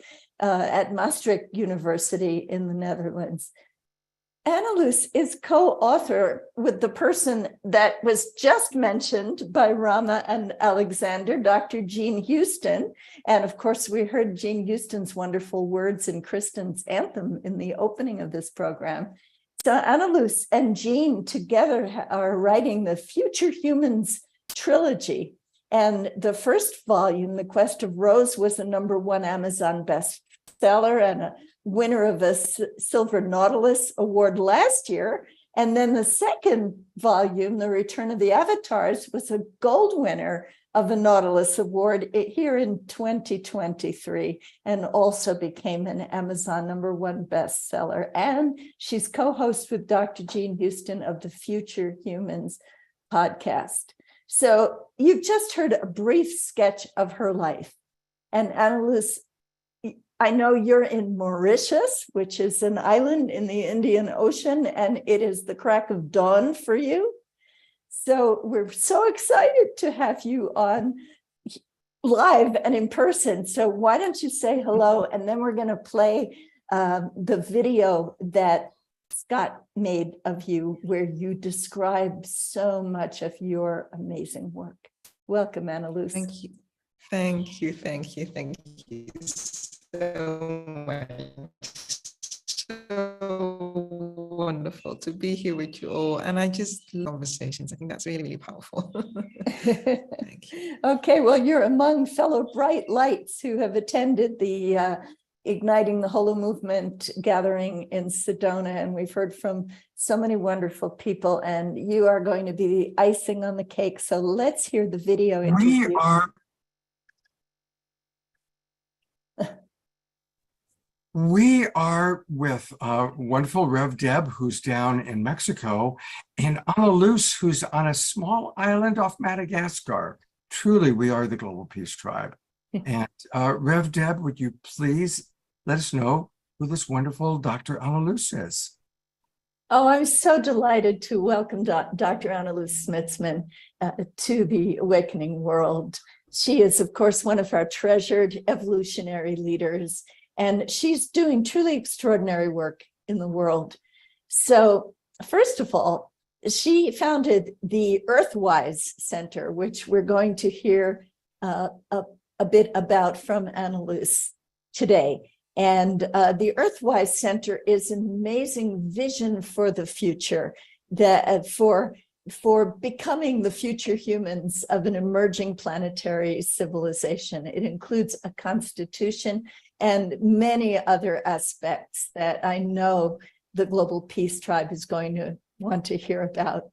at Maastricht University in the Netherlands. Anna-Luce is co-author with the person that was just mentioned by Rama and Alexander, Dr. Jean Houston. And of course, we heard Jean Houston's wonderful words in Kristen's anthem in the opening of this program. So Anna-Luce and Jean together are writing the Future Humans trilogy. And the first volume, The Quest of Rose, was a #1 Amazon bestseller and a winner of a Silver Nautilus Award last year. And then the second volume, The Return of the Avatars, was a gold winner of a Nautilus Award here in 2023, and also became an Amazon #1 bestseller. And she's co-host with Dr. Jean Houston of the Future Humans podcast. So you've just heard a brief sketch of her life. And Anna-Luce, I know you're in Mauritius, which is an island in the Indian Ocean, and it is the crack of dawn for you. So we're so excited to have you on live and in person. So why don't you say hello, and then we're going to play the video that Scott made of you, where you describe so much of your amazing work. Welcome, Anna-Luce. Thank you. Thank you. Thank you. Thank you so much. So wonderful to be here with you all. And I just love conversations. I think that's really, really powerful. Thank you. Okay, well, you're among fellow bright lights who have attended the Igniting the HoloMovement gathering in Sedona, and we've heard from so many wonderful people, and you are going to be the icing on the cake. So let's hear the video interview. We are with wonderful Rev Deb, who's down in Mexico, and Anna-Luce, who's on a small island off Madagascar. Truly, we are the Global Peace Tribe. And Rev Deb, would you please let us know who this wonderful Dr. Anna-Luce is? Oh, I'm so delighted to welcome Dr. Anna-Luce Smitsman to the Awakening World. She is, of course, one of our treasured evolutionary leaders, and she's doing truly extraordinary work in the world. So first of all, she founded the Earthwise Center, which we're going to hear a bit about from Anna-Luce. today. And the Earthwise Center is an amazing vision for the future, that for becoming the future humans of an emerging planetary civilization. It includes a constitution and many other aspects that I know the Global Peace Tribe is going to want to hear about.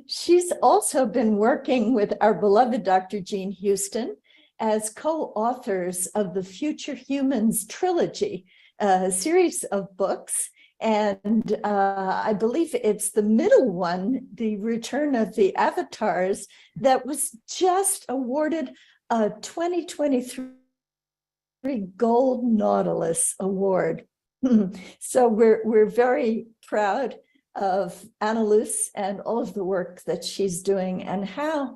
She's also been working with our beloved Dr. Jean Houston as co-authors of the Future Humans trilogy, a series of books. And I believe it's the middle one, The Return of the Avatars, that was just awarded a 2023 Gold Nautilus Award. So we're very proud of Annalise and all of the work that she's doing, and how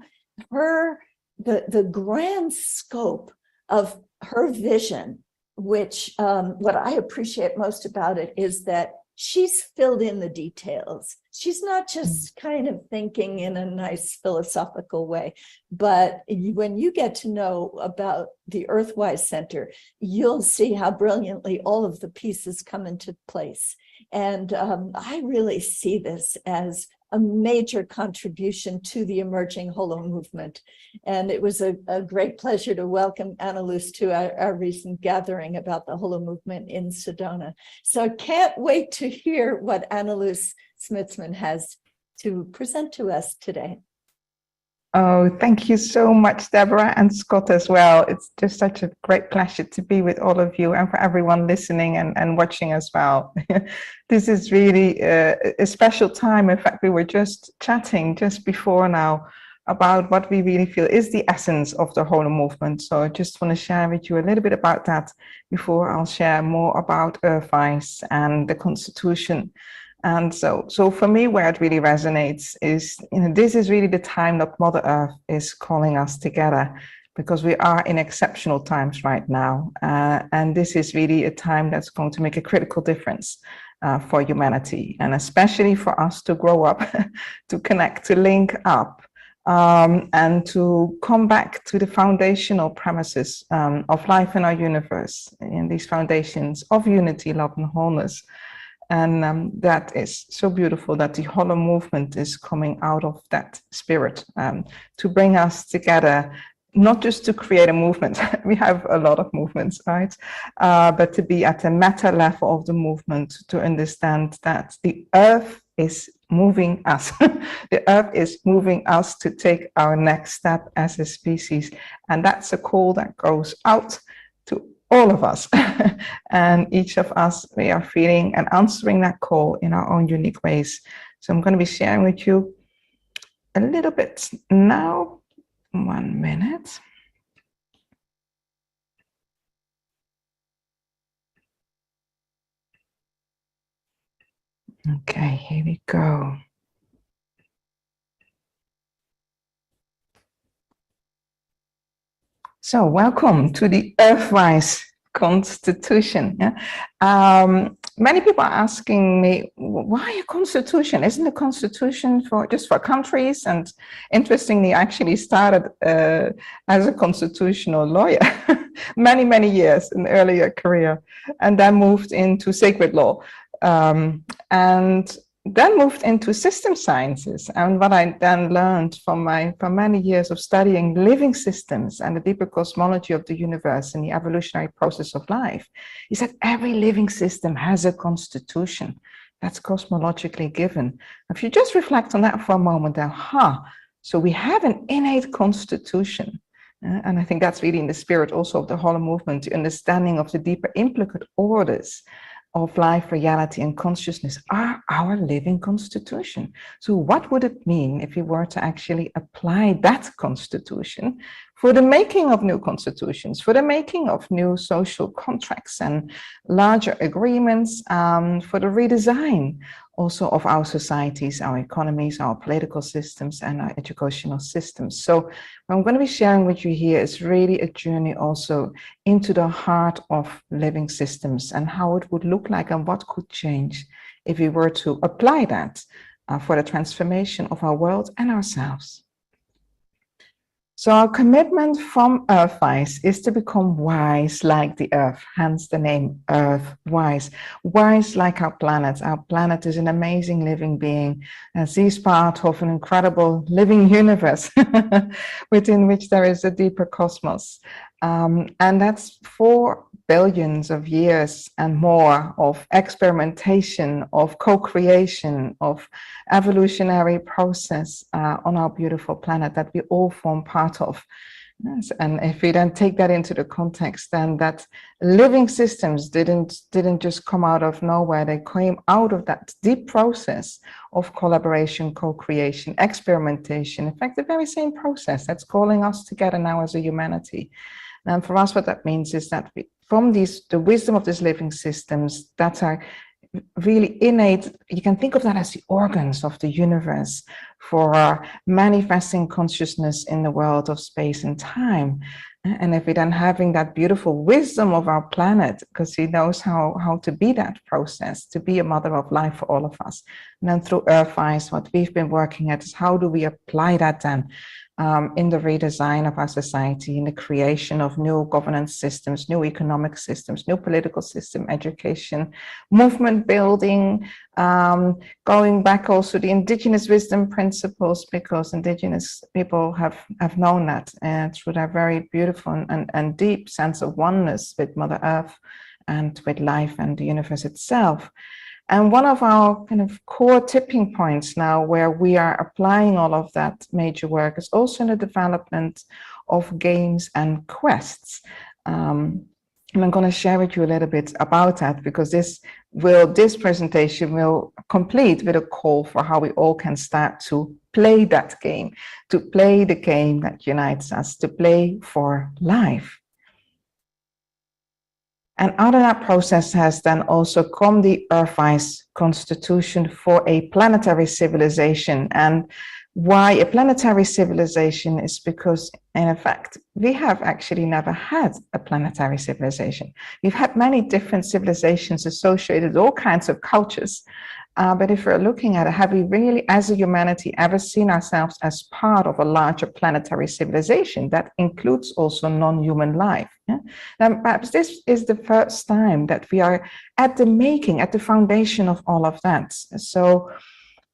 the grand scope of her vision, which what I appreciate most about it is that she's filled in the details. She's not just kind of thinking in a nice philosophical way, but when you get to know about the Earthwise Center, you'll see how brilliantly all of the pieces come into place. And I really see this as a major contribution to the emerging HoloMovement. And it was a great pleasure to welcome Annalise to our recent gathering about the HoloMovement in Sedona. So I can't wait to hear what Annalise Smitsman has to present to us today. Oh, thank you so much, Deborah and Scott as well. It's just such a great pleasure to be with all of you and for everyone listening and watching as well. This is really a special time. In fact, we were just chatting just before now about what we really feel is the essence of the HoloMovement. So I just want to share with you a little bit about that before I'll share more about Earthwise and the Constitution. And so for me, where it really resonates is, this is really the time that Mother Earth is calling us together, because we are in exceptional times right now. And this is really a time that's going to make a critical difference for humanity, and especially for us to grow up, to connect, to link up, and to come back to the foundational premises of life in our universe, in these foundations of unity, love, and wholeness. And that is so beautiful that the HoloMovement is coming out of that spirit, to bring us together, not just to create a movement. We have a lot of movements, right? But to be at the meta level of the movement, to understand that the earth is moving us. The earth is moving us to take our next step as a species. And that's a call that goes out to all of us. And each of us, we are feeling and answering that call in our own unique ways. So I'm going to be sharing with you a little bit now. 1 minute. Okay, here we go. So welcome to the Earthwise Constitution. Many people are asking me, why a constitution? Isn't a constitution just for countries? And interestingly, I actually started as a constitutional lawyer many years in earlier career, and then moved into sacred law, and then moved into system sciences. And what I then learned from many years of studying living systems and the deeper cosmology of the universe and the evolutionary process of life is that every living system has a constitution that's cosmologically given. If you just reflect on that for a moment, then, so we have an innate constitution. And I think that's really in the spirit also of the HoloMovement, the understanding of the deeper implicate orders of life, reality, and consciousness are our living constitution. So what would it mean if we were to actually apply that constitution for the making of new constitutions, for the making of new social contracts and larger agreements, for the redesign also of our societies, our economies, our political systems, and our educational systems. So what I'm going to be sharing with you here is really a journey also into the heart of living systems and how it would look like and what could change if we were to apply that for the transformation of our world and ourselves. So our commitment from Earthwise is to become wise like the Earth, hence the name Earthwise. Wise like our planet. Our planet is an amazing living being, as is part of an incredible living universe within which there is a deeper cosmos. And that's 4 billions of years and more of experimentation, of co-creation, of evolutionary process on our beautiful planet that we all form part of. Yes, and if we then take that into the context, then that living systems didn't just come out of nowhere. They came out of that deep process of collaboration, co-creation, experimentation. In fact, the very same process that's calling us together now as a humanity. And for us, what that means is that from the wisdom of these living systems that are really innate, you can think of that as the organs of the universe for manifesting consciousness in the world of space and time. And if we then having that beautiful wisdom of our planet, because he knows how to be that process, to be a mother of life for all of us. And then through Earthwise, what we've been working at is how do we apply that then in the redesign of our society, in the creation of new governance systems, new economic systems, new political system, education, movement building, going back also the indigenous wisdom principles, because indigenous people have known that through their very beautiful and deep sense of oneness with Mother Earth and with life and the universe itself. And one of our kind of core tipping points now where we are applying all of that major work is also in the development of games and quests. And I'm going to share with you a little bit about that, because this presentation will complete with a call for how we all can start to play that game, to play the game that unites us, to play for life. And out of that process has then also come the Earthwise Constitution for a Planetary Civilization. And why a planetary civilization is because, in fact, we have actually never had a planetary civilization. We've had many different civilizations associated with all kinds of cultures. But if we're looking at it, have we really, as a humanity, ever seen ourselves as part of a larger planetary civilization that includes also non-human life? Yeah? Now, perhaps this is the first time that we are at the foundation of all of that. So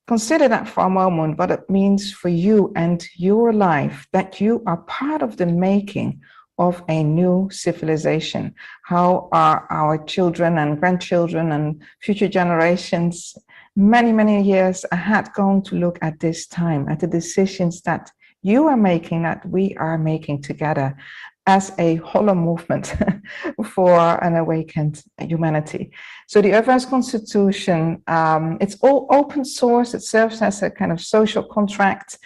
consider that for a moment, what it means for you and your life, that you are part of the making of a new civilization. How are our children and grandchildren and future generations many, many years ahead going to look at this time, at the decisions that you are making, that we are making together as a HoloMovement for an awakened humanity. So the Earthwise Constitution, it's all open source. It serves as a kind of social contract.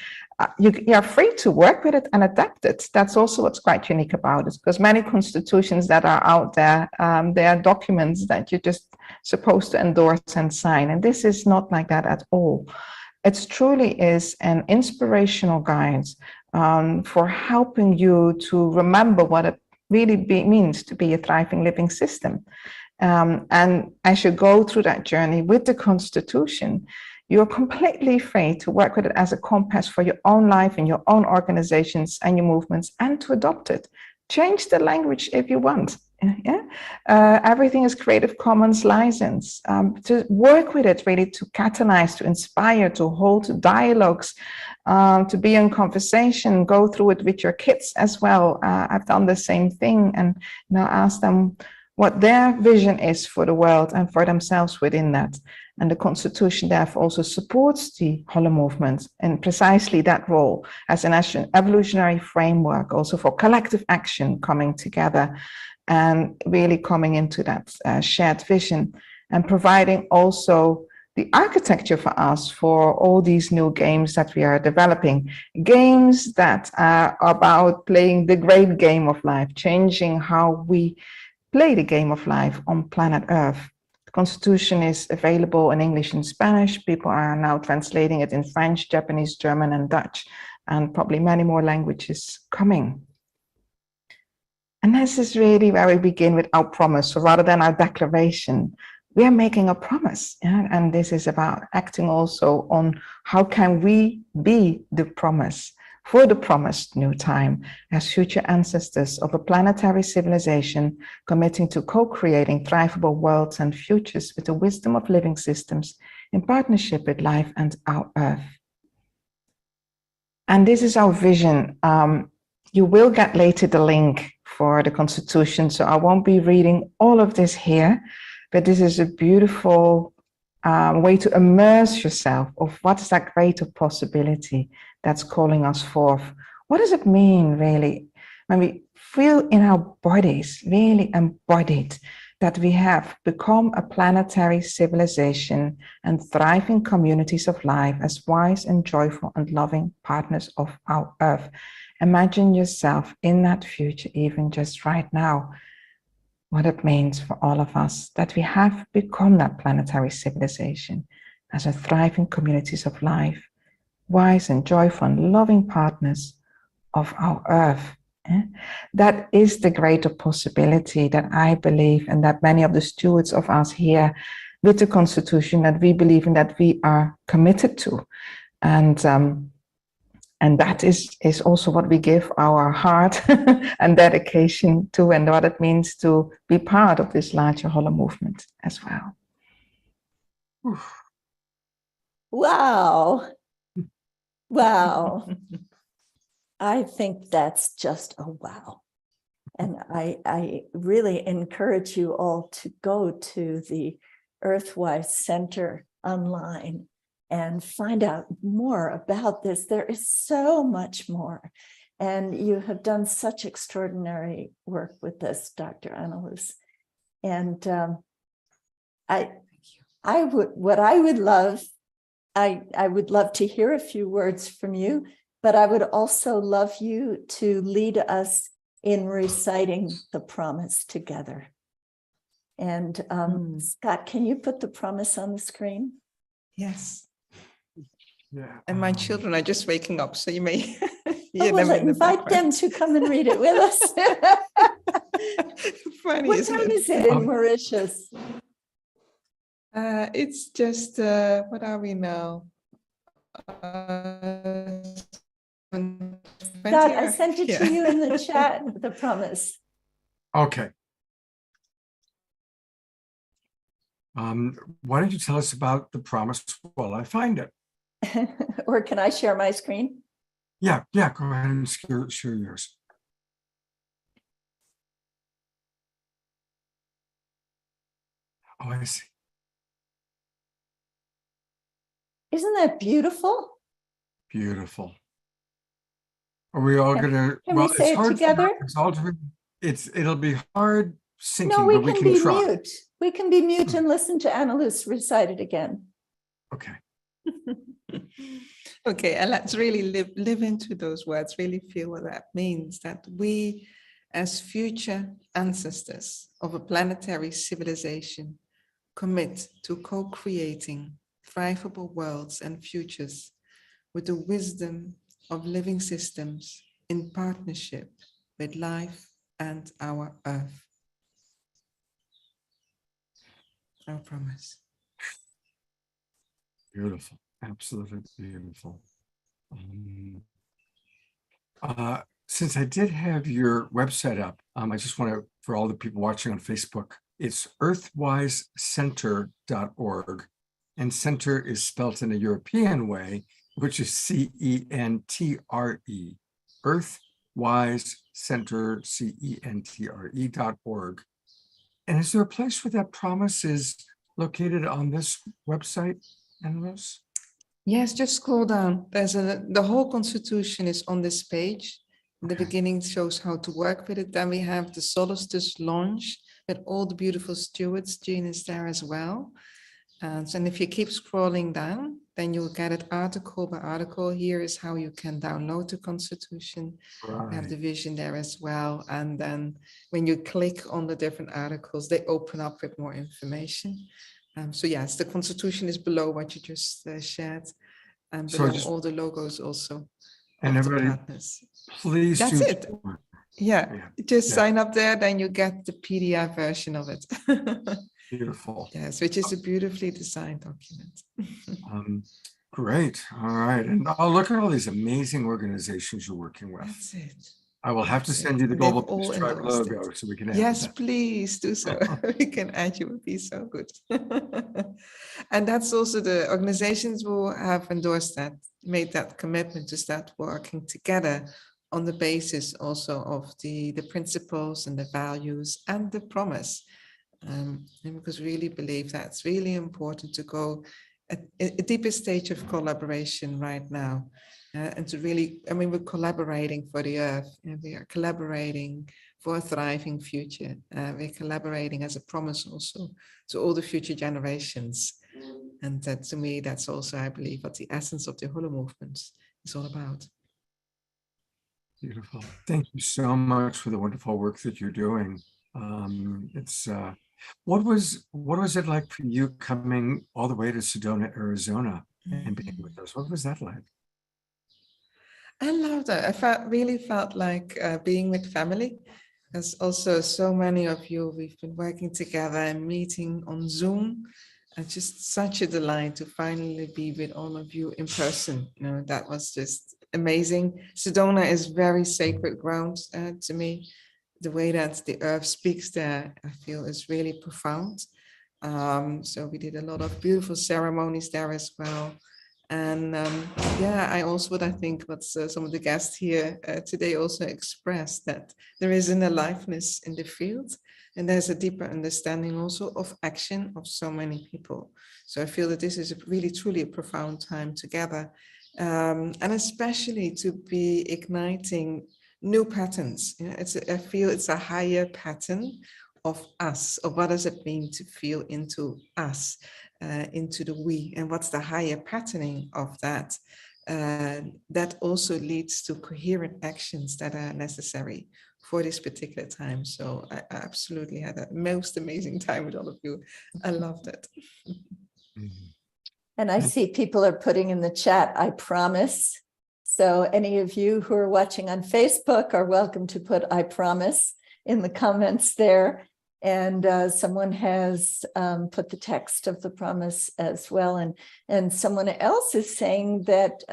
You are free to work with it and adapt it. That's also what's quite unique about it, because many constitutions that are out there, they are documents that you're just supposed to endorse and sign. And this is not like that at all. It truly is an inspirational guide for helping you to remember what it really means to be a thriving living system. And as you go through that journey with the Constitution, you're completely free to work with it as a compass for your own life and your own organizations and your movements, and to adopt it. Change the language if you want. Yeah, everything is Creative Commons license. To work with it, really, to catalyze, to inspire, to hold dialogues, to be in conversation, go through it with your kids as well. I've done the same thing, and now ask them what their vision is for the world and for themselves within that. And the Constitution therefore also supports the HoloMovement in precisely that role as an evolutionary framework, also for collective action coming together and really coming into that shared vision, and providing also the architecture for us for all these new games that we are developing. Games that are about playing the great game of life, changing how we play the game of life on planet Earth. The Constitution is available in English and Spanish. People are now translating it in French, Japanese, German, and Dutch, and probably many more languages coming. And this is really where we begin with our promise. So rather than our declaration, we are making a promise. Yeah? And this is about acting also on how can we be the promise for the promised new time as future ancestors of a planetary civilization committing to co-creating thrivable worlds and futures with the wisdom of living systems in partnership with life and our Earth. And this is our vision. You will get later the link for the Constitution, so I won't be reading all of this here, but this is a beautiful way to immerse yourself of what is that greater possibility that's calling us forth. What does it mean, really, when we feel in our bodies, really embodied, that we have become a planetary civilization and thriving communities of life as wise and joyful and loving partners of our Earth? Imagine yourself in that future, even just right now, what it means for all of us that we have become that planetary civilization as a thriving communities of life, wise and joyful and loving partners of our Earth. That is the greater possibility that I believe, and that many of the stewards of us here with the Constitution, that we believe in, that we are committed to. And that is also what we give our heart and dedication to, and what it means to be part of this larger HoloMovement as well. Wow. Wow. I think that's just a wow. And I really encourage you all to go to the Earthwise Center online and find out more about this. There is so much more. And you have done such extraordinary work with this, Dr. Annalise. And I would love to hear a few words from you, but I would also love you to lead us in reciting the promise together. And Scott, can you put the promise on the screen? Yes. Yeah. And my children are just waking up, so you may hear them in the invite them to come and read it with us. Funny, what time is it in Mauritius? It's just, what are we now? God, I sent it to you in the chat, the promise. Okay. Why don't you tell us about the promise while I find it? Or can I share my screen? Yeah, go ahead and share yours. Oh, I see. Isn't that beautiful? Beautiful. Are we all gonna? Can we say it together? It'll be hard syncing, no, we but we can can be try. mute. We can be mute and listen to Annalise recite it again. Okay. Okay, and let's really live into those words, really feel what that means, that we, as future ancestors of a planetary civilization, commit to co-creating thrivable worlds and futures with the wisdom of living systems in partnership with life and our Earth. Our promise. Beautiful, absolutely beautiful. Since I did have your website up, I just want to, for all the people watching on Facebook, it's earthwisecenter.org, and center is spelt in a European way, which is CENTRE, earthwisecenter, CENTRE.org. And is there a place where that promise is located on this website, Annalise? Yes, just scroll down. The whole Constitution is on this page. The beginning shows how to work with it. Then we have the solstice launch with all the beautiful stewards. Jean is there as well. And if you keep scrolling down, then you'll get it article by article. Here is how you can download the Constitution. Right. We have the vision there as well. And then when you click on the different articles, they open up with more information. So yes, the Constitution is below what you just shared, and below all the logos also. And everybody, please. That's it. Yeah, just sign up there, then you get the PDF version of it. Beautiful. Yes, which is a beautifully designed document. Great. All right. And oh, look at all these amazing organizations you're working with. That's it. I will have to That's send it. you the And Global they've all Peace Tribe endorsed logo it. so we can add Yes, that. please do so. We can add you, would be so good. And that's also the organizations who have endorsed that, made that commitment to start working together on the basis also of the principles and the values and the promise. And because we really believe that's really important to go at a deeper stage of collaboration right now. And to really, I mean, we're collaborating for the earth, and we are collaborating for a thriving future. We're collaborating as a promise also to all the future generations. And that, to me, that's also, I believe, what the essence of the HoloMovement is all about. Beautiful. Thank you so much for the wonderful work that you're doing. What was it like for you coming all the way to Sedona, Arizona, and being with us? What was that like? I loved it. I really felt like being with family. There's also so many of you, we've been working together and meeting on Zoom. And just such a delight to finally be with all of you in person. You know, that was just amazing. Sedona is very sacred ground to me. The way that the earth speaks there, I feel is really profound. So we did a lot of beautiful ceremonies there as well. And yeah, I also, I think what some of the guests here today also expressed, that there is an aliveness in the field, and there's a deeper understanding also of action of so many people. So I feel that this is really truly a profound time together, and especially to be igniting new patterns. You know, I feel it's a higher pattern of us, of what does it mean to feel into us, into the we, and what's the higher patterning of that. That also leads to coherent actions that are necessary for this particular time. So I absolutely had a most amazing time with all of you. I loved it. And I see people are putting in the chat, I promise. So any of you who are watching on Facebook are welcome to put I promise in the comments there. And someone has put the text of the promise as well. And someone else is saying that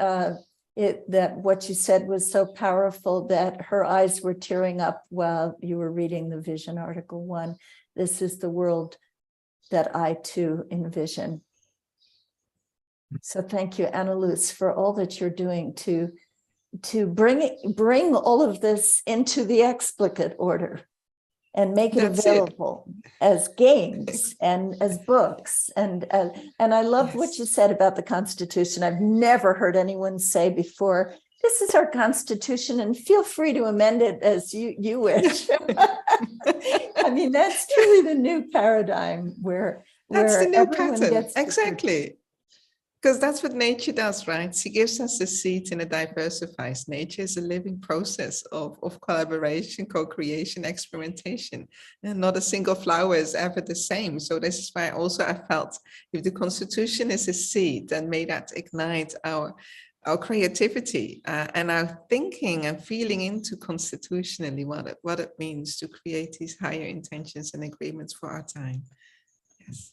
that what you said was so powerful that her eyes were tearing up while you were reading the Vision Article 1. This is the world that I too envision. So thank you, Anna Luz, for all that you're doing to bring all of this into the explicate order and make it available as games and as books. And I love what you said about the Constitution. I've never heard anyone say before, this is our Constitution and feel free to amend it as you wish. I mean, that's truly the new paradigm where that's the new everyone pattern. gets Exactly. Because that's what nature does, right? She gives us a seed and it diversifies. Nature is a living process of collaboration, co-creation, experimentation. And not a single flower is ever the same. So this is why also I felt if the Constitution is a seed, then may that ignite our creativity and our thinking and feeling into constitutionally what it means to create these higher intentions and agreements for our time. Yes.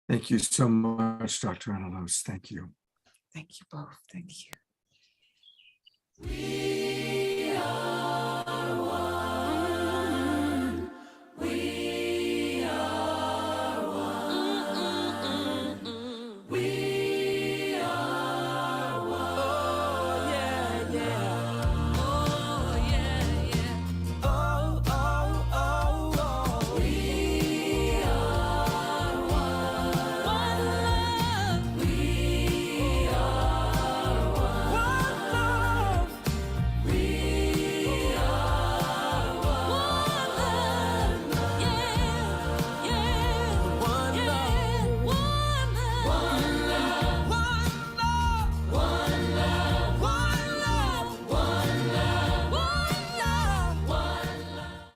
Thank you so much, Dr. Anna Luz. Thank you. Thank you both. Thank you. We are one. We are one. We are one. Oh, yeah, yeah. Oh, yeah, yeah. Oh, oh, oh, oh. We are one. One love. We are one. One love. We are one love. Yeah, yeah. One love. One love. One love. One love. One love. One love. One love. One love.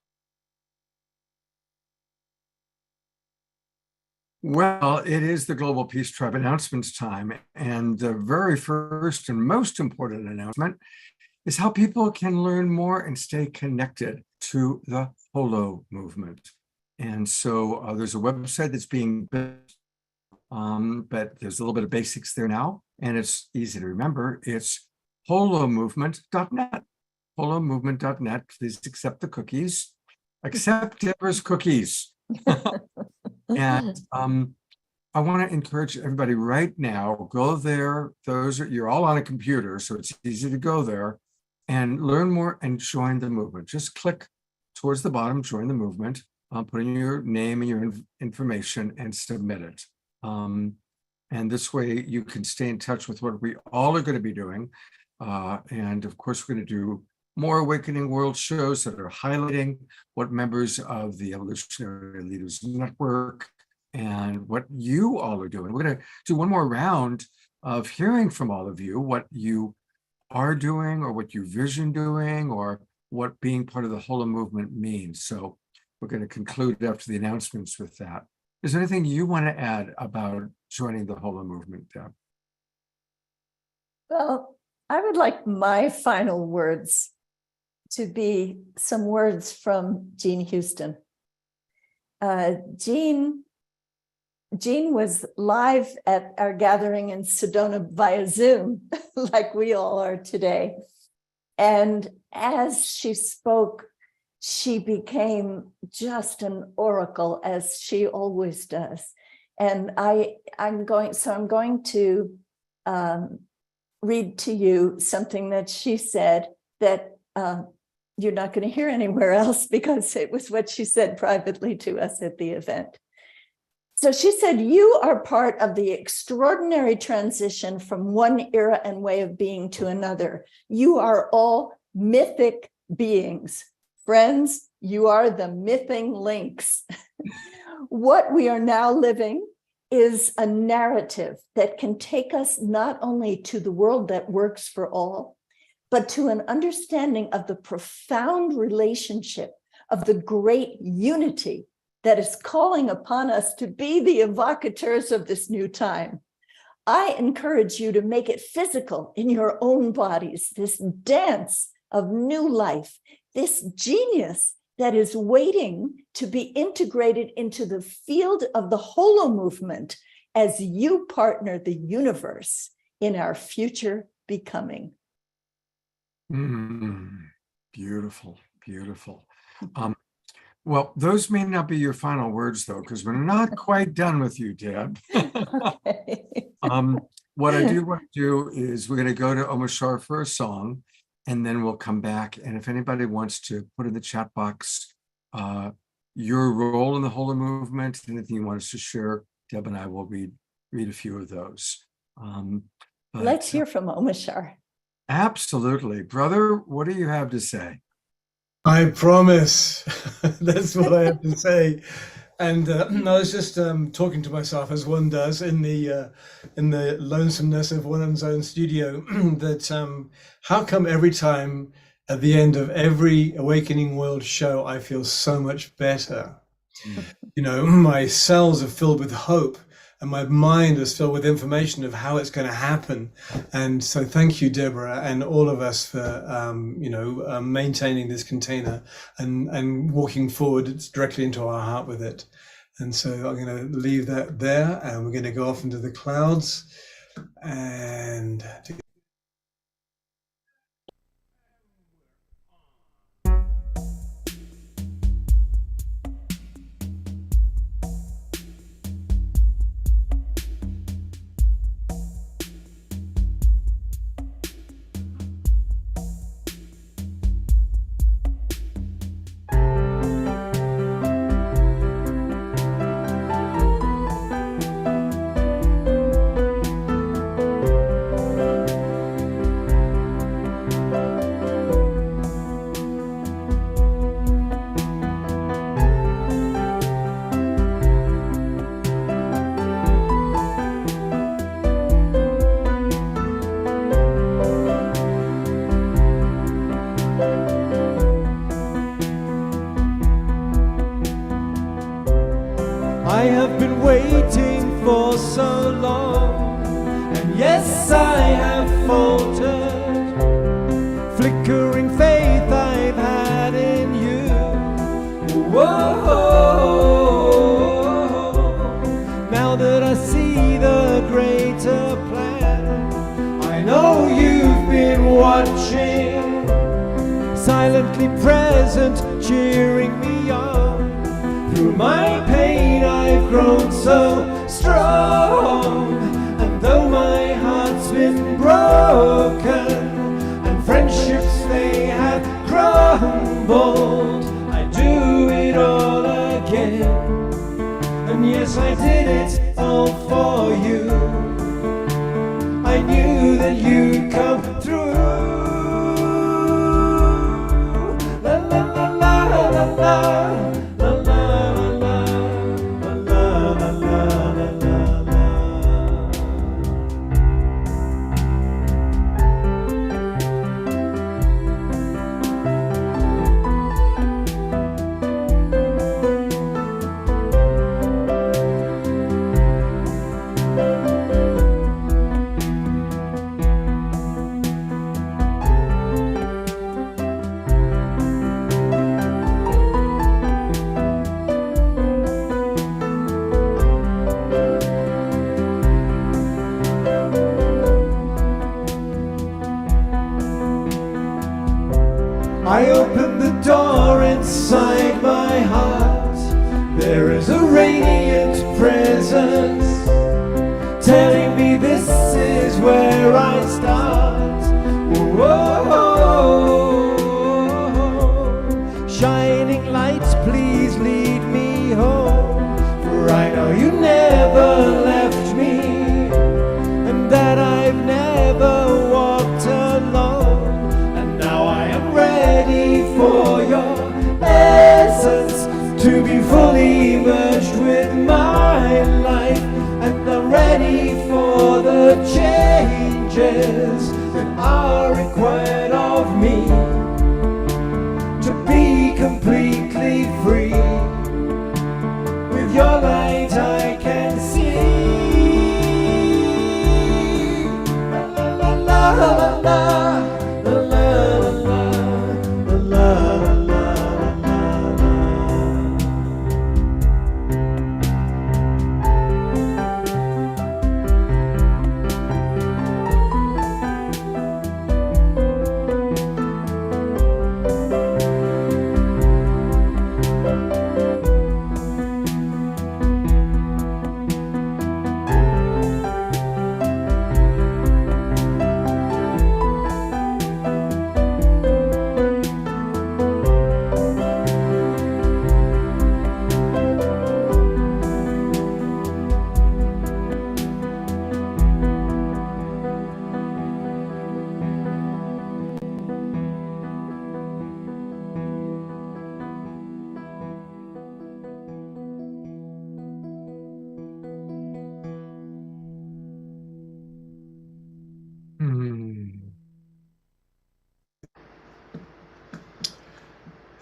Well, it is the Global Peace Tribe announcements time. And the very first and most important announcement is how people can learn more and stay connected to the HoloMovement. And so there's a website that's being built but there's a little bit of basics there now, and it's easy to remember. It's HoloMovement.net. HoloMovement.net. Please accept the cookies. Accept Deborah's cookies. And I want to encourage everybody right now, go there. You're all on a computer, so it's easy to go there and learn more and join the movement. Just click towards the bottom, join the movement, put in your name and your information and submit it. And this way you can stay in touch with what we all are going to be doing. And of course, we're going to do more Awakening World shows that are highlighting what members of the Evolutionary Leaders Network and what you all are doing. We're going to do one more round of hearing from all of you what you are doing or what you vision doing or what being part of the HoloMovement means. So we're going to conclude after the announcements with that. Is there anything you want to add about joining the HoloMovement, Deb? Well, I would like my final words to be some words from Jean Houston. Jean was live at our gathering in Sedona via Zoom, like we all are today. And as she spoke, she became just an oracle, as she always does. And I'm going to read to you something that she said that you're not going to hear anywhere else, because it was what she said privately to us at the event. So she said, "You are part of the extraordinary transition from one era and way of being to another. You are all mythic beings. Friends, you are the mything links." What we are now living is a narrative that can take us not only to the world that works for all, but to an understanding of the profound relationship of the great unity that is calling upon us to be the evocateurs of this new time. I encourage you to make it physical in your own bodies, this dance of new life, this genius that is waiting to be integrated into the field of the HoloMovement as you partner the universe in our future becoming. Beautiful, beautiful. Well, those may not be your final words, though, because we're not quite done with you, Deb. What I do want to do is we're going to go to Omashar for a song, and then we'll come back. And if anybody wants to put in the chat box your role in the HoloMovement, anything you want us to share, Deb and I will read a few of those. Let's hear from Omashar. Absolutely. Brother, what do you have to say? I promise. That's what I have to say. And I was just talking to myself, as one does in the lonesomeness of one's own studio, that how come every time at the end of every Awakening World show, I feel so much better? You know, my cells are filled with hope, and my mind is filled with information of how it's going to happen. And so thank you, Deborah, and all of us for, maintaining this container and walking forward directly into our heart with it. And so I'm going to leave that there, and we're going to go off into the clouds and I have been waiting for so long, and yes, I have faltered. Flickering faith I've had in you. Whoa, now that I see watching, silently present, cheering me on. Through my pain I've grown so strong, and though my heart's been broken and friendships they have crumbled, I do it all again. And yes, I did it all for you. I knew that you'd come through. La la la la la la. I open the door inside my heart. There is a radiant presence telling me this is where I start. Whoa, shining lights, please lead me home. For I know you never left me, and that I've never walked alone. And now I am ready for your essence to be fully merged with my life, and I'm ready for the changes that are required of me to be completely free. With your light I can see. La la la la la.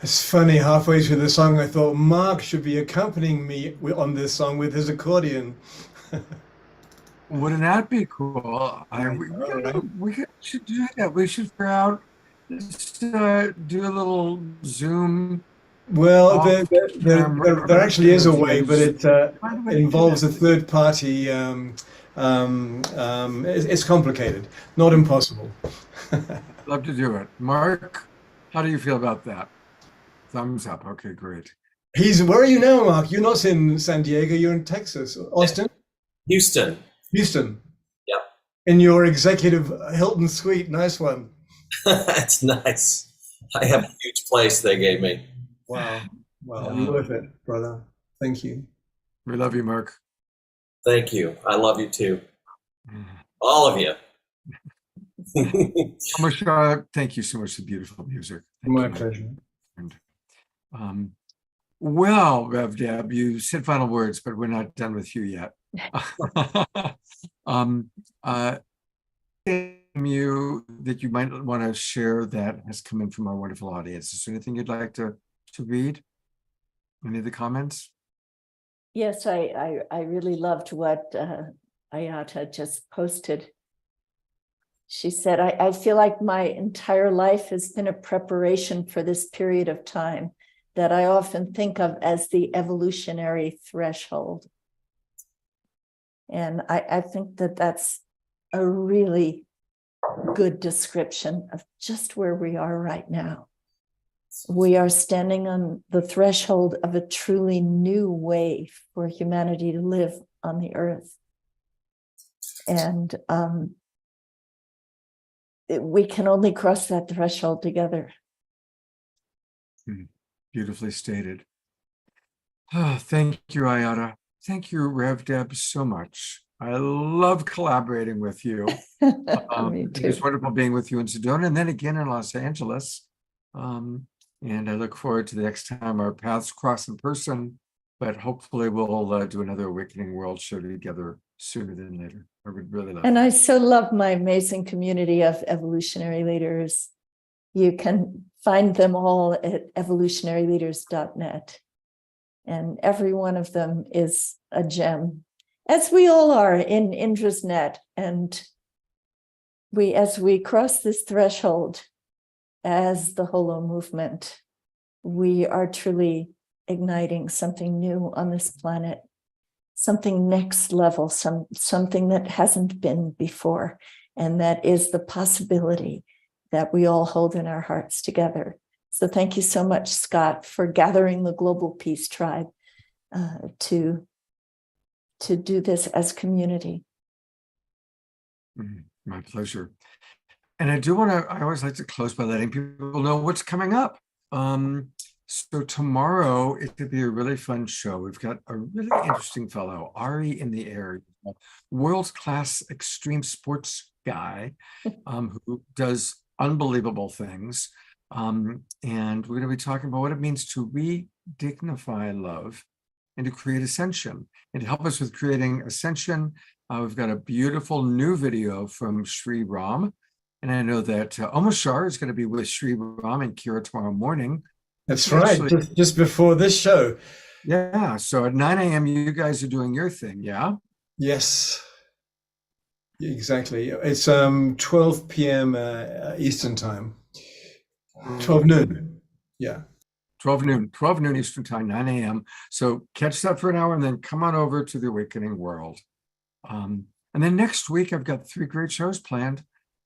It's funny, halfway through the song, I thought Mark should be accompanying me on this song with his accordion. Wouldn't that be cool? We should do that. We should figure out, do a little Zoom. Well, there actually is a way, but it involves a third party. It's complicated, not impossible. Love to do it. Mark, how do you feel about that? Thumbs up. Okay, great. Where are you now, Mark? You're not in San Diego, you're in Texas. Austin? Houston. Yeah. In your executive Hilton suite. Nice one. It's nice. I have a huge place they gave me. Wow. Well, worth it, brother. Thank you. We love you, Mark. Thank you. I love you too. All of you. Thank you so much for beautiful music. My pleasure. Well, Rev Deb, you said final words, but we're not done with you yet. You that you might want to share that has come in from our wonderful audience. Is there anything you'd like to read? Any of the comments? Yes, I really loved what Ayata just posted. She said, I feel like my entire life has been a preparation for this period of time that I often think of as the evolutionary threshold. And I think that that's a really good description of just where we are right now. We are standing on the threshold of a truly new way for humanity to live on the earth. And we can only cross that threshold together. Beautifully stated. Thank you, Ayada. Thank you, Rev Deb, so much. I love collaborating with you. Me too. It's wonderful being with you in Sedona and then again in Los Angeles. And I look forward to the next time our paths cross in person, but hopefully we'll do another Awakening World show together sooner than later. I would really love And that. I so love my amazing community of evolutionary leaders. You can find them all at evolutionaryleaders.net. And every one of them is a gem, as we all are in Indra's net. And as we cross this threshold as the HoloMovement, we are truly igniting something new on this planet, something next level, something that hasn't been before. And that is the possibility that we all hold in our hearts together. So thank you so much, Scott, for gathering the Global Peace Tribe to do this as community. My pleasure. And I always like to close by letting people know what's coming up. So tomorrow, it could be a really fun show. We've got a really interesting fellow, Ari in the Air, world-class extreme sports guy who does unbelievable things. And we're going to be talking about what it means to re-dignify love and to create ascension. And to help us with creating ascension, we've got a beautiful new video from Sri Ram. And I know that Omashar is going to be with Sri Ram and Kira tomorrow morning. That's right, just before this show. Yeah, so at 9 a.m. you guys are doing your thing, yeah? Yes, exactly. It's 12 p.m. Eastern time. 12 noon. Yeah. 12 noon Eastern time, 9 a.m. So catch that for an hour and then come on over to the Awakening World. And then next week, I've got 3 great shows planned.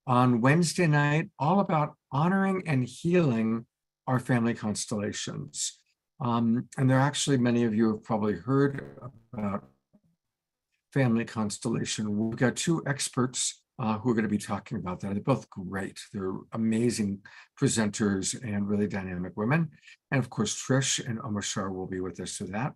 On Wednesday night, all about honoring and healing our family constellations. And there are actually many of you have probably heard about family constellation. We've got 2 experts who are going to be talking about that. They're both great. They're amazing presenters and really dynamic women. And of course, Trish and Omashar will be with us for that.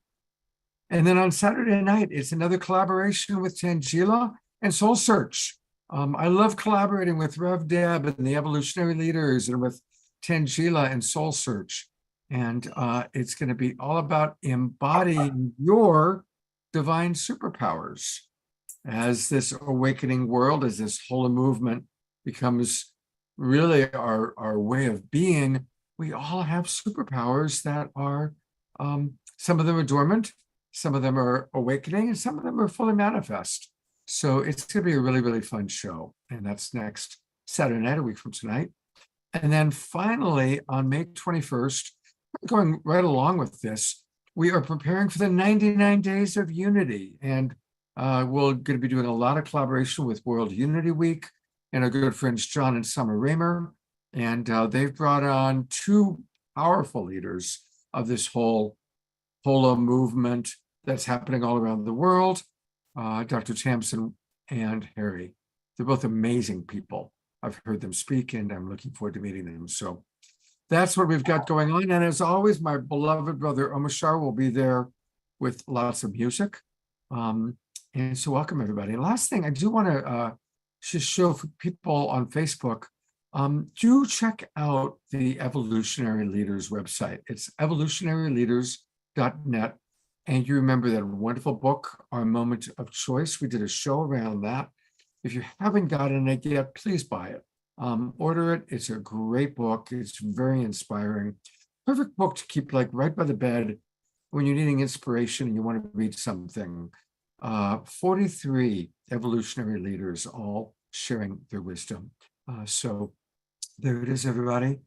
And then on Saturday night, it's another collaboration with Tangela and Soul Search. I love collaborating with Rev Deb and the Evolutionary Leaders and with Tangela and Soul Search. And it's going to be all about embodying your divine superpowers. As this awakening world, as this HoloMovement becomes really our way of being, we all have superpowers that are, some of them are dormant, some of them are awakening, and some of them are fully manifest. So it's going to be a really, really fun show. And that's next Saturday night, a week from tonight. And then finally, on May 21st, going right along with this, we are preparing for the 99 Days of Unity. And we're going to be doing a lot of collaboration with World Unity Week and our good friends John and Summer Raymer. And they've brought on 2 powerful leaders of this whole HoloMovement that's happening all around the world, Dr. Tamsin and Harry. They're both amazing people. I've heard them speak and I'm looking forward to meeting them. So that's what we've got going on. And as always, my beloved brother Omashar will be there with lots of music. And so welcome everybody. And last thing, I do want to just show for people on Facebook, do check out the Evolutionary Leaders website. It's evolutionaryleaders.net. And you remember that wonderful book, Our Moment of Choice. We did a show around that. If you haven't gotten it yet, please buy it. Order it. It's a great book. It's very inspiring. Perfect book to keep like right by the bed when you're needing inspiration and you want to read something. 43 evolutionary leaders all sharing their wisdom. So there it is, everybody.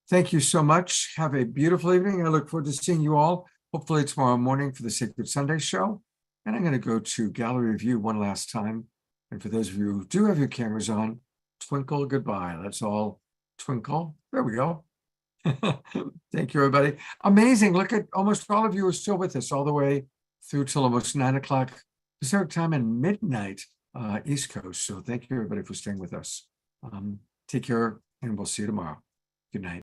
Thank you so much. Have a beautiful evening. I look forward to seeing you all, hopefully tomorrow morning for the Sacred Sunday show. And I'm going to go to gallery view one last time. And for those of you who do have your cameras on, twinkle goodbye. Let's all twinkle. There we go. Thank you, everybody. Amazing. Look at almost all of you are still with us all the way through till almost 9 o'clock Pacific time and midnight East Coast. So thank you, everybody, for staying with us. Take care, and we'll see you tomorrow. Good night.